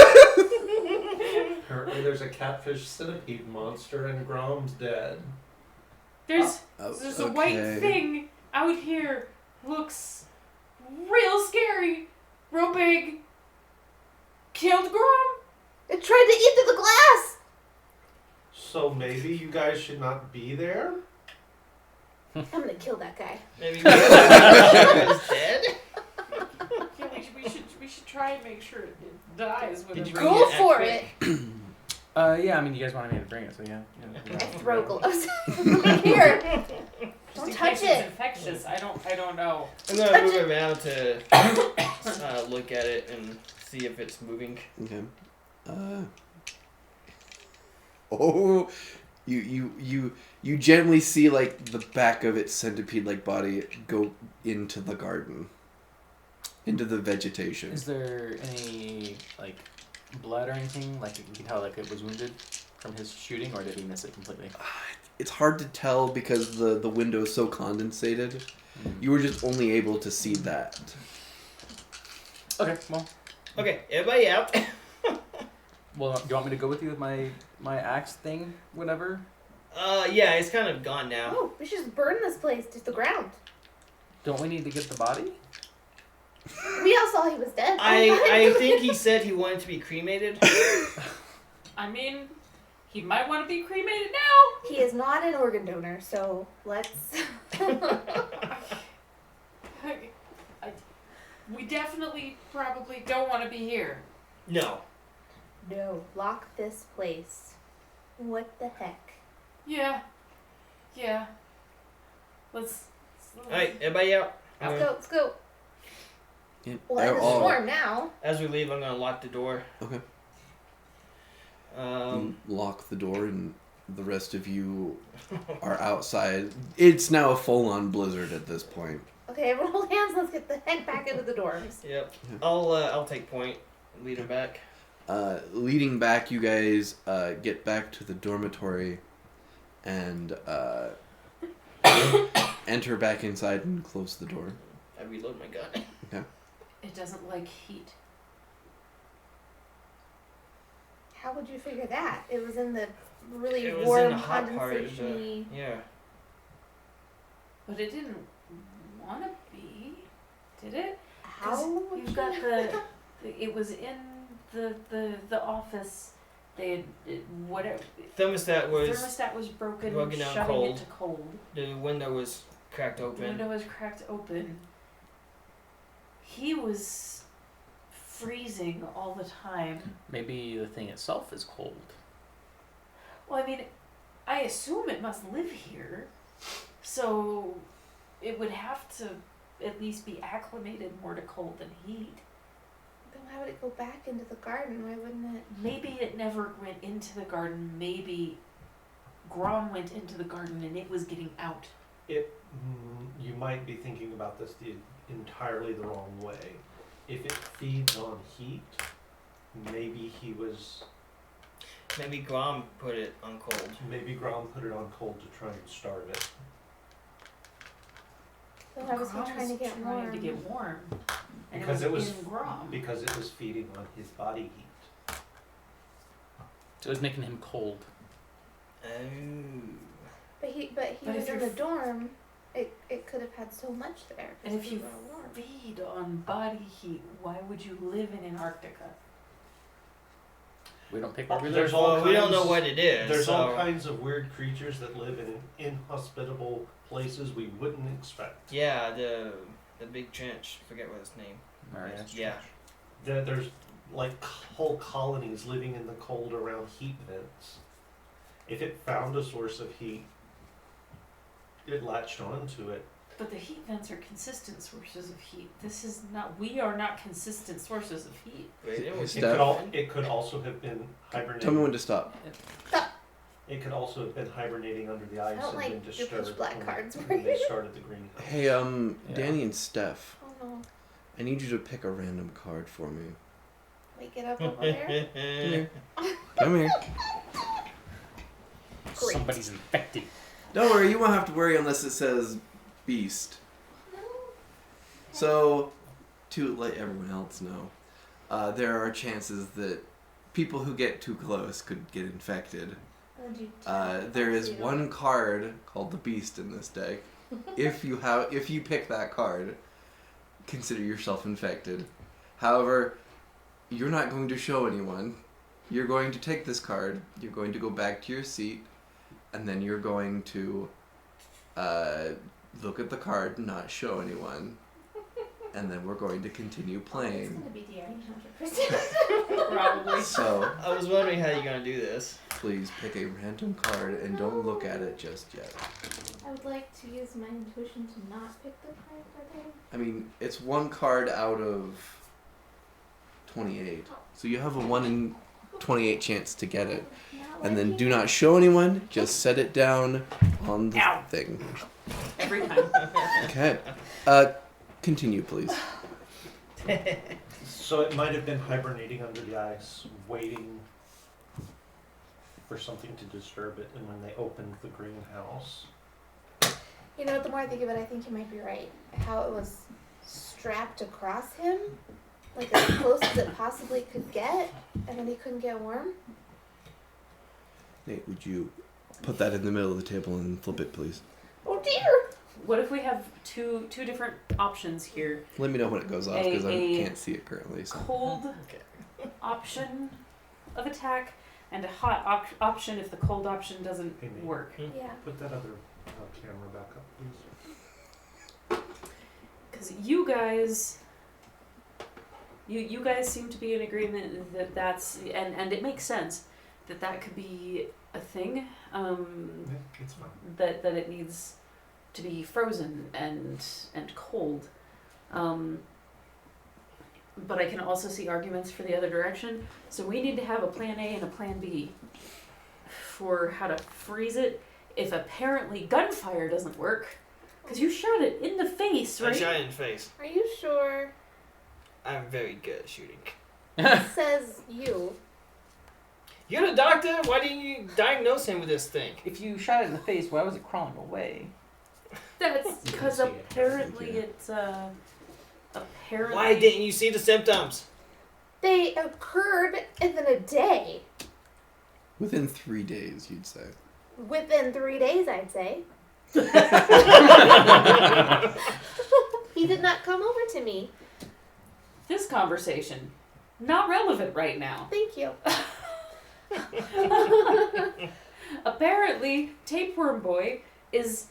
Apparently there's a catfish centipede monster and Grom's dead. There's Oh, a white okay. thing out here. Looks real scary. Real big. Killed Grom? It tried to eat through the glass. So maybe you guys should not be there? I'm gonna kill that guy. Maybe he's dead? Yeah, we should try and make sure it dies when Did it you breaks. bring Go it for epic? it. Yeah, I mean, you guys wanted me to bring it, so yeah. I throw gloves. Here. Just Don't in touch case it. it's infectious. I don't know. I'm gonna move around to look at it and see if it's moving. Okay. Oh, you gently see like the back of its centipede-like body go into the garden, into the vegetation. Is there any, like, blood or anything? Like, you can tell, like, it was wounded from his shooting, or did he miss it completely? It's hard to tell because the window is so condensated. You were just only able to see that. Okay, well, Okay, everybody out. do you want me to go with you with my axe thing, whatever? Yeah, it's kind of gone now. Oh, we should just burn this place to the ground. Don't we need to get the body? We all saw he was dead. I think he said he wanted to be cremated. I mean, he might want to be cremated now. He is not an organ donor, so let's. We definitely probably don't want to be here. No. No, lock this place. What the heck? Yeah. Yeah. Let's Alright, everybody out. Let's go. Let's go. Yeah, Well, they're in the all- storm now. As we leave, I'm gonna lock the door. Okay. Um, You lock the door and the rest of you are outside. It's now a full-on blizzard at this point. Okay, everyone hold hands. Let's get the heck back into the dorms. Yep. Yeah. I'll take point. Lead her back. Leading back, you guys get back to the dormitory and enter back inside and close the door. I reload my gun. It doesn't like heat. How would you figure that? It was in the really It was warm in the hot part of the. condensation. Yeah. But it didn't want to be, did it? 'Cause How would you've got the it was in the office, they had whatever. Thermostat was Thermostat was broken, broken down shutting cold. it to cold. the window was cracked The open. window was cracked open. He was freezing all the time. Maybe the thing itself is cold. Well, I mean, I assume it must live here, so it would have to at least be acclimated more to cold than heat. Then why would it go back into the garden? Why wouldn't it? Maybe it never went into the garden. Maybe Grom went into the garden and it was getting out. You might be thinking about this entirely the wrong way. If it feeds on heat, maybe he was. Maybe Grom put it on cold. Maybe Grom put it on cold to try and starve it. So why was he Grom trying to get trying warm? to get warm. And Because it it was was in Grom. Because it was feeding on his body heat. So it was making him cold. Oh. But he But was if in you're the dorm. It could have had so much there. 'cause And if we you were warm. feed on body heat, why would you live in Antarctica? We don't pick Oh, where we there's live. all Well, we don't know kinds- what it is. There's so. all kinds of weird creatures that live in inhospitable places we wouldn't expect. Yeah, the big trench. I forget what its name. Marianas Yeah. There's like whole colonies living in the cold around heat vents. If it found a source of heat, it latched onto it. But the heat vents are consistent sources of heat. We are not consistent sources of heat. Brayden was Steph. It could also have been hibernating. Tell me when to stop. It could also have been hibernating under the ice I don't and like been your disturbed pitch black when, cards, when they Brayden. started the greenhouse. Hey, Yeah. Danny and Steph, Oh no! I need you to pick a random card for me. Wake it up over there. Come here. Come here. Great. Somebody's infected. Don't worry, you won't have to worry unless it says beast. So, to let everyone else know, there are chances that people who get too close could get infected. Would you There is you don't- one card called the Beast in this deck. If you pick that card, consider yourself infected. However, you're not going to show anyone. You're going to take this card. You're going to go back to your seat, and then you're going to look at the card, not show anyone, and then we're going to continue It's playing. gonna be Danny 100%. Probably. So, I was wondering how you're gonna do this. please pick a random card and don't look at it just yet. I would like to use my intuition to not pick the card for them. I mean, it's one card out of 28. So you have a 1 in 28 chance to get it. And then do not show anyone, just set it down on the Ow. thing. Every time. Okay. Continue, please. So it might have been hibernating under the ice, waiting for something to disturb it, and when they opened the greenhouse. You know, the more I think of it, I think you might be right. How it was strapped across him, like as close as it possibly could get, and then he couldn't get warm. Nate, would you put that in the middle of the table and flip it, please? Oh dear! What if we have two different options here? Let me know when it goes off because I A- can't see it currently. So. Cold option of attack and a hot option if the cold option doesn't Hey, Nate. work. Yeah. Put that other camera back up, please. Because you guys seem to be in agreement that that's and it makes sense that could be a thing. Yeah, it's fine. That it needs to be frozen and cold. But I can also see arguments for the other direction. So we need to have a plan A and a plan B for how to freeze it if apparently gunfire doesn't work. Because you shot it in the face, I right? shot it in the face. Are you sure? I'm very good at shooting. Says you. You're the doctor. Why didn't you diagnose him with this thing? If you shot it in the face, why was it crawling away? That's because see it. apparently Yeah. it's apparently. Why didn't you see the symptoms? They occurred within a day. Within 3 days, you'd say. Within 3 days, I'd say. He did not come over to me. This conversation not relevant right now. Thank you. Apparently, Tapeworm Boy is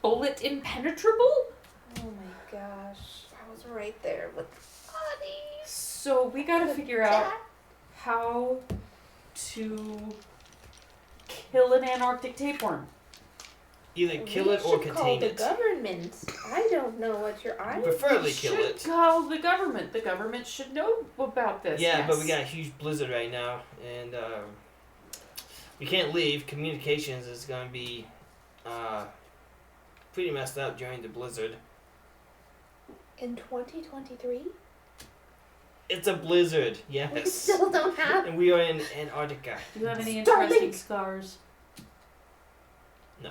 bullet impenetrable. Oh my gosh. I was right there with Buddy. So we gotta figure out how to kill an Antarctic tapeworm. Either kill it or call contain the it. government. I don't know what you're. Preferably kill should it. call the government. The government should know about this. Yeah, yes. but we got a huge blizzard right now, and we can't leave. Communications is going to be pretty messed up during the blizzard. In 2023, It's a blizzard, we yes. still don't have. And we are in Antarctica. Do you have any Starlink. interesting scars? No.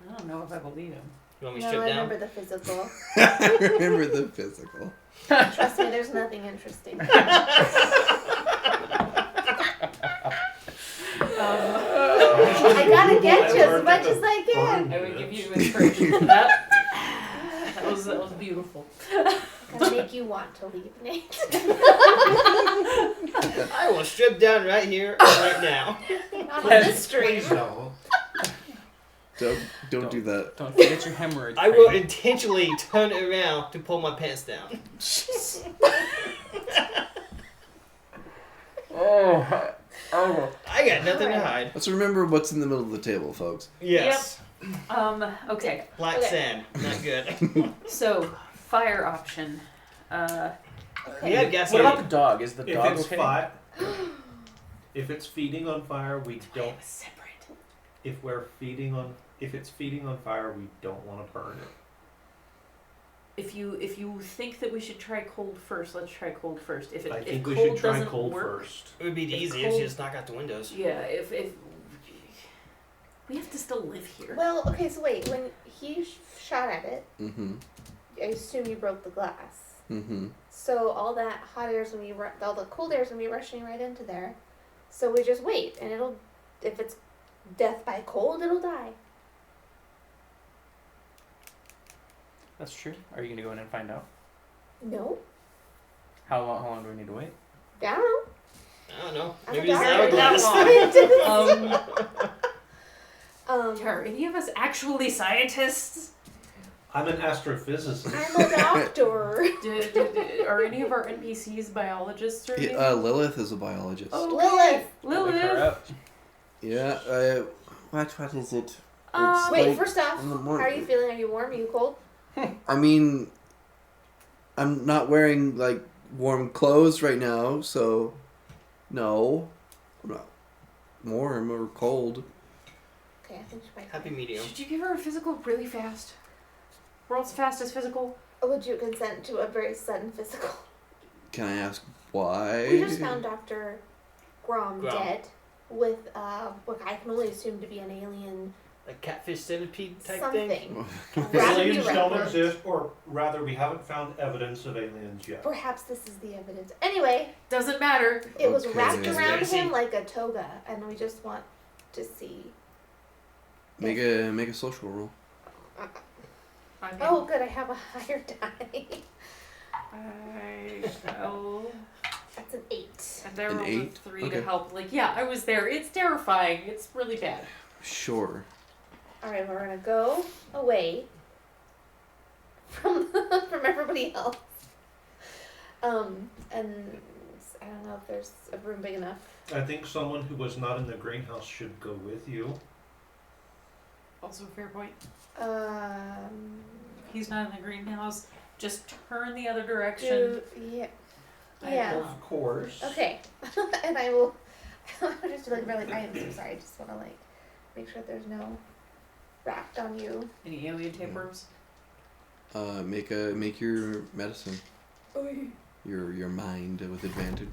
I don't know if I believe him. You want me to No, strip I down? remember the physical. I remember the physical. Trust me, there's nothing interesting. I gotta get you as much as I can. I would give you inspiration for that. That was beautiful. Gotta make you want to leave, Nate. I will strip down right here, right now. Not on this stream. Please no. Don't do that. Don't forget your hemorrhoid. I will cream. intentionally turn it around to pull my pants down. Oh. I got nothing to hide. Let's remember what's in the middle of the table, folks. Yes. Okay. Black Okay. sand. Not good. So, fire option. We have Okay. gas What about here. the dog? Is the If dog it's okay? if it's feeding on fire, we don't. Separate. If it's feeding on fire, we don't want to burn it. If you think that we should try cold first, let's try cold first. If I if think we cold should try doesn't cold work, first. It would be the If easiest. cold- You just knock out the windows. yeah. If we have to still live here. Well, okay, so wait. When he shot at it, Mm-hmm. I assume you broke the glass. Mm-hmm. So all that hot air's gonna be all the cold air's gonna be rushing right into there. So we just wait, and it'll. If it's death by cold, it'll die. That's true. Are you gonna go in and find out? No, How long do we need to wait? I don't know. I don't know. I'm Maybe a it's doctor. hourglass. Are any of us actually scientists? I'm an astrophysicist. I'm a doctor. Are any of our NPCs biologists or anything? Lilith is a biologist. Oh, Lilith. Look her Lilith. up. Yeah. What is it? Wait, like first off, in the how morning. are you feeling? Are you warm? Are you cold? I mean, I'm not wearing like warm clothes right now, so no, I'm not warm or cold. Okay, I think she might. Happy medium. Should you give her a physical really fast? World's fastest physical. Would you consent to a very sudden physical? Can I ask why? We just found Dr. Grom Grom. dead with what I can only assume to be an alien Like catfish centipede type something. thing. Rather be Aliens don't reckless. exist, or rather, we haven't found evidence of aliens yet. Perhaps this is the evidence. Anyway, Doesn't matter. it was Okay. wrapped around Conspiracy. him like a toga, and we just want to see. Make a social roll. Okay. Oh, good, I have a higher die. I shall. That's an 8. And I An rolled a 8? 3 Okay. to help. Like, yeah, I was there. It's terrifying. It's really bad. Sure. Alright, we're gonna go away from from everybody else. And I don't know if there's a room big enough. I think someone who was not in the greenhouse should go with you. Also, fair point. He's He's not in the greenhouse. Just turn the other direction. yeah. I Yeah. Of course. Okay. And I will just like really I am so sorry, I just wanna like make sure there's no raft on you. Any alien tapeworms? Make your medicine. Your mind with advantage.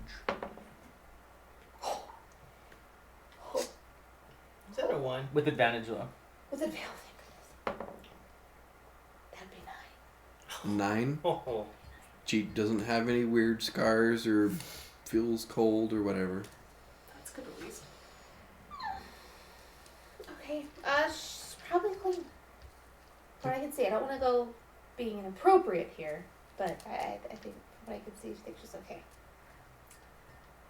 Is that a 1? With advantage though. With a veil, thank goodness. That'd be 9. 9. Oh. She doesn't have any weird scars or feels cold or whatever. That's good at least. Okay. She's probably clean. But I can see I don't wanna go being inappropriate here, but I think but I could see she thinks she's okay.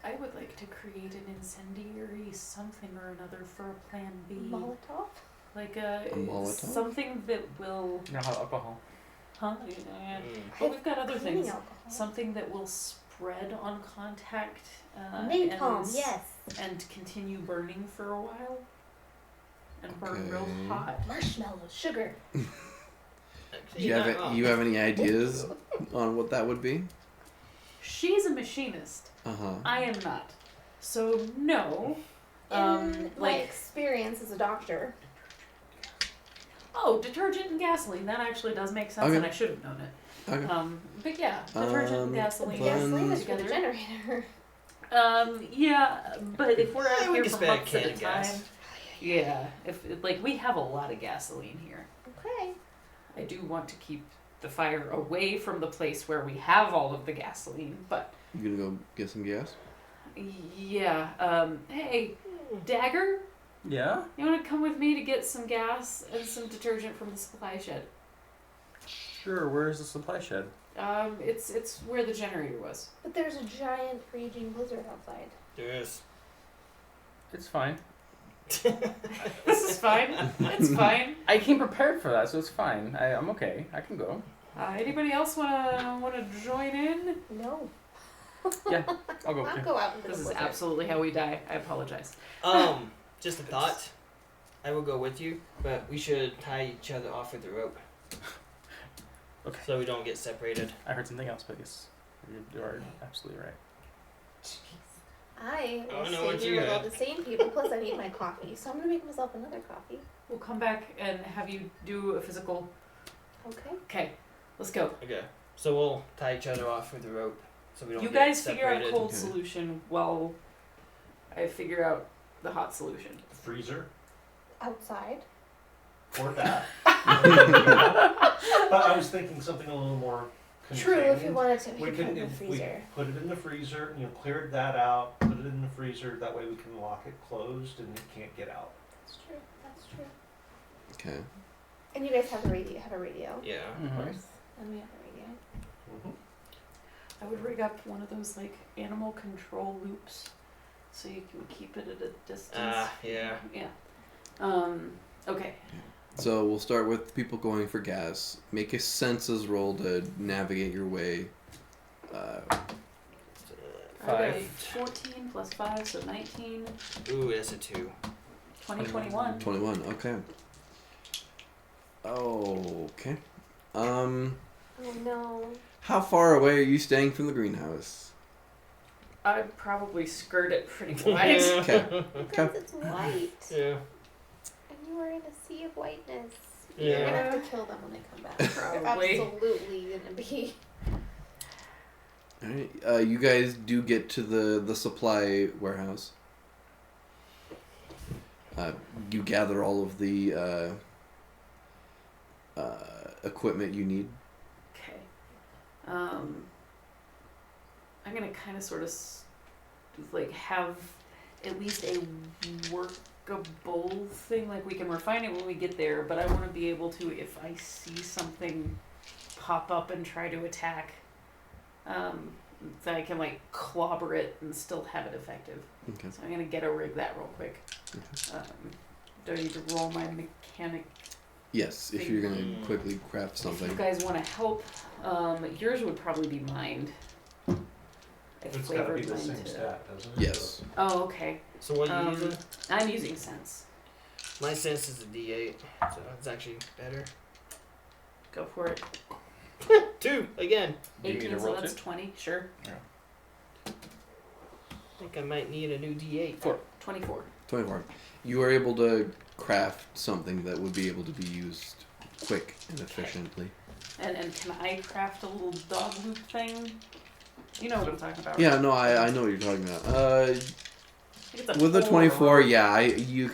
I would like to create an incendiary something or another for a plan B. Molotov? Like Molotov? something that will, You know how alcohol. huh? But we've got other Cleaning things. alcohol. Something that will spread on contact. Napalm, and, yes. And continue burning for a while. And burn real Okay. hot. Marshmallows, sugar. Do Actually, you not have wrong. you have any ideas on what that would be? She's a machinist. Uh-huh. I am not. So no. In my Like, experience as a doctor, oh, detergent and gasoline. That actually does make sense, Okay. and I should have known it. Okay. But yeah, detergent and the gasoline. gasoline is for the together. generator. Yeah, but if we're out we here can for spare a months at can a of time, gas. yeah, if like we have a lot of gasoline here. Okay. I do want to keep the fire away from the place where we have all of the gasoline, but You gonna go get some gas? yeah. Hey, Dagger, Yeah. you want to come with me to get some gas and some detergent from the supply shed? Sure. Where's the supply shed? It's where the generator was. But there's a giant raging blizzard outside. There is. It's fine. This is fine. It's fine. I came prepared for that, so it's fine. I'm okay. I can go. Anybody else wanna join in? No. Yeah, I'll go. I'll Yeah. go out into This the is blizzard. absolutely how we die. I apologize. Just a thought. I will go with you, but we should tie each other off with a rope. Okay. So we don't get separated. I heard something else, but yes, you are absolutely right. I I will don't know stay what here you with all had. the same people, plus I need my coffee. So I'm going to make myself another coffee. We'll come back and have you do a physical. Okay. Okay, let's go. Okay. So we'll tie each other off with a rope, so we don't You get guys figure out a separated. cold Okay. solution while I figure out the hot solution. Freezer Outside. or that. But I was thinking something a little more True, if you contained. wanted to, we We could put it can in the if we freezer. put it in the freezer, cleared that out, put it in the freezer. That way we can lock it closed and it can't get out. That's true. That's true. Okay. And you guys have a radio. Have a radio, Yeah. of Mhm. course. And we have a radio. I would rig up one of those like animal control loops, so you can keep it at a distance. Yeah. Yeah. Okay. So we'll start with people going for gas. Make a senses roll to navigate your way. I got a 14 plus 5, so 19. Ooh, that's a 2. 2021. 21. Okay. Okay. Oh no. How far away are you staying from the greenhouse? I'd probably skirt it pretty wide. Okay. Because it's white. Yeah. And you are in a sea of whiteness. You're Yeah. gonna have to kill them when they come back. They're Probably. absolutely gonna be. All right. You guys do get to the supply warehouse. You gather all of the equipment you need. Okay. I'm gonna kind of sort of like have at least a workable thing. Like we can refine it when we get there, but I want to be able to, if I see something pop up and try to attack, that I can like clobber it and still have it effective. Okay. So I'm gonna get a rig that real quick. Do I need to roll my mechanic? Yes, if you're gonna quickly craft If something. you guys want to help, yours would probably be mined. I It's got to flavored be the mine same to- stat, doesn't it? Yes. Oh, okay. So what are you using? I'm using sense. My sense is a D8, so it's actually better. Go for it. 2 again. Do you need 18, to so roll that's too? 20. Sure. I think I might need a new D8. 24. 24. You are able to craft something that would be able to be used quick and efficiently. And can I craft a little dog loop thing? You know what I'm talking about. Yeah, right? no, I know what you're talking about. I think it's a With the pole 24, or a rope. yeah, you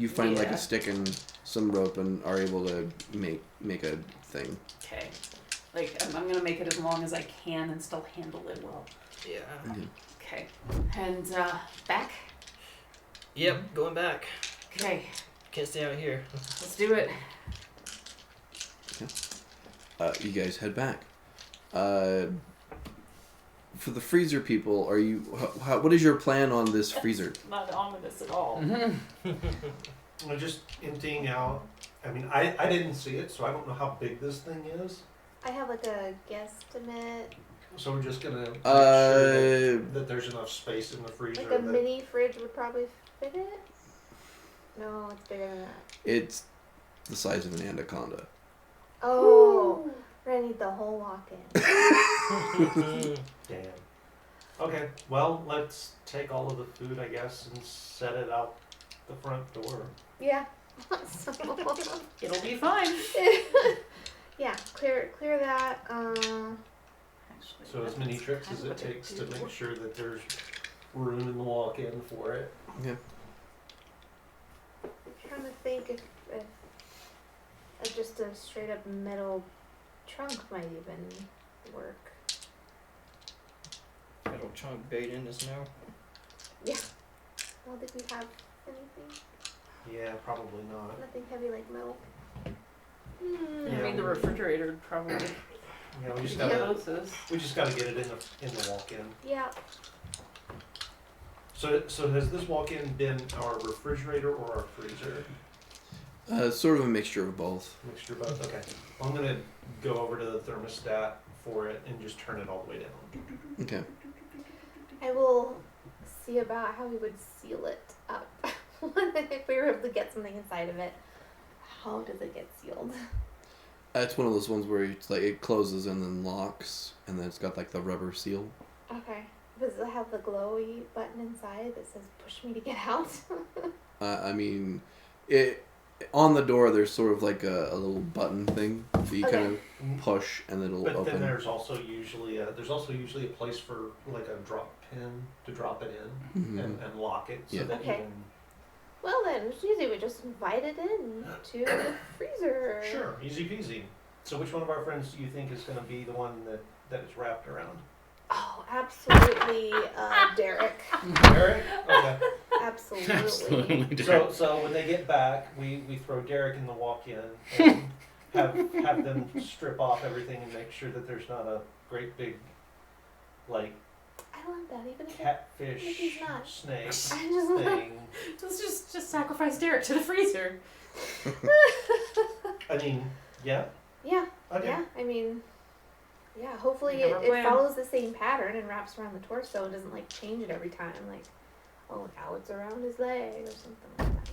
find like Yeah. a stick and some rope and are able to make a thing. Okay. Like I'm gonna make it as long as I can and still handle it well. Yeah. Okay. And back. Yep, going back. Okay. Can't stay out here. Let's do it. You guys head back. for the freezer people, are you? What is your plan on this freezer? Not ominous at all. I'm just emptying out. I mean, I didn't see it, so I don't know how big this thing is. I have like a guesstimate, So we're just gonna make sure that there's enough space in the freezer. like a mini fridge would probably fit it. No, it's bigger than that. It's the size of an anaconda. Oh, we're gonna need the whole walk-in. Damn. Okay, well, let's take all of the food, I guess, and set it out the front door. Yeah. So, It'll be fine. yeah, clear that. Actually, So as many that's trips kind as of it what I takes to do. make sure that there's room in the walk-in for it. Yeah. Trying to think if just a straight up metal trunk might even work. Metal chunk bait in the snow. Yeah. I don't think we have anything. Yeah, probably not. Nothing heavy like metal. I mean, the refrigerator probably. Yeah, we just Yeah. gotta Closest. get it in the walk-in. Yeah. So has this walk-in been our refrigerator or our freezer? Sort of a mixture of both. Mixture of both. Okay. I'm gonna go over to the thermostat for it and just turn it all the way down. Okay. I will see about how we would seal it up. If we were able to get something inside of it, how does it get sealed? It's one of those ones where it's like it closes and then locks, and then it's got like the rubber seal. Okay. Does it have the glowy button inside that says push me to get out? I mean, it on the door. There's sort of like a little button thing that you kind of push, and then it'll But open. then there's also usually a place for like a drop pin to drop it in Mhm. and lock it so Yeah. that Okay. you can. Well then, it's easy. We just invite it in to the freezer. Sure, easy peasy. So which one of our friends do you think is going to be the one that is wrapped around? Oh, absolutely, Derek. Derek? Okay. Absolutely. So when they get back, we throw Derek in the walk-in and have them strip off everything and make sure that there's not a great big like I love that. Even if catfish he's not. snake I just love. thing. Let's just sacrifice Derek to the freezer. I mean, yeah. Yeah. Okay. Yeah. I mean, yeah. Hopefully We have our it plan. follows the same pattern and wraps around the torso and doesn't like change it every time. Like, oh, now it's around his leg or something like that.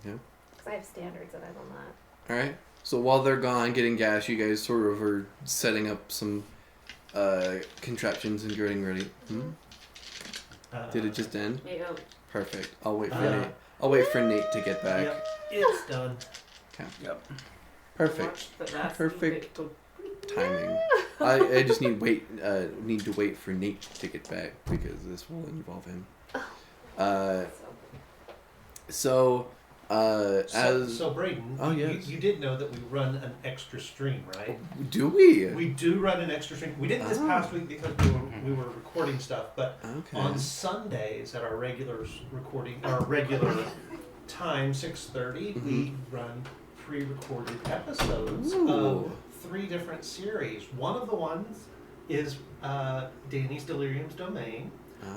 Yeah. Because I have standards that I will not. All right. So while they're gone getting gas, you guys sort of are setting up some contraptions and getting ready. Hmm? Did it just end? Yeah. Perfect. I'll wait for Uh, Nate. I'll wait for Nate to get back. Yep, it's done. Yep. Perfect. Watch the rest Perfect. of Timing. I just need to wait for Nate to get back because this will involve him. the- So Brayden, Oh, yes. you did know that we run an extra stream, right? do we? We do run an extra stream. We didn't this Oh. past week because we were recording stuff, but Okay. on Sundays at our regular time, 6:30, we run pre-recorded episodes of Ooh. 3 different series. One of the ones is Danny's Delirium's Domain.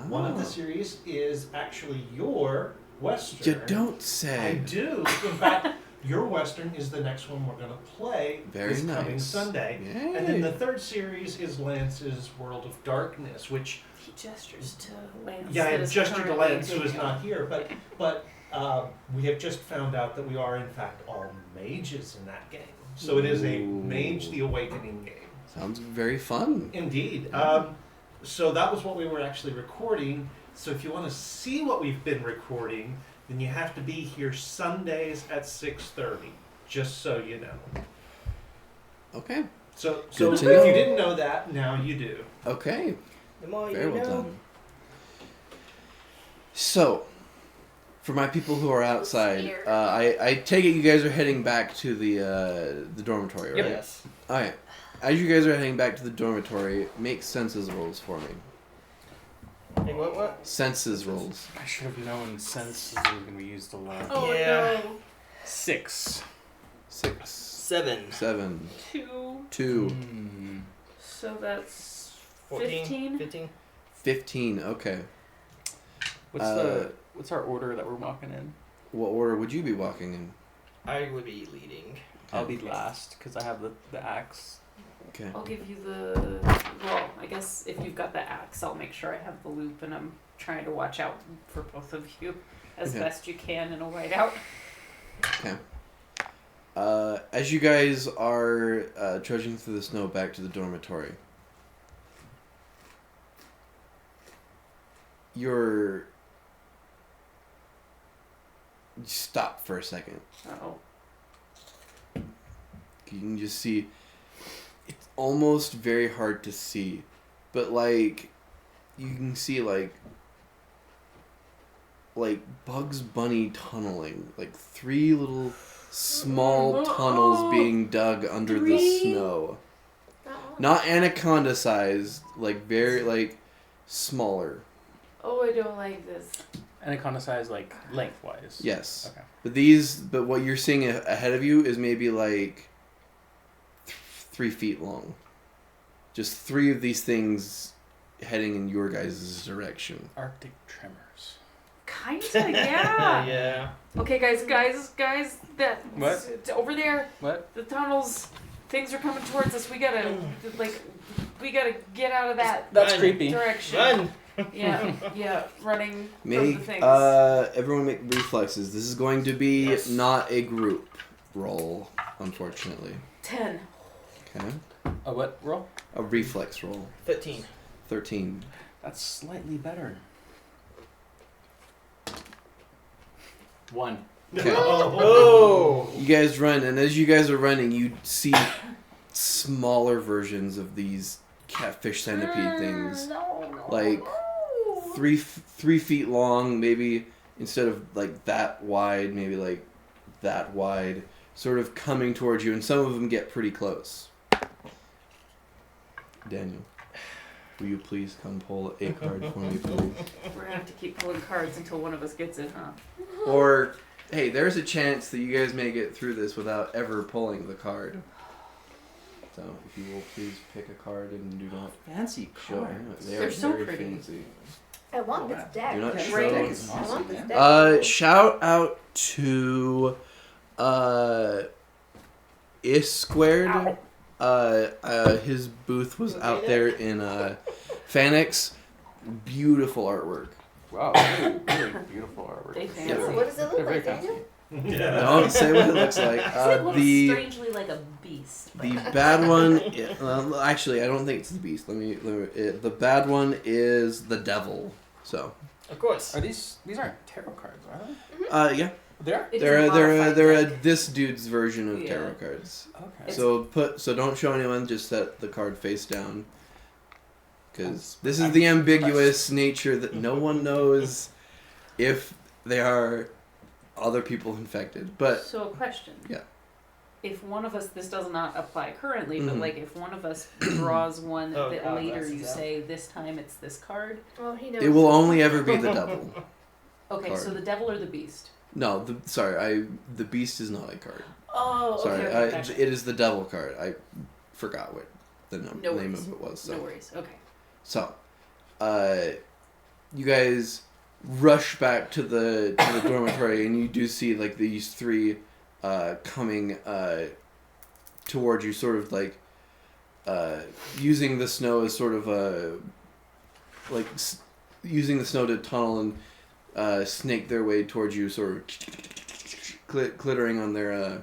One of the Oh. series is actually your Western. You don't say. I do. In fact, your Western is the next one we're going to play Very this coming nice. Sunday. Yay. And then the third series is Lance's World of Darkness, which He gestures to Lance. I that is gestured to currently Lance, who is video. not here, but we have just found out that we are in fact all mages in that game. So it is a Ooh. Mage the Awakening game. Sounds very fun. Indeed. So that was what we were actually recording. So if you want to see what we've been recording, then you have to be here Sundays at 6:30. Just so you know. Okay. So Good if to know. you didn't know that, now you do. Okay. The more Very you well know. done. So, for my people who are outside, Scared. I take it you guys are heading back to the dormitory, right? Yes. All right. As you guys are heading back to the dormitory, make senses rolls for me. Hey, what? Senses rolls. I should have known senses were going to be used a lot. Oh Yeah. no. 6. 6, 7. 7, 2. 2. Hmm. So that's 14, 15? 15. 15. Okay. What's our order that we're walking in? What order would you be walking in? I would be leading. I'll be last because I have the axe. Okay. I'll give you well, I guess if you've got the axe, I'll make sure I have the loop, and I'm trying to watch out for both of you as Okay. best you can in a whiteout. Okay. As you guys are trudging through the snow back to the dormitory, you stop for a second. Uh-oh. You can just see, it's almost very hard to see, but like, you can see like Bugs Bunny tunneling, like 3 little small tunnels being dug under the 3? snow. Oh. Not anaconda sized, like very like smaller. Oh, I don't like this. Anaconda size, like lengthwise. Yes. Okay. But what you're seeing ahead of you is maybe like 3 feet long. Just 3 of these things heading in your guys' direction. Arctic tremors. Kinda, yeah. Yeah. Okay, guys, that What? it's over there. What? The tunnels, things are coming towards us. We gotta get out of that That's Run. creepy. direction. Run! Yeah, running from the Make things. everyone make reflexes. This is going to be Yes. not a group roll, unfortunately. 10. Okay. A what roll? A reflex roll. 15. 13. That's slightly better. 1. Okay. Oh! You guys run, and as you guys are running, you see smaller versions of these catfish centipede things. Like 3 feet long, maybe instead of like that wide, maybe like that wide, sort of coming towards you, and some of them get pretty close. Daniel, will you please come pull a card for me, please? We're gonna have to keep pulling cards until one of us gets it, huh? Or, hey, there's a chance that you guys may get through this without ever pulling the card. So, if you will please pick a card and do not Fancy show cards. it. They They're are so very pretty. fancy. I want this deck. Do not Yeah, show Brayden. deck it. is I want awesome, this man. deck. Shout out to Is Squared. His booth was out there in Fanix. Beautiful artwork. Wow, really beautiful artwork. They Ooh, fancy. what does it They're look very like, fancy. Daniel? Don't say what it looks like. It looks strangely like a beast. The bad one. Actually, I don't think it's the beast. The bad one is the devil. So. Of course. Are these aren't tarot cards, are they? Yeah. They are? It's They're a modified they're deck. this dude's version of Yeah. tarot cards. Okay. So don't show anyone. Just set the card face down. Because this is I'm the ambiguous nature that no one knows if they are other people infected. But So a question. Yeah. If one of us, this does not apply currently, but Mhm. like if one of us draws one Oh, that God, later that's you exact. say this time it's this card. Oh, he knows. it will only ever be the devil. Okay, so Card. the devil or the beast? No, the beast is not a card. Oh, Sorry, okay, gotcha. it is the devil card. I forgot what the No name worries. of it was. So. No worries. Okay. So, you guys rush back to the dormitory, and you do see like these 3 coming towards you, sort of like using the snow as sort of using the snow to tunnel and snake their way towards you, sort of clittering on their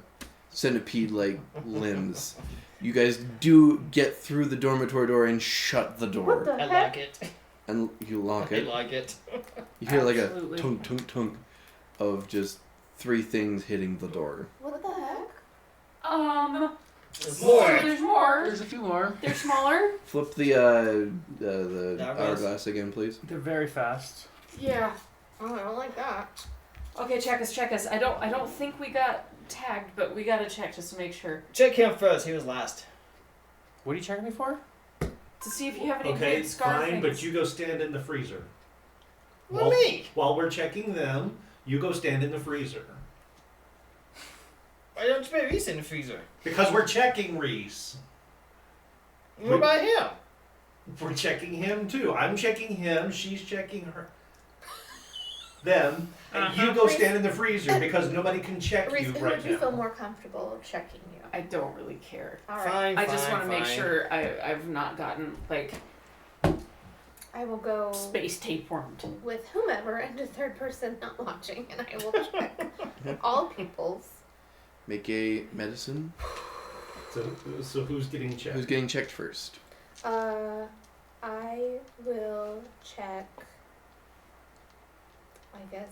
centipede-like limbs. You guys do get through the dormitory door and shut the door. What the I heck? like it. And you lock I it. like it. You hear like Absolutely. a tunk tunk tunk of just 3 things hitting the door. What the heck? There's So more. there's more. There's a few more. They're smaller. Flip the Hourglass. hourglass again, please. They're very fast. Yeah. Oh, I don't like that. Okay, check us. I don't think we got tagged, but we gotta check just to make sure. Check him first. He was last. What are you checking me for? To see if you have any Okay, weird scar fine, things. but you go stand in the freezer. Well, me. While we're checking them, you go stand in the freezer. Why don't you put Reese in the freezer? Because we're checking Reese. What about him? We're checking him too. I'm checking him. She's checking her. Them. And you go stand in the freezer because nobody can check Reese, you who right would you now. feel more comfortable checking you? I don't really care. All right. Fine, I just fine, want to make fine. sure I've not gotten like I will go space tapewormed. with whomever and a third person not watching, and I will check all people's. Make a medicine. So who's getting checked? Who's getting checked first? I will check. I guess.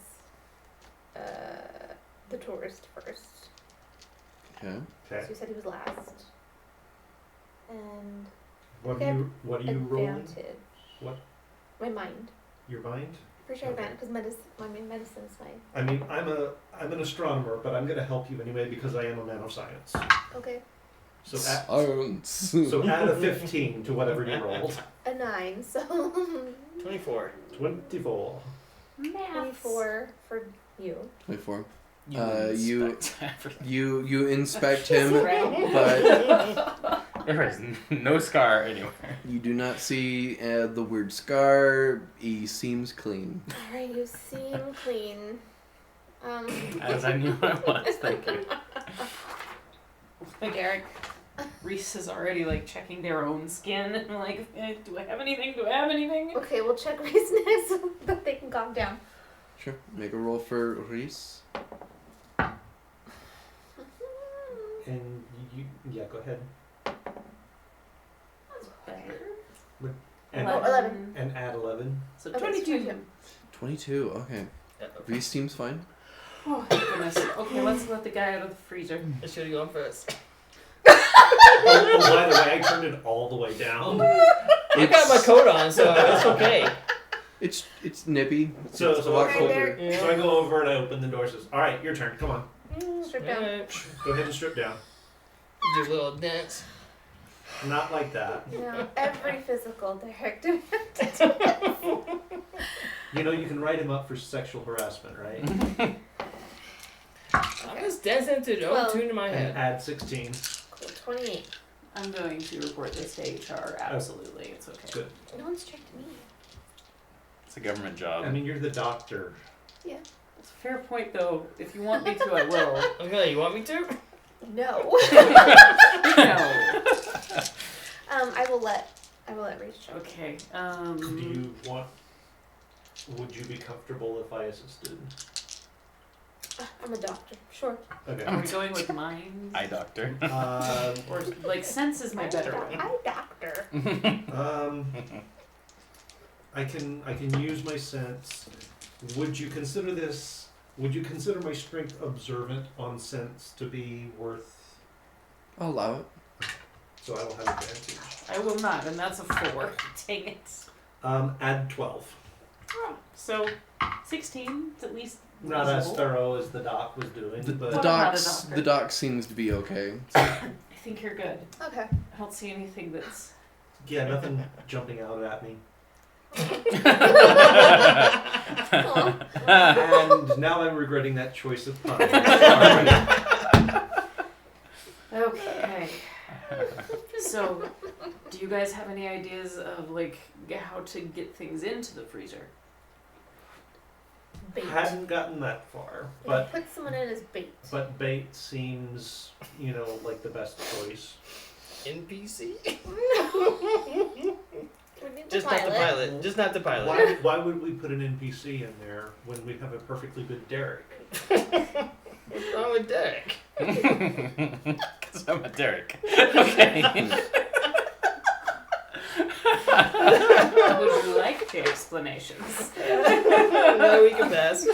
The tourist first. Okay. Okay. So you said he was last. And What Okay. are you rolling? advantage. What? My mind. Your mind? Pretty sure Okay. advantage because medicine is my. I mean, I'm an astronomer, but I'm going to help you anyway because I am a man of science. Okay. So add a 15 to whatever you rolled. A 9, so 24. 24. Maths. 24 for you. 24. You You inspect everything. you inspect him, Right. but There is no scar anywhere. you do not see the weird scar. He seems clean. Alright, you seem clean. As I knew I was. Thank you. Like Eric, Reese is already like checking their own skin and like, do I have anything? Do I have anything? Okay, we'll check Reese next so that they can calm down. Sure. Make a roll for Reese. And yeah, go ahead. That's better. And, 11. and add 11. So Okay, 22. 22. Okay. Reese seems fine. Oh goodness. Okay, let's let the guy out of the freezer. I should have gone first. Oh, by the way, I turned it all the way down. I got my coat on, so it's okay. It's nippy. So, It's a so, lot Okay, colder. there. so I go over and I open the door. Says, "All right, your turn. Come on, Strip down. Alright. go ahead and strip down." Do a little dance. Not like that. You know, every physical directive. You know, you can write him up for sexual harassment, right? I'm just dancing to the old 12. tune in my And head. add 16. Cool, 28. I'm going to report this to HR. Absolutely, it's okay. Good. No one's checked me. It's a government job. I mean, you're the doctor. It's a fair point, though. If you want me to, I will. Okay, you want me to? No. No. I will let Reese check. Okay. Do you want? Would you be comfortable if I assisted? I'm a doctor. Sure. Okay. Are we going with minds? Eye doctor. Or like sense is my better one. I doctor. I can use my sense. Would you consider this? Would you consider my strength observant on sense to be worth? I'll allow it. So I will have advantage. I will not, and that's a 4. Dang it. Add 12. Oh, so 16 is at least Not as reasonable. thorough as the doc was doing, The but Well, I'm not a docs. doctor. The doc seems to be okay. I think you're good. Okay. I don't see anything that's. yeah, nothing jumping out at me. Aw. And now I'm regretting that choice of pun. Sorry. Okay. So, do you guys have any ideas of like how to get things into the freezer? Bait. Hadn't gotten that far, You but put someone in as bait. bait seems, like the best choice. NPC? We need Just not the pilot. Just not the pilot. Why would we put an NPC in there when we have a perfectly good Derek? What's wrong with Derek? Because I'm a Derek. Okay. Would you like the explanations? No, we can pass.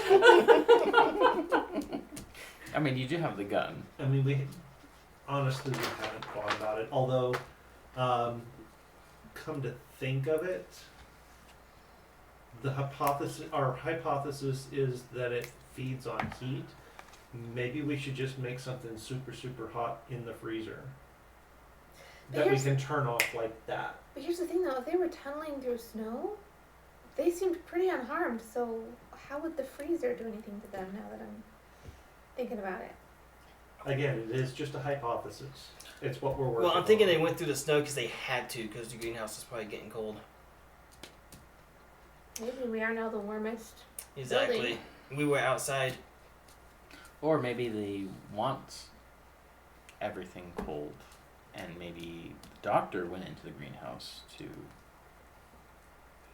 I mean, you do have the gun. I mean, we haven't thought about it. Although, come to think of it, our hypothesis is that it feeds on heat. Maybe we should just make something super, super hot in the freezer But that we here's- can turn off like that. But here's the thing though, if they were tunneling through snow, they seemed pretty unharmed, so how would the freezer do anything to them now that I'm thinking about it? Again, it is just a hypothesis. It's what we're working on. Well, I'm thinking they went through the snow because they had to, because the greenhouse is probably getting cold. Maybe we are now the warmest. Exactly. Building. We were outside. Or maybe they want everything cold, and maybe the doctor went into the greenhouse to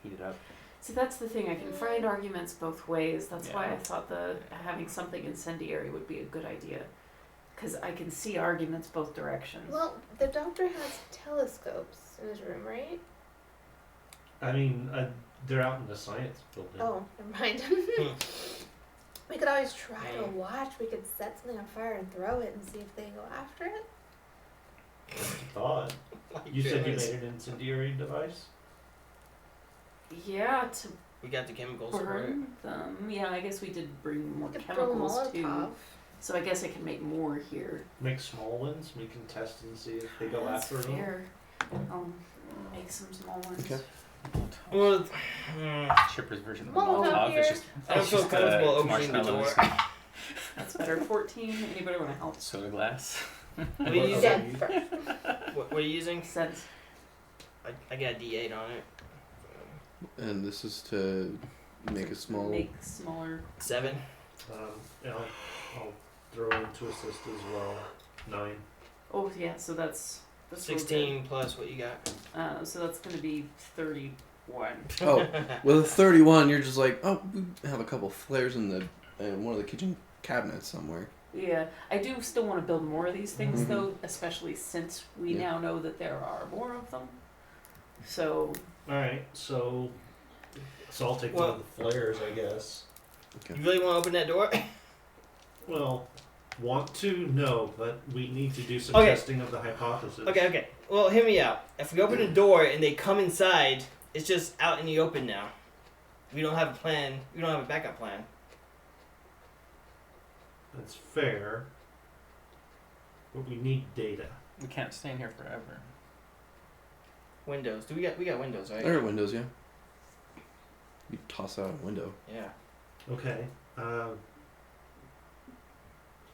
heat it up. So that's the thing. I can find arguments both ways. That's why I Yeah. thought having something incendiary would be a good idea, because I can see arguments both directions. Well, the doctor has telescopes in his room, right? I mean, they're out in the science building. Oh, never mind. We could always try to watch. We could set something on fire and throw it and see if they go after it. Thought. You said you made an incendiary device? Yeah, to We got the chemicals for it. burn them. Yeah, I guess we did bring more We could throw chemicals too. Molotov. So I guess I can make more here. Make small ones. We can test and see if they go That's after them. fair. I'll make some small ones. Okay. Well, Chipper's version of Molotov Molotov here. is just I don't feel just, comfortable opening the marshmallows door. and That's better. 14. Anybody want to help? soda glass. What are you using? Dead first. What are you using? Sense. I got a D8 on it. And this is to make a small. Make smaller. 7. And I'll throw in to assist as well. 9. Oh yeah, so that's real 16 plus what you got. good. So that's going to be 31. Oh, with a 31, you're just like, oh, we have a couple flares in one of the kitchen cabinets somewhere. Yeah, I do still want to build more of these things Mhm. though, especially since we Yeah. now know that there are more of them. So Alright, so I'll take one Well- of the flares, I guess. You really want to open that door? Well, want to? No, but we need to do some Okay. testing of the hypothesis. Okay. Well, hear me out. If we open the door and they come inside, it's just out in the open now. We don't have a plan. We don't have a backup plan. That's fair. But we need data. We can't stay in here forever. Windows. We got windows, right? There are windows, yeah. You toss out a window. Yeah. Okay.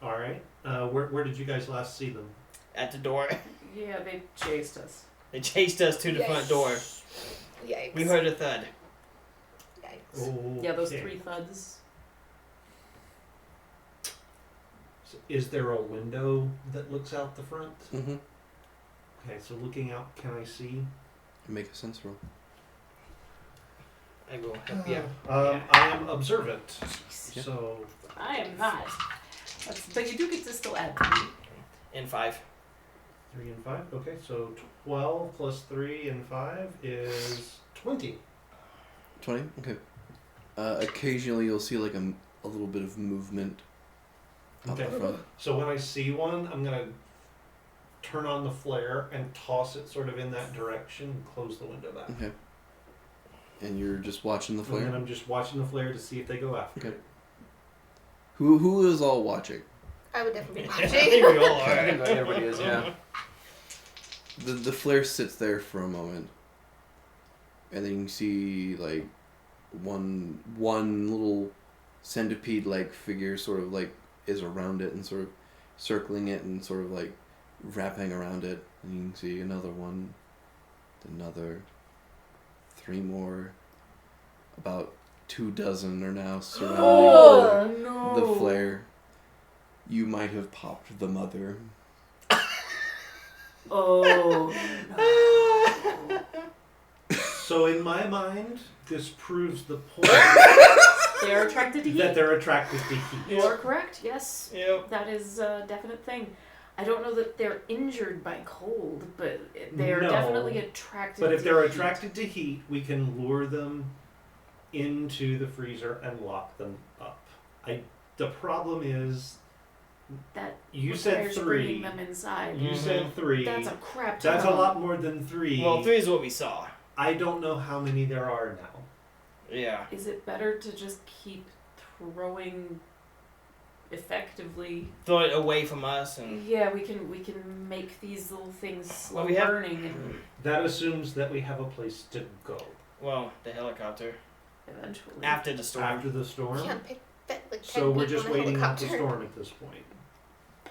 Alright. Where did you guys last see them? At the door. yeah, they chased us. They chased us to the front door. Yikes. We heard a thud. Yikes. Oh, Yeah, those 3 thuds. So is there a window that looks out the front? Mm-hmm. Okay, so looking out, can I see? Make a sense roll. I will help you. I am observant. Yeah. So I am not. But you do get to still add 3. In 5. 3 and 5. Okay, so 12 plus 3 and 5 is 20. 20? Okay. Occasionally you'll see like a little bit of movement out Okay. the front. So when I see one, I'm gonna turn on the flare and toss it sort of in that direction and close the window back. Okay. And you're just watching the And then flare? I'm just watching the flare to see if they go after Okay. it. Who is all watching? I would definitely be I watching. think we all I are. think everybody is, yeah. The flare sits there for a moment. And then you can see like one little centipede like figure sort of like is around it and sort of circling it and sort of like wrapping around it. And you can see another one, another, 3 more, about 24 are now surrounding Oh, no. the flare. You might have popped the mother. Oh. No. So in my mind, this proves the point They are attracted to heat. that they're attracted to heat. You are correct, yes. Yep. That is a definite thing. I don't know that they're injured by cold, but they are No. definitely attracted But to if they're heat. attracted to heat, we can lure them into the freezer and lock them up. The problem is, That you said requires bringing 3. them inside. You said 3. That's a crap That's a ton. lot more than 3. Well, 3 is what we saw. I don't know how many there are now. Yeah. Is it better to just keep throwing effectively? Throw it away from us and. Yeah, we can make these little things slow Well, we have- burning and That assumes that we have a place to go Well, the helicopter. eventually. After the storm. after the storm. Can't pick that like 10 So we're people just in a waiting out the helicopter. storm at this point.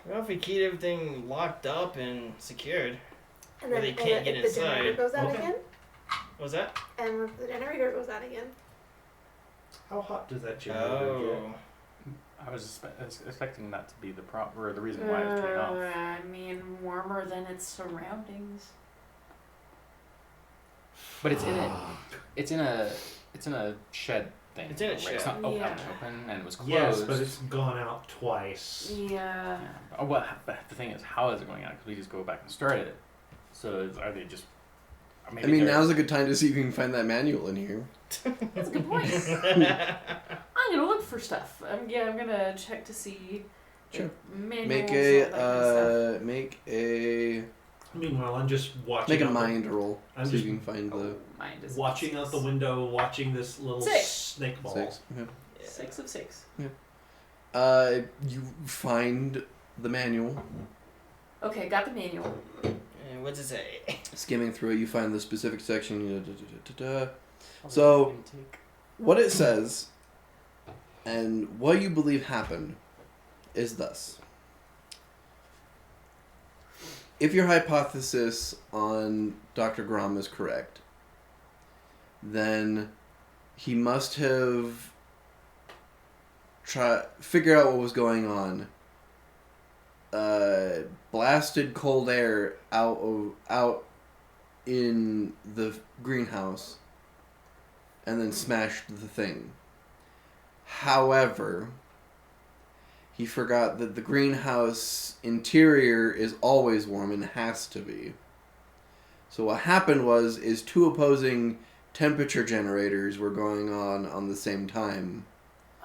Well, if we keep everything locked up and secured, And Where then they can't get if the generator inside. goes out Okay. again, what was that? and if the generator goes out again, How hot does that generator get? Oh. I was expecting that to be the or the reason why it was turning off. I mean, warmer than its surroundings. But it's in it. It's in a. It's in a shed thing. It's in a right? shed. It's not out Yeah. and open, and it was closed. Yes, but it's gone out twice. Yeah. Yeah. Oh well, but the thing is, how is it going out? Because we just go back and start it. So are they just? Or I maybe mean, they're- now's a good time to see if you can find that manual in here. That's a good point. I'm gonna look for stuff. I'm gonna check to see. Sure. Manuals, Make all that kind of a Meanwhile, I'm just watching. make a out mind roll. I'm so you just can find stuff. the Oh, mine is watching out the window, watching this little 6. snake ball. 6. Okay. 6 of 6. You find the manual. Okay, got the manual. And what's it say? Skimming through it, you find the specific section. Probably So- intake. What it says, and what you believe happened, is thus. If your hypothesis on Dr. Grom is correct, then he must have figure out what was going on. Blasted cold air out in the greenhouse, and then smashed the thing. However, he forgot that the greenhouse interior is always warm and has to be. So what happened is 2 opposing temperature generators were going on the same time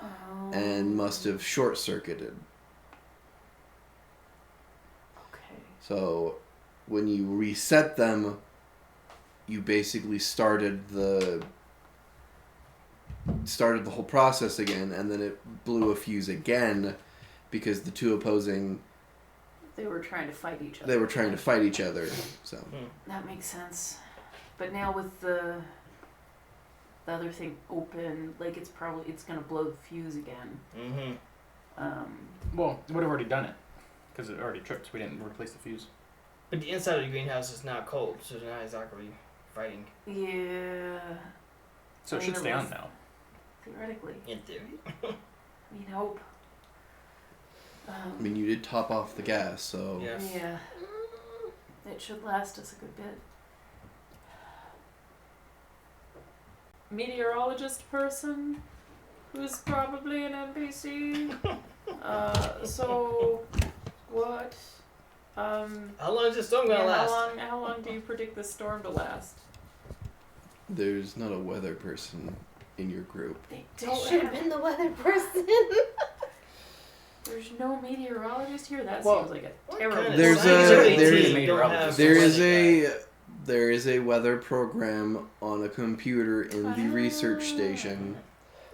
Oh. and must have short-circuited. Okay. So when you reset them, you basically started the whole process again, and then it blew a fuse again because the 2 opposing, They were trying to fight each other. they were trying to fight each other. So That makes sense. But now with the other thing open, like it's gonna blow the fuse again. Mm-hmm. Well, it would have already done it because it already tripped. We didn't replace the fuse. But the inside of the greenhouse is not cold, so they're not exactly fighting. Yeah. So I it mean, should it stay was- on now. Theoretically. In theory. We hope. I mean, you did top off the gas, so Yeah. Yeah. It should last us a good bit. Meteorologist person who's probably an NPC. So what? How long is this storm gonna last? How long do you predict this storm to last? there's not a weather person in your group. They They don't should have have, been the weather person. there's no meteorologist here? That Well, seems like a What terrible kind of There's scientific a- there team is- don't have There is somebody like there is a weather program on a computer in the research station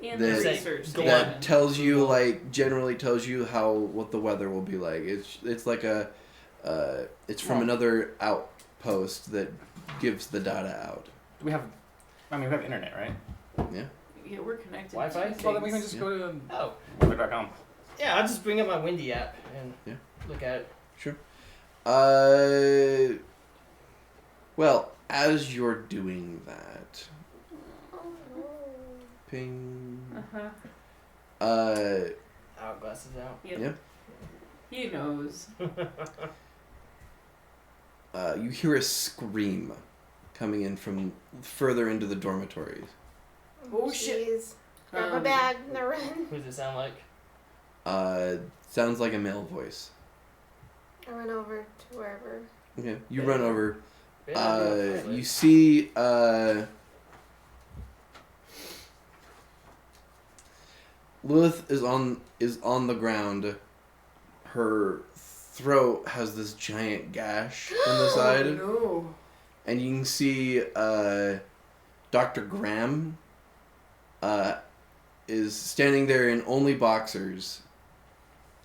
in that- the research Go that station. tells you Google. generally tells you what the weather will be like. It's like it's from Well- another outpost that gives the data out. Do we have? I mean, we have internet, right? Yeah, we're connected. Wi-Fi? to Well, then we can things. just go to that. Oh. weather.com. Yeah, I'll just bring up my Windy app and Yeah. look at it. Well, as you're doing that, ping. Uh-huh. Hourglasses out. Yep. Yeah. He knows. You hear a scream coming in from further into the dormitories. Oh, shit. Jeez. Grab my Um, bag and I run. Who does it sound like? Sounds like a male voice. I run over to wherever. Okay, you run over. Yeah, You see, Lilith is on the ground. Her throat has this giant gash in the side, Oh, no. and you can see Dr. Graham is standing there in only boxers,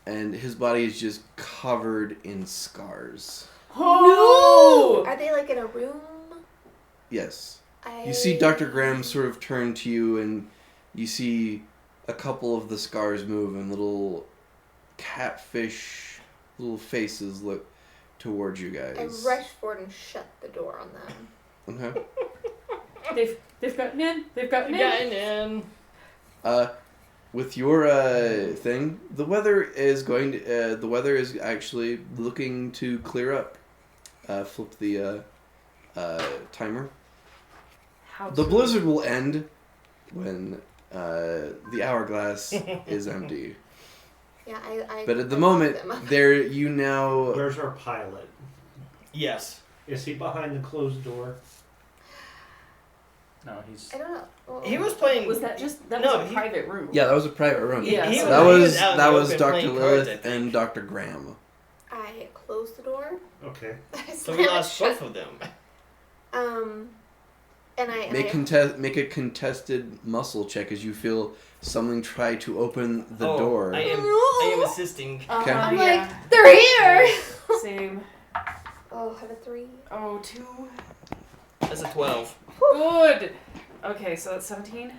and his body is just covered in scars. Oh! Are they like in a room? Yes. You see Dr. Graham sort of turn to you, and you see a couple of the scars move, and little catfish little faces look towards you I guys. rush forward and shut the door on them. Okay. They've gotten in. They've gotten in. Getting in. With your thing, the weather is actually looking to clear up. Flip the timer. How The soon? blizzard will end when the hourglass is empty. Yeah, I But at the I moment, locked them up. there you now. Where's our pilot? Yes. Is he behind the closed door? No, he's. I don't know. Well, He was playing. Was that just that No, was a he- private room? Yeah, that was a private room. Yeah, He so- That he was out in that the was open Dr. playing cards, I Lilith think. and Dr. Graham. I closed the door. Okay. I So slammed we it lost shut. both of them. And I Make a contested muscle check as you feel something try to open the Oh, door. I am assisting. Okay. I'm yeah. like, they're here. Same. Oh, I have a 3. Oh, 2. That's a 12. Good. Okay, so that's 17.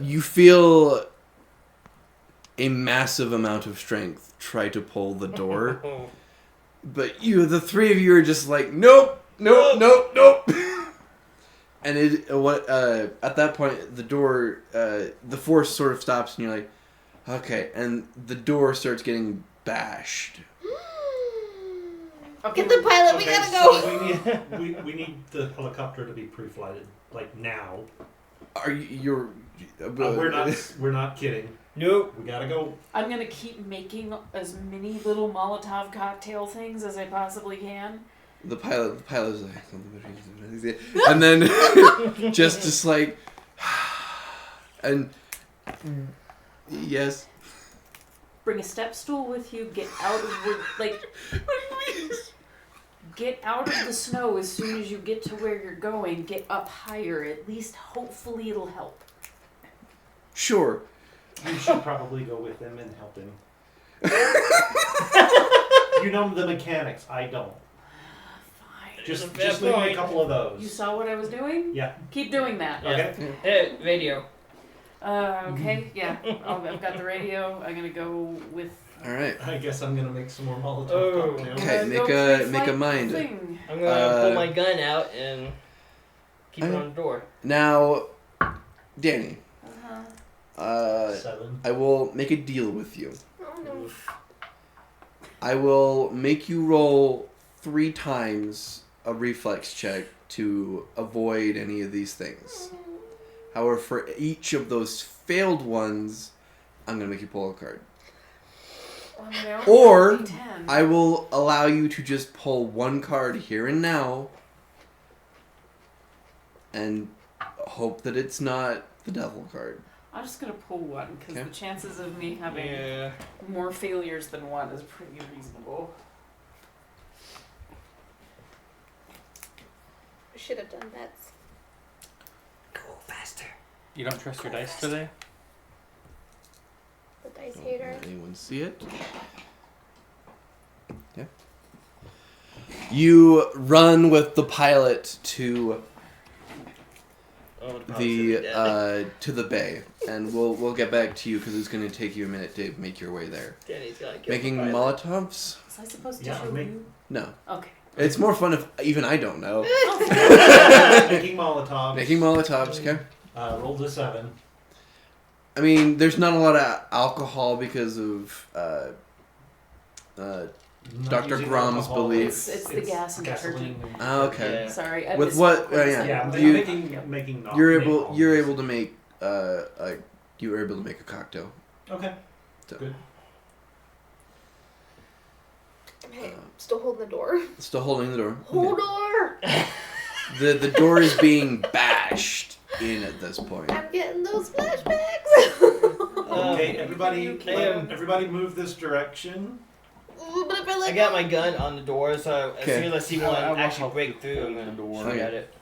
You feel a massive amount of strength try to pull the door, Oh. but the three of you are just like, nope, nope, nope, nope. And at that point, the door, the force sort of stops, and you're like, okay, and the door starts getting bashed. Okay. Get the pilot. We Okay, gotta go. so we need the helicopter to be pre-flighted, like now. Are you? We're not kidding. Nope. We gotta go. I'm gonna keep making as many little Molotov cocktail things as I possibly can. The pilot's like, and then just like, and yes. Bring a step stool with you. Get out of get out of the snow as soon as you get to where you're going. Get up higher. At least, hopefully, it'll help. Sure. You should probably go with him and help him. You know the mechanics. I don't. Fine. Just That's a fair leave me a point. couple of those. You saw what I was doing? Yeah. Keep doing that. Yeah. Okay. Hey, radio. Okay. Yeah. I've got the radio. I'm gonna go with. All right. I guess I'm gonna make some more Molotov Oh. cocktails. Okay, I'm make gonna a- go make a pre-flight mind. thing. I'm gonna pull Uh, my gun out and keep it on the door. Now, Danny, Uh-huh. 7. I will make a deal with you. Oh no. I will make you roll 3 times a reflex check to avoid any of these things. However, for each of those failed ones, I'm going to make you pull a card. Or D10. I will allow you to just pull 1 card here and now and hope that it's not the devil card. I'm just gonna pull one because Okay. the chances of me having Yeah. more failures than one is pretty reasonable. I should have done bets. Go faster. You don't trust your dice today? The dice Don't hater. let anyone see it? Yeah. You run with the pilot to Oh, to the bay, and we'll get back to you because it's going to take you a minute to make your way there. Danny's gotta kill Making the pilot. Molotovs? Was I supposed to Yeah, show make- you? No. Okay. It's more fun if even I don't know. Making Molotovs. Making Molotovs, okay? Rolled a 7. I mean, there's not a lot of alcohol because of Not Dr. using Grom's alcohol. belief. It's the gas and gasoline. detergent. Oh, okay. Yeah. Sorry. I With misspoke what- when I yeah. said Yeah, it. You- making not You're napalm. able to make you were able to make a cocktail. Okay. So, Good. Okay, still holding the door. Still holding the door. Hold Okay. door. The door is being bashed in at this point. I'm getting those flashbacks. Okay, everybody, Damn. everybody move this direction. Ooh, but if I let I got go- my gun on the door, so as Okay. soon as I see I one will actually help break you through, I'm open gonna the door. shoot Okay. at it.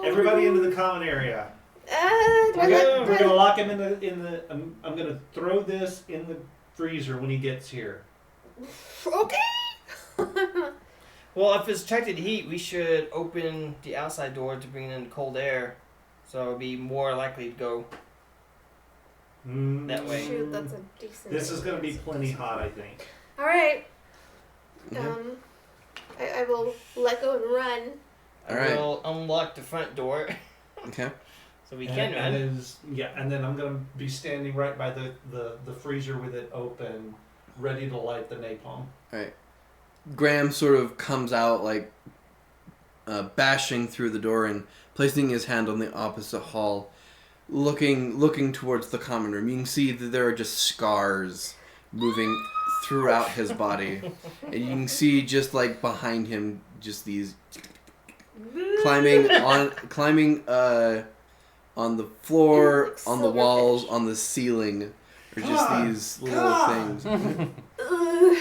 Everybody into the common area. Do I We're let- do I- gonna lock him in the. I'm gonna throw this in the freezer when he gets here. Okay. Well, if it's detected heat, we should open the outside door to bring in cold air, so it'll be more likely to go. That way. Shoot, that's a decent. This is going to be plenty hot, I think. All right. Okay. I will let go and run. I Alright. will unlock the front door Okay. so we And- can and run. it is- yeah, and then I'm going to be standing right by the freezer with it open, ready to light the napalm. Graham sort of comes out like bashing through the door and placing his hand on the opposite hall, looking towards the common room. You can see that there are just scars moving throughout his body, and you can see just like behind him, just these climbing on the floor, Like on the walls, silverfish. on the ceiling, are just Come on, these come little on. things.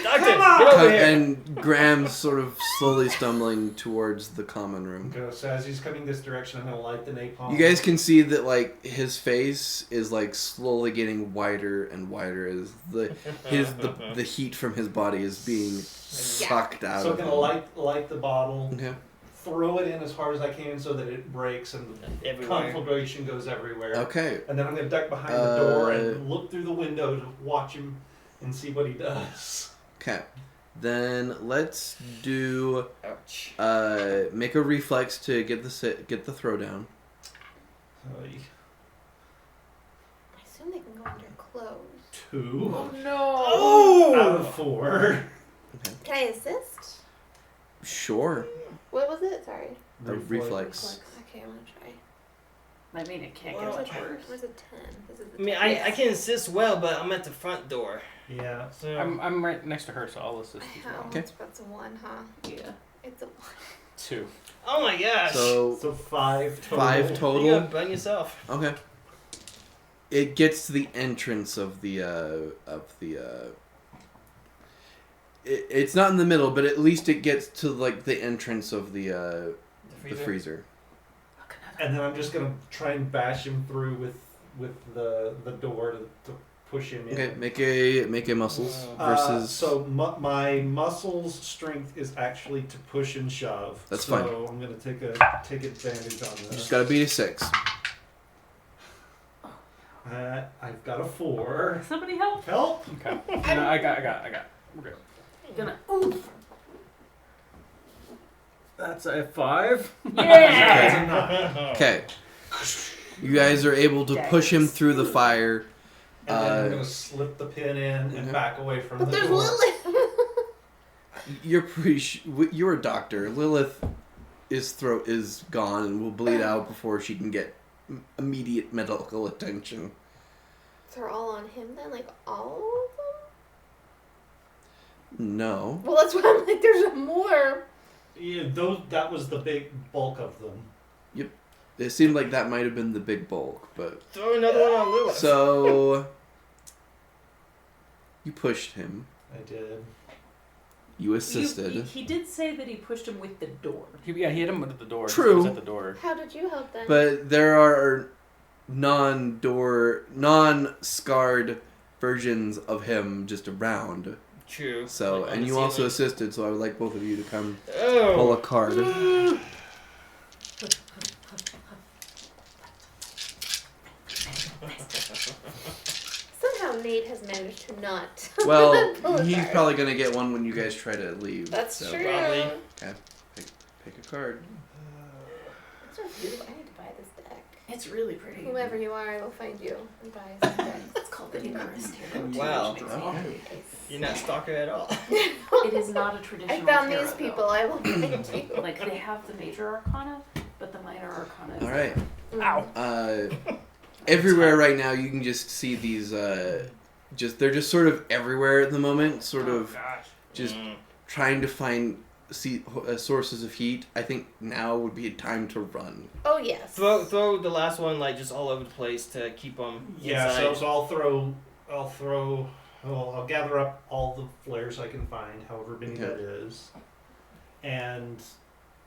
Doctor, Come on! get over here. And Graham's sort of slowly stumbling towards the common room. Okay, so as he's coming this direction, I'm going to light the napalm. You guys can see that like his face is like slowly getting wider and wider as the heat from his body is being sucked out So I'm of going him. to light the bottle, Okay. throw it in as hard as I can so that it breaks and the Everywhere. conflagration goes everywhere. Okay. And then I'm going to duck behind the door and look through the window to watch him and see what he does. Okay. Then let's do Ouch. make a reflex to get the throw down. Oy. I assume they can go under clothes. 2 Oh! out of 4. Can I assist? Sure. What was it? Sorry. A reflex. Okay, I'm gonna try. I mean, it can't Well, get much It worse. was a 10. This is a I mean, 10. I can assist well, but I'm at the front door. Yeah. So I'm right next to her, so I'll assist as well. Okay. That's a 1, huh? Yeah. It's a 1. 2. Oh my gosh. So So 5 total. 5 you total. gotta burn yourself. Okay. It gets to the entrance of the it's not in the middle, but at least it gets to like the entrance of the freezer. And then I'm just going to try and bash him through with the door to push him in. Okay, make a muscles versus. So my muscles strength is actually to push and shove. That's so fine. I'm gonna take advantage on You this. just gotta beat a 6. I've got a 4. Somebody help! Help! Okay. No, I got. We're good. Gonna. That's a 5. Yeah! That's a 9. Okay. You guys are able to push him through the fire. And then I'm gonna slip the pin in and okay. back away from But the there's door. Lilith! You're pretty. You're a doctor. Lilith, his throat is gone and will bleed out before she can get immediate medical attention. So they're all on him then? Like all of them? No. Well, that's why I'm like, there's more. Yeah, that was the big bulk of them. It seemed like that might have been the big bulk, but Throw another one on Lilith. so you pushed him. I did. You assisted. He did say that he pushed him with the door. He hit him at the door. True. He was at the door. How did you help then? But there are non-scarred versions of him just around. True. So, Like on and the you also ceiling. assisted, so I would like both of you to come Oh. pull a card. Somehow Nate has managed to not. Well, pull a he's card. probably going to get one when you guys try to leave. That's so. true. Probably. Pick a card. It's so beautiful. I need to buy this deck. It's really pretty. Whoever you are, I will find you and buy some decks. It's called the Icarus Tarot. too, Wow. which makes me Okay. happy. You're not stalker at all. It is not a traditional I found tarot, these though. people. I will find you. Like, they have the major arcana, but the minor arcana is... All right. Ow. Everywhere right now, you can just see these. They're just sort of everywhere at the moment. Sort of Gosh. just trying to find sources of heat. I think now would be a time to run. Oh yes. Throw the last one like just all over the place to keep them Yeah, inside. so I'll gather up all the flares I can find, however many Okay. that is. And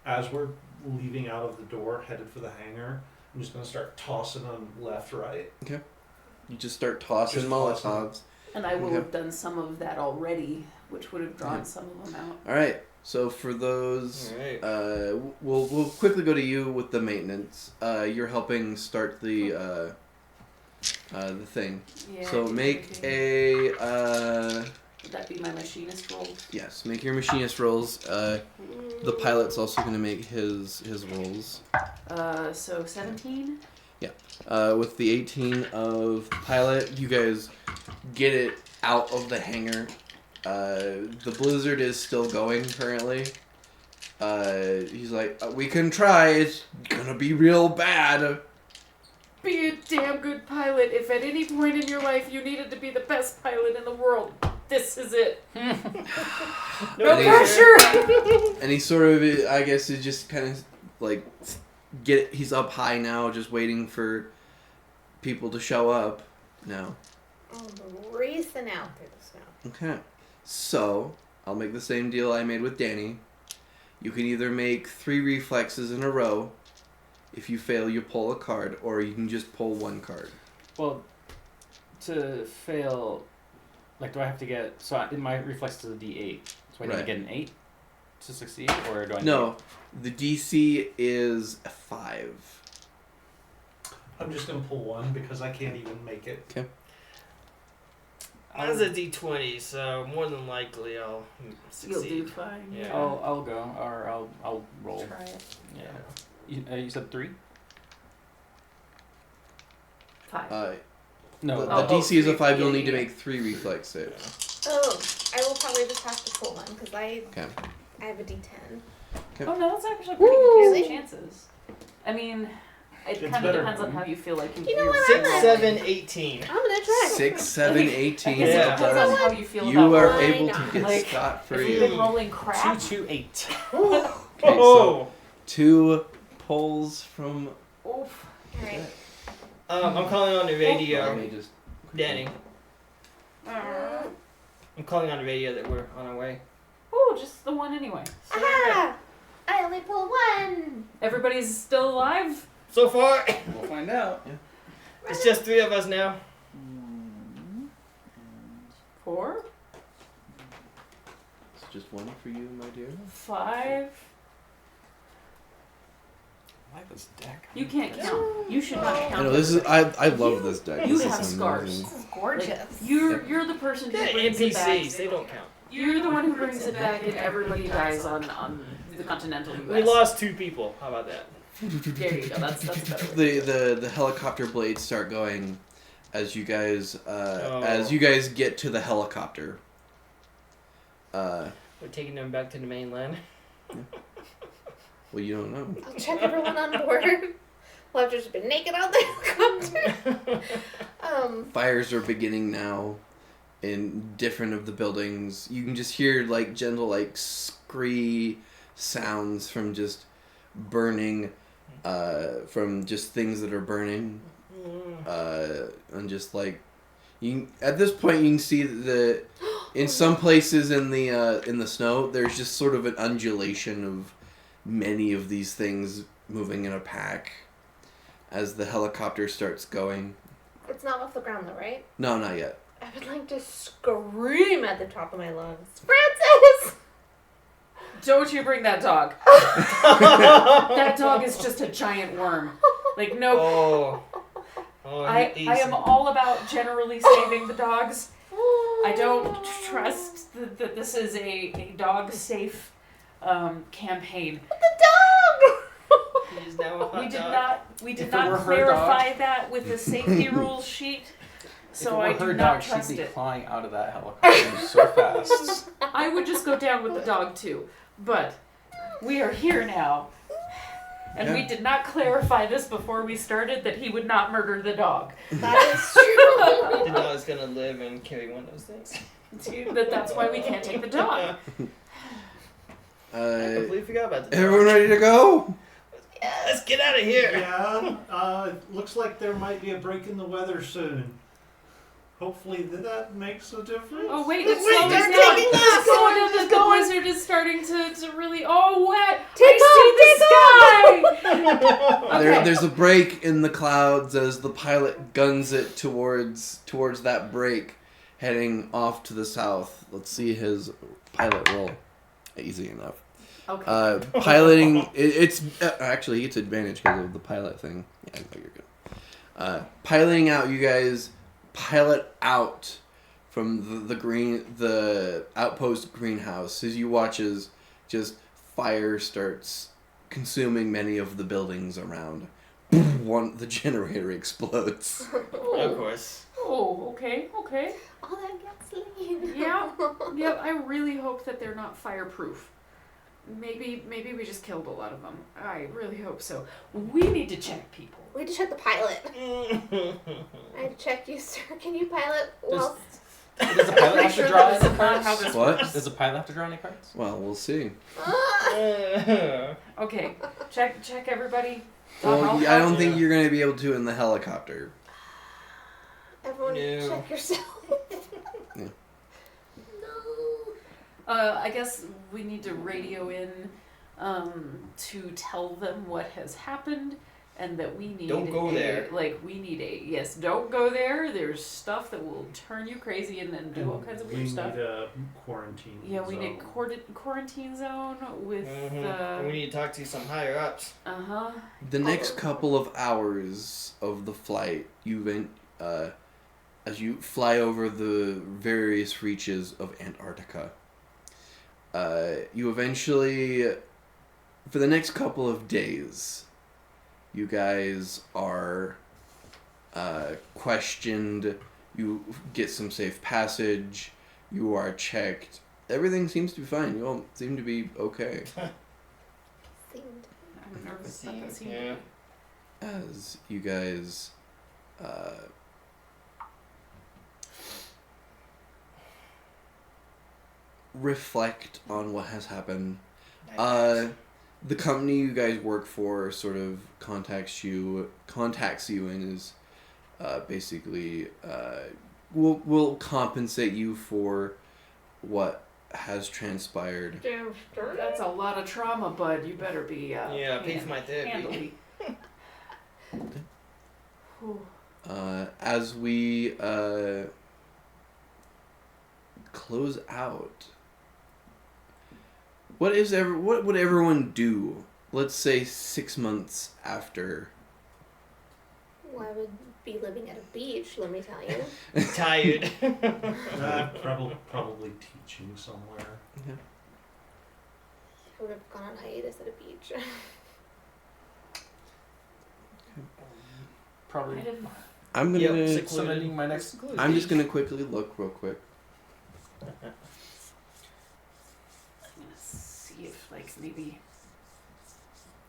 as we're leaving out of the door, headed for the hangar, I'm just gonna start tossing them left, right. You just start tossing Just Molotovs. tossing. And I will Okay. have done some of that already, which would have drawn Yeah. some of them out. All right. So for those, Alright. we'll quickly go to you with the maintenance. You're helping start the the thing. Yeah. So make a Would that be my machinist roll? yes, make your machinist rolls. The pilot's also gonna make his rolls. So 17. With the 18 of pilot, you guys get it out of the hangar. The blizzard is still going currently. He's like, we can try. It's gonna be real bad. Be a damn good pilot. If at any point in your life you needed to be the best pilot in the world, this is it. No pressure. And he sort of, I guess, is just kind of like he's up high now, just waiting for people to show up now. Oh, racing out through the snow. Okay. So, I'll make the same deal I made with Danny. You can either make 3 reflexes in a row. If you fail, you pull a card, or you can just pull 1 card. Well, to fail, like, do I have to get... So in my reflex is a D8. So I need to Right. get an 8 to succeed? Or do I need... No, the DC is 5. I'm just gonna pull 1 because I can't even make it. Okay. Mine's a D20, so more than likely I'll You'll succeed. do fine. Yeah. I'll go, or I'll roll. Try it. Yeah. You said 3? 5. No. The Oh, DC is a 5. You'll yeah, need to yeah. make 3 reflex saves. Oh, I will probably just have to pull one because I Okay. have a D10. Oh no, that's actually Woo! pretty good chances. I mean, it It's kind of better. depends on how you feel like You know what, 6, I'm 7, 18. I'm gonna try. 6, 7, I 18. guess Yeah. it depends on how you feel You about are rolling. able to get Like, scot If you've been free. rolling crap, 2, 2, 8. Okay, Oh! so 2 pulls from. oof. Alright. I'm calling on the Let radio. me just. Danny, I'm calling on the radio that we're on our way. Oh, just the one anyway. So Aha! I only pulled one. everybody's still alive. So far, We'll find out. it's just 3 of us now. 4, It's just 1 for you, my dear. 5. I like this deck. You can't count. You should not count. I know this is. I love this deck. You This have is scars. amazing. This is gorgeous. Like, you're the person who Yeah, brings it back. NPCs, they don't count. You're the one who brings it back, and everybody dies on the continental U.S. We lost 2 people. How about that? There you go. That's a better way. The helicopter blades start going as you guys Oh. get to the helicopter. We're taking them back to the mainland. Well, you don't know. I'll check everyone on board. We'll have just been naked on the helicopter. Fires are beginning now in different of the buildings. You can just hear like gentle like scree sounds from just burning, from just things that are burning, and just like at this point you can see that in some places in the snow there's just sort of an undulation of many of these things moving in a pack as the helicopter starts going. It's not off the ground though, right? No, not yet. I would like to scream at the top of my lungs. Francis! Don't you bring that dog. That dog is just a giant worm. Like, no. Oh. Oh, I am all about generally saving the dogs. I don't trust that this is a dog-safe campaign. The dog! He's now a hot We did dog. not If it not were her clarify dog- that with the safety rules sheet. So I if it were do her not dog, trust she'd be it. flying out of that helicopter so fast. I would just go down with the dog too. But we are here now. And we Yeah. did not clarify this before we started that he would not murder the dog. That is true. The dog's gonna live and carry one of those things. That's why we can't take the dog. I completely forgot about the Everyone ready to go? Let's get out of here. Yeah, looks like there might be a break in the weather soon. Hopefully that makes a difference. Oh wait, it's Wait, slowing they're down. taking It's off. slowing down. The Going. blizzard is starting to really. Oh, what? Take I see the sky. Okay. There's a break in the clouds as the pilot guns it towards that break, heading off to the south. Let's see his pilot roll. Easy enough. Okay. Piloting, it's actually he gets advantage because of the pilot thing. Yeah, I know you're good. Piloting out, you guys pilot out from the outpost greenhouse as you watch as just fire starts consuming many of the buildings around. The generator explodes. Of course. Oh, okay. All that gasoline. Yeah. Yeah, I really hope that they're not fireproof. Maybe we just killed a lot of them. I really hope so. We need to check people. We had to check the pilot. I had to check you, sir. Can you pilot whilst... Does the pilot have to Sure draw that any is not how cards? this What? works. Does the pilot have to draw any cards? Well, we'll see. Okay, check everybody. Well, I'll I don't help think you. you're going to be able to in the helicopter. Everyone, No. check yourself. Yeah. No. I guess we need to radio in to tell them what has happened and that we need Don't go there. Yes, don't go there. There's stuff that will turn you crazy and then do all kinds of weird stuff. We need a quarantine. Yeah, we need zone. quarantine zone with We need to talk to some higher ups. The next couple of hours of the flight, as you fly over the various reaches of Antarctica, you eventually, for the next couple of days, you guys are questioned, you get some safe passage, you are checked. Everything seems to be fine. You all seem to be okay. Seemed. I'm nervous about that scene. Yeah. As you guys reflect on what has happened, the company you guys work for sort of contacts you and is basically will compensate you for what has transpired. That's a lot of trauma, bud. You better be Yeah, pay for my therapy. handily. Whew. As we close out, what would everyone do? Let's say 6 months after. Well, I would be living at a beach, let me tell you. Tired. Probably teaching somewhere. I would have gone on hiatus at a beach. Probably I didn't. I'm gonna. Yep, 6 submitting my next. I'm just gonna quickly look real quick. I'm gonna see if, maybe,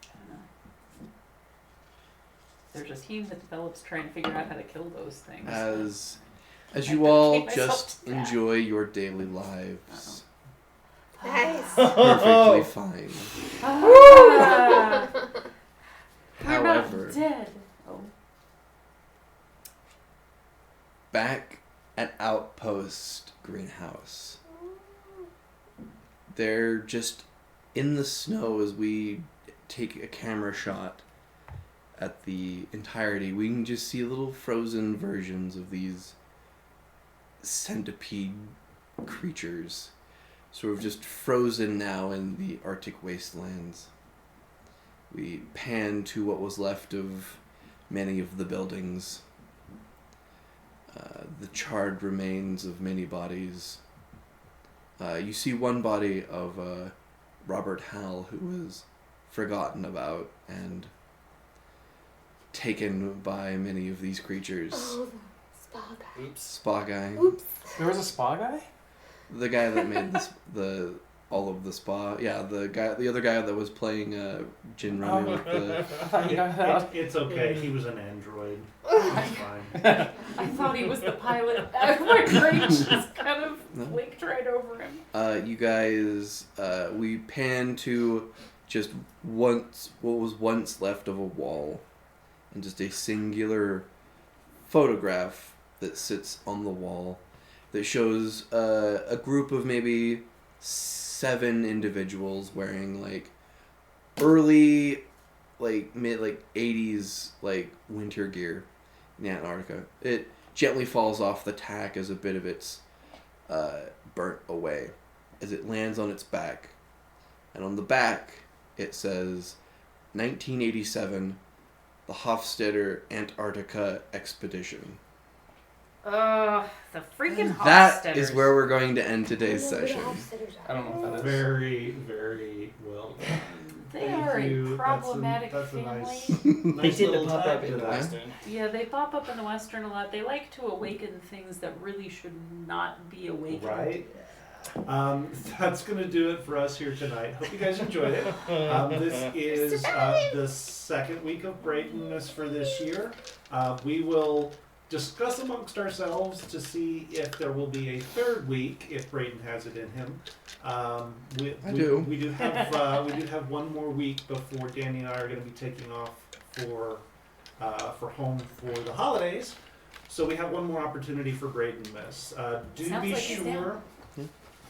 I don't know. There's a team that develops trying to figure out how to kill those things. As I you all dedicate myself just to that. enjoy your daily lives, Nice. perfectly fine. Ah, we're However, not dead. Oh. back at Outpost Greenhouse, they're just in the snow as we take a camera shot at the entirety. We can just see little frozen versions of these centipede creatures, sort of just frozen now in the Arctic wastelands. We pan to what was left of many of the buildings. The charred remains of many bodies. You see one body of Robert Hall, who was forgotten about and taken by many of these creatures. Oh, the spa guy. Oops. Spa guy, Oops. There was a spa guy? the guy that made all of the spa. Yeah, the other guy that was playing gin rummy with the. I thought you got that. It's okay. He was an android. It's fine. I thought he was the pilot. My brain just kind of blinked right over him. You guys, we pan to just what was once left of a wall, and just a singular photograph that sits on the wall that shows a group of maybe 7 individuals wearing early, mid 80s winter gear in Antarctica. It gently falls off the tack as a bit of it's burnt away as it lands on its back, and on the back it says 1987 the Hofstadter Antarctica expedition. The freaking That is Hofstadters. where we're going to end today's I don't know who session. the Hofstadters I are. don't know what that is. Very, very well done. They Thank are you. a problematic That's a family. nice, They nice tend to little pop tag up to in the that. Western. Yeah, they pop up in the Western a lot. They like to awaken things that really should not be awakened. Right? That's going to do it for us here tonight. Hope you guys enjoyed it. This is the second week of Braydenmas for this year. We will discuss amongst ourselves to see if there will be a third week if Brayden has it in him. I do. We do have one more week before Danny and I are going to be taking off for home for the holidays. So we have one more opportunity for Braydenmas. Do Sounds be like he's sure. down.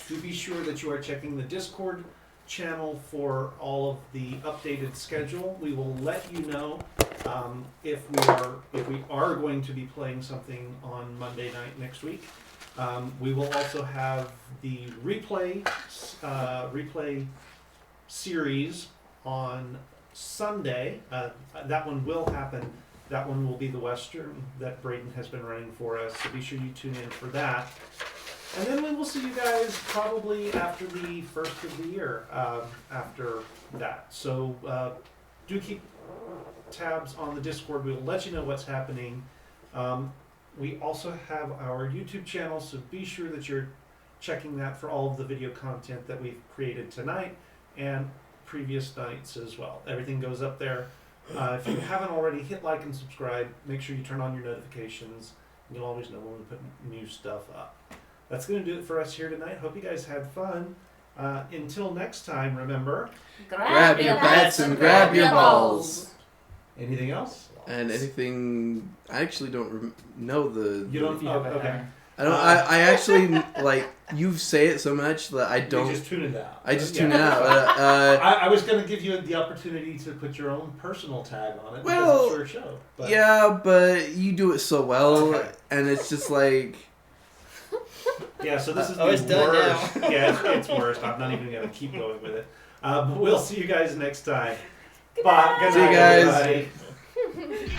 Do be sure that you are checking the Discord channel for all of the updated schedule. We will let you know if we are going to be playing something on Monday night next week. We will also have the replay series on Sunday. That one will happen. That one will be the Western that Brayden has been running for us. So be sure you tune in for that. And then we will see you guys probably after the first of the year, after that. So do keep tabs on the Discord. We will let you know what's happening. We also have our YouTube channel, so be sure that you're checking that for all of the video content that we've created tonight and previous nights as well. Everything goes up there. If you haven't already, hit like and subscribe. Make sure you turn on your notifications. You'll always know when we put new stuff up. That's going to do it for us here tonight. Hope you guys had fun. Until next time, remember, Grab your bats and grab your balls. anything else? And anything, I actually don't know the. You don't If you have a okay. hammer. I don't. I actually like you say it so much that I don't. You just tune it out. I just Yeah. tune it out. I was going to give you the opportunity to put your own personal tag on it Well, because it's your show. But Yeah, but you do it so well, Okay. and it's just like. Yeah, so this is Oh, the it's done worst. now. Yeah, it's worst. I'm not even going to keep going with it. But we'll see you guys next time. Good Bye. night. Good See you night, guys. everybody.